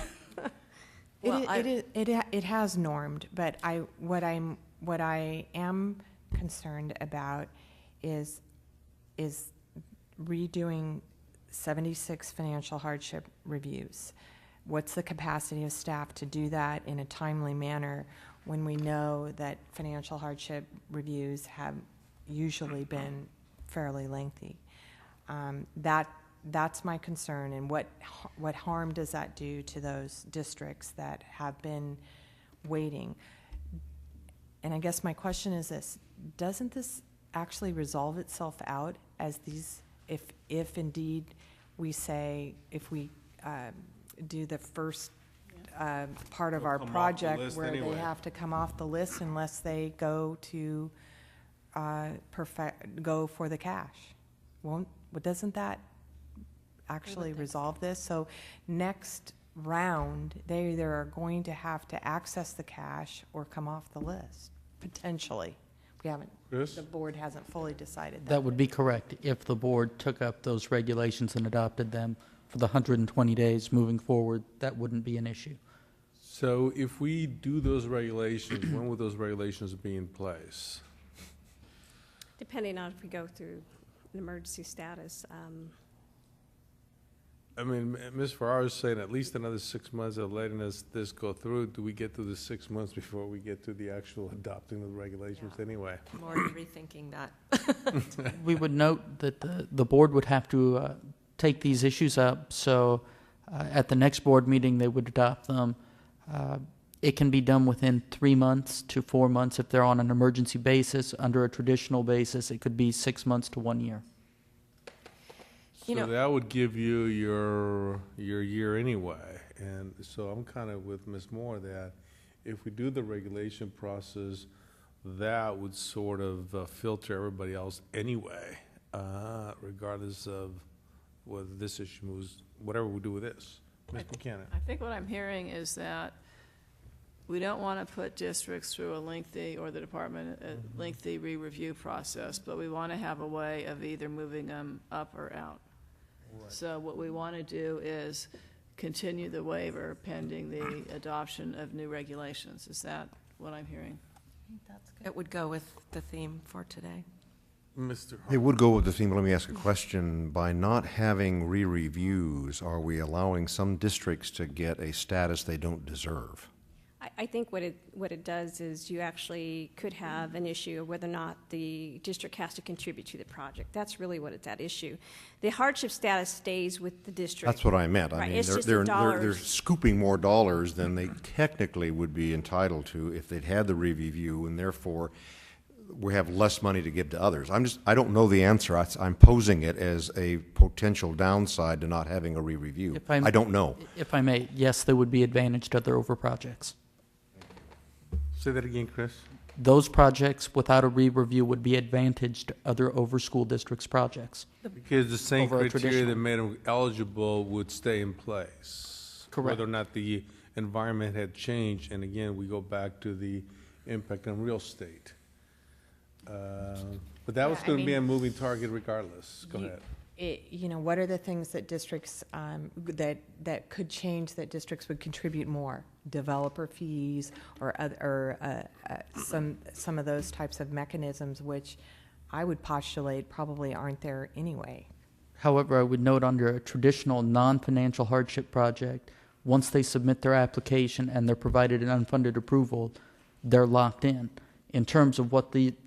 Speaker 5: It has normed, but what I am concerned about is redoing 76 financial hardship reviews. What's the capacity of staff to do that in a timely manner when we know that financial hardship reviews have usually been fairly lengthy? That's my concern, and what harm does that do to those districts that have been waiting? And I guess my question is this: doesn't this actually resolve itself out as these, if indeed we say, if we do the first part of our project where they have to come off the list unless they go to go for the cash? Doesn't that actually resolve this? So next round, they either are going to have to access the cash or come off the list, potentially. We haven't,
Speaker 1: Chris?
Speaker 5: the board hasn't fully decided that.
Speaker 7: That would be correct if the board took up those regulations and adopted them for the 120 days moving forward. That wouldn't be an issue.
Speaker 1: So if we do those regulations, when would those regulations be in place?
Speaker 2: Depending on if we go through an emergency status.
Speaker 1: I mean, Ms. Farrar is saying at least another 6 months of letting this go through. Do we get through the 6 months before we get to the actual adopting of the regulations anyway?
Speaker 10: I'm already rethinking that.
Speaker 7: We would note that the board would have to take these issues up, so at the next board meeting, they would adopt them. It can be done within 3 months to 4 months if they're on an emergency basis. Under a traditional basis, it could be 6 months to 1 year.
Speaker 1: So that would give you your year anyway. And so I'm kind of with Ms. Moore that if we do the regulation process, that would sort of filter everybody else anyway, regardless of whether this issue moves, whatever we do with this. Ms. Buchanan.
Speaker 6: I think what I'm hearing is that we don't want to put districts through a lengthy, or the department, a lengthy re-review process, but we want to have a way of either moving them up or out. Right. So what we want to do is continue the waiver pending the adoption of new regulations. Is that what I'm hearing?
Speaker 10: I think that's good. It would go with the theme for today.
Speaker 1: Mr.
Speaker 4: It would go with the theme. Let me ask a question. By not having re-reviews, are we allowing some districts to get a status they don't deserve?
Speaker 2: I think what it does is you actually could have an issue of whether or not the district has to contribute to the project. That's really what it's at issue. The hardship status stays with the district.
Speaker 4: That's what I meant.
Speaker 2: Right,
Speaker 4: I mean,
Speaker 2: it's just
Speaker 4: they're
Speaker 2: the dollars.
Speaker 4: scooping more dollars than they technically would be entitled to if they'd had the re-review, and therefore we have less money to give to others. I don't know the answer. I'm posing it as a potential downside to not having a re-review. I don't know.
Speaker 7: If I may, yes, there would be advantage to other over projects.
Speaker 1: Say that again, Chris.
Speaker 7: Those projects without a re-review would be advantaged to other over school districts' projects.
Speaker 1: Because the same
Speaker 7: Over a
Speaker 1: criteria that
Speaker 7: traditional.
Speaker 1: made them eligible would stay in place.
Speaker 7: Correct.
Speaker 1: Whether or not the environment had changed, and again, we go back to the impact on real estate. But that was
Speaker 5: Yeah, I
Speaker 1: going to be
Speaker 5: mean,
Speaker 1: a moving target regardless. Go ahead.
Speaker 5: what are the things that districts, that could change, that districts would contribute more? Developer fees or some of those types of mechanisms, which I would postulate probably aren't there anyway.
Speaker 7: However, I would note under a traditional non-financial hardship project, once they submit their application and they're provided an unfunded approval, they're locked in. In terms of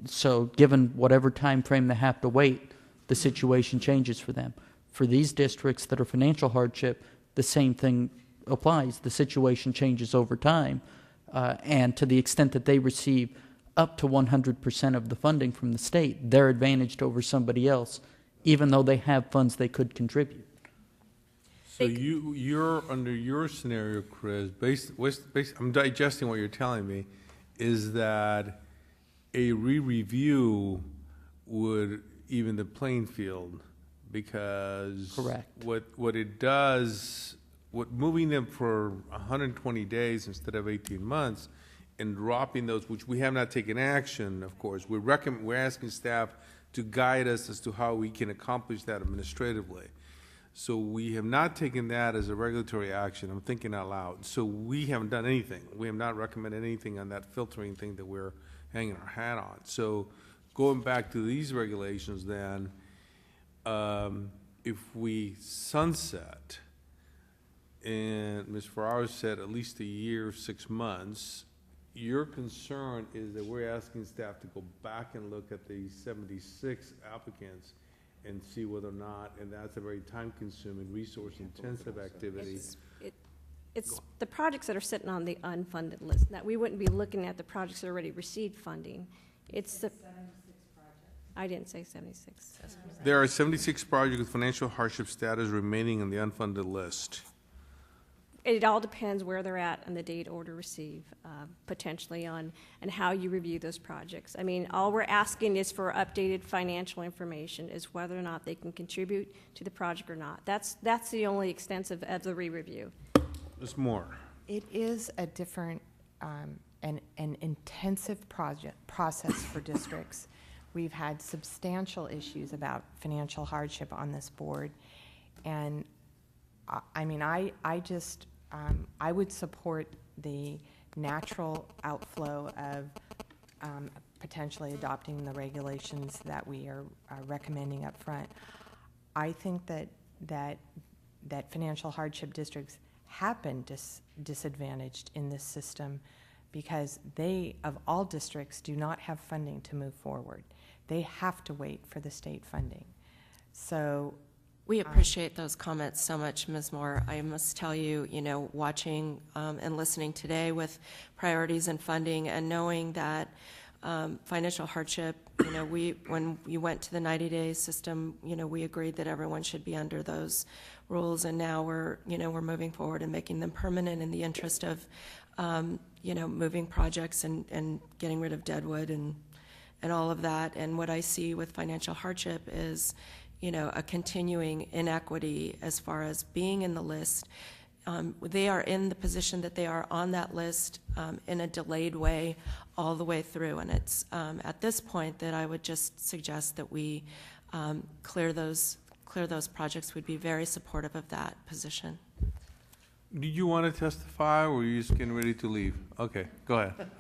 Speaker 7: so given whatever time frame they have to wait, the situation changes for them. For these districts that are financial hardship, the same thing applies. The situation changes over time, and to the extent that they receive up to 100% of the funding from the state, they're advantaged over somebody else, even though they have funds they could contribute.
Speaker 1: So you're under your scenario, Chris, I'm digesting what you're telling me, is that a re-review would even the playing field, because
Speaker 7: Correct.
Speaker 1: What it does, moving them for 120 days instead of 18 months and dropping those, which we have not taken action, of course, we're asking staff to guide us as to how we can accomplish that administratively. So we have not taken that as a regulatory action. I'm thinking out loud. So we haven't done anything. We have not recommended anything on that filtering thing that we're hanging our hat on. So going back to these regulations then, if we sunset, and Ms. Ferraro said at least a year, 6 months, your concern is that we're asking staff to go back and look at the 76 applicants and see whether or not, and that's a very time-consuming, resource-intensive activity.
Speaker 2: It's the projects that are sitting on the unfunded list, that we wouldn't be looking at the projects that already received funding. It's the 76 projects. I didn't say 76.
Speaker 1: There are 76 projects with financial hardship status remaining on the unfunded list.
Speaker 2: It all depends where they're at on the date order receive, potentially on, and how you review those projects. I mean, all we're asking is for updated financial information, is whether or not they can contribute to the project or not. That's the only extent of the re-review.
Speaker 1: There's more.
Speaker 5: It is a different, an intensive process for districts. We've had substantial issues about financial hardship on this board, and I mean, I would support the natural outflow of potentially adopting the regulations that we are recommending up front. I think that financial hardship districts have been disadvantaged in this system because they, of all districts, do not have funding to move forward. They have to wait for the state funding. So
Speaker 10: we appreciate those comments so much, Ms. Moore. I must tell you, watching and listening today with priorities and funding and knowing that financial hardship, when you went to the 90-day system, we agreed that everyone should be under those rules, and now we're moving forward and making them permanent in the interest of, moving projects and getting rid of deadwood and all of that. And what I see with financial hardship is, a continuing inequity as far as being in the list. They are in the position that they are on that list in a delayed way all the way through. And it's at this point that I would just suggest that we clear those projects. We'd be very supportive of that position.
Speaker 1: Do you want to testify, or are you just getting ready to leave? Okay, go ahead.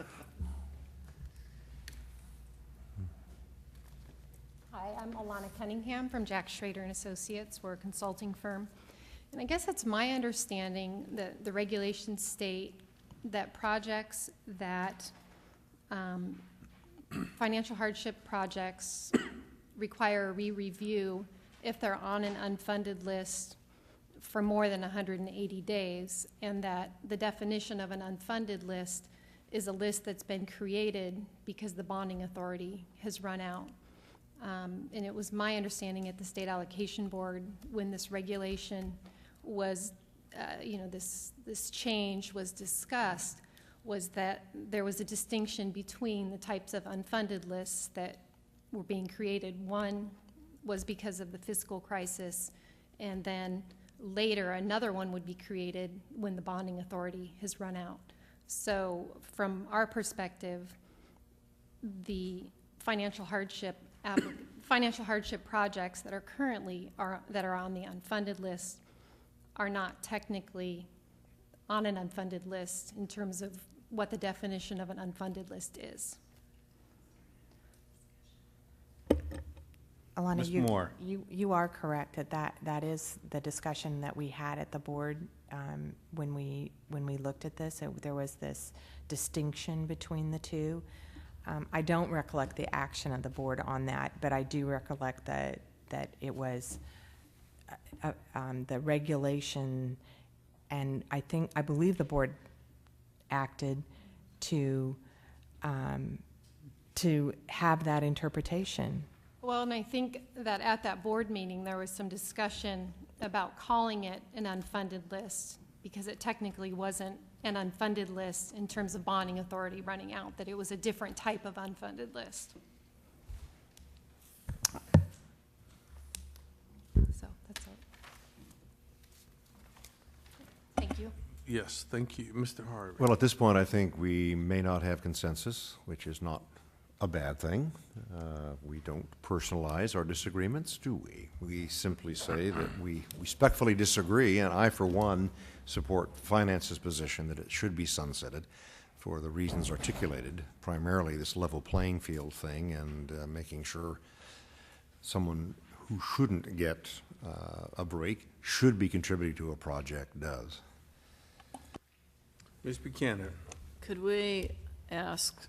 Speaker 9: Hi, I'm Alana Cunningham from Jack Schrader and Associates. We're a consulting firm. And I guess it's my understanding that the regulations state that projects that, financial hardship projects require a re-review if they're on an unfunded list for more than 180 days, and that the definition of an unfunded list is a list that's been created because the bonding authority has run out. And it was my understanding at the State Allocation Board when this regulation was, this change was discussed, was that there was a distinction between the types of unfunded lists that were being created. One was because of the fiscal crisis, and then later another one would be created when the bonding authority has run out. So from our perspective, the financial hardship financial hardship projects that are currently that are on the unfunded list are not technically on an unfunded list in terms of what the definition of an unfunded list is.
Speaker 5: Alana,
Speaker 1: Ms. Moore.
Speaker 5: you are correct that is the discussion that we had at the board when we looked at this. There was this distinction between the two. I don't recollect the action of the board on that, but I do recollect that it was the regulation, and I believe the board acted to have that interpretation.
Speaker 9: Well, and I think that at that board meeting, there was some discussion about calling it an unfunded list because it technically wasn't an unfunded list in terms of bonding authority running out, that it was a different type of unfunded list. So that's it. Thank you.
Speaker 1: Yes, thank you. Mr. Harvey.
Speaker 4: Well, at this point, I think we may not have consensus, which is not a bad thing. We don't personalize our disagreements, do we? We simply say that we respectfully disagree, and I, for one, support Finance's position that it should be sunsetted for the reasons articulated, primarily this level playing field thing and making sure someone who shouldn't get a break should be contributing to a project does.
Speaker 1: Ms. Buchanan.
Speaker 6: Could we ask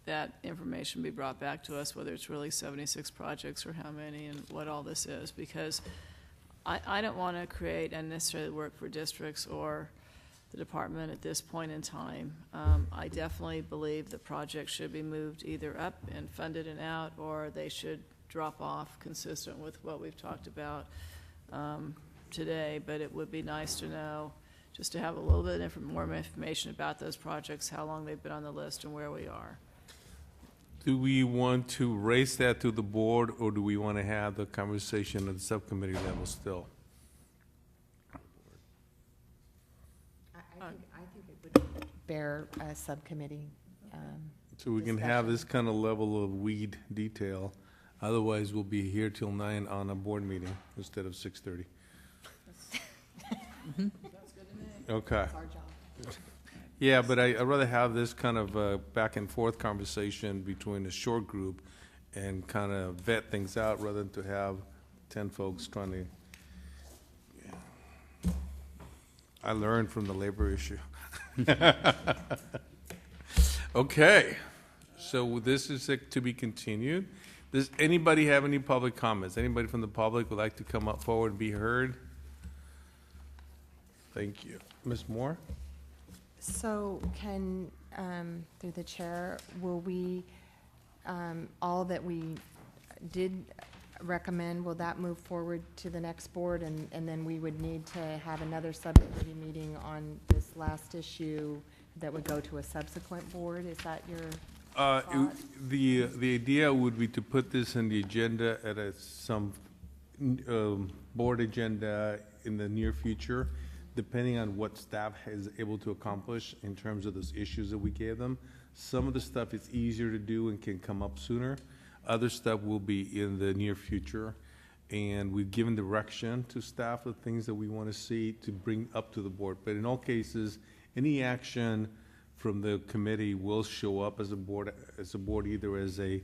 Speaker 6: that information be brought back to us, whether it's really 76 projects or how many and what all this is? Because I don't want to create unnecessary work for districts or the department at this point in time. I definitely believe the project should be moved either up and funded and out, or they should drop off consistent with what we've talked about today. But it would be nice to know, just to have a little bit more information about those projects, how long they've been on the list and where we are.
Speaker 1: Do we want to raise that to the board, or do we want to have the conversation at the subcommittee level still?
Speaker 5: I think it would bear a subcommittee.
Speaker 1: So we can have this kind of level of weed detail. Otherwise, we'll be here till 9 on a board meeting instead of 6:30. Okay. Yeah, but I'd rather have this kind of back and forth conversation between a short group and kind of vet things out rather than to have 10 folks trying to. Yeah. I learned from the labor issue. Okay, so this is to be continued. Does anybody have any public comments? Anybody from the public would like to come up forward and be heard? Thank you. Ms. Moore?
Speaker 5: So can, through the chair, will we, all that we did recommend, will that move forward to the next board? And then we would need to have another subcommittee meeting on this last issue that would go to a subsequent board? Is that your thought?
Speaker 1: The idea would be to put this in the agenda at some board agenda in the near future, depending on what staff is able to accomplish in terms of those issues that we gave them. Some of the stuff is easier to do and can come up sooner. Other stuff will be in the near future. And we've given direction to staff of things that we want to see to bring up to the board. But in all cases, any action from the committee will show up as a board either as a,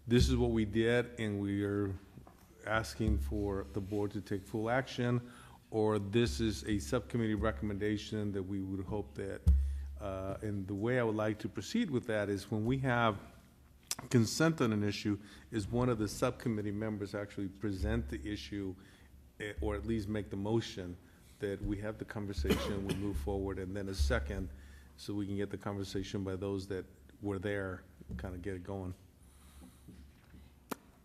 Speaker 1: this is what we did and we are asking for the board to take full action, or this is a subcommittee recommendation that we would hope that, and the way I would like to proceed with that is when we have consent on an issue, is one of the subcommittee members actually present the issue, or at least make the motion that we have the conversation, we move forward, and then a second, so we can get the conversation by those that were there, kind of get it going.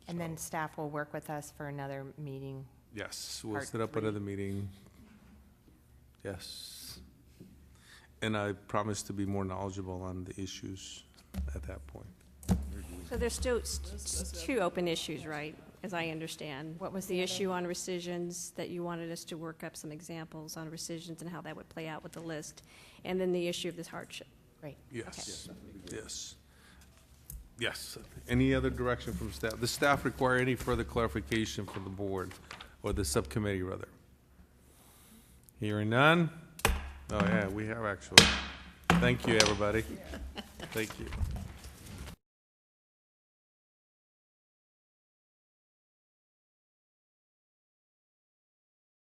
Speaker 5: And then staff will work with us for another meeting.
Speaker 1: Yes, we'll
Speaker 5: Part
Speaker 1: set up
Speaker 5: 3.
Speaker 1: another meeting. Yes. And I promise to be more knowledgeable on the issues at that point.
Speaker 2: So there's still two open issues, right, as I understand?
Speaker 5: What was
Speaker 2: the
Speaker 5: the
Speaker 2: issue on rescissions, that you wanted us to work up some examples on rescissions and how that would play out with the list, and then the issue of this hardship.
Speaker 5: Great.
Speaker 1: Yes, yes. Yes. Any other direction from staff? Does staff require any further clarification from the board, or the subcommittee, rather? Hearing none? Oh, yeah, we have actually. Thank you, everybody. Thank you.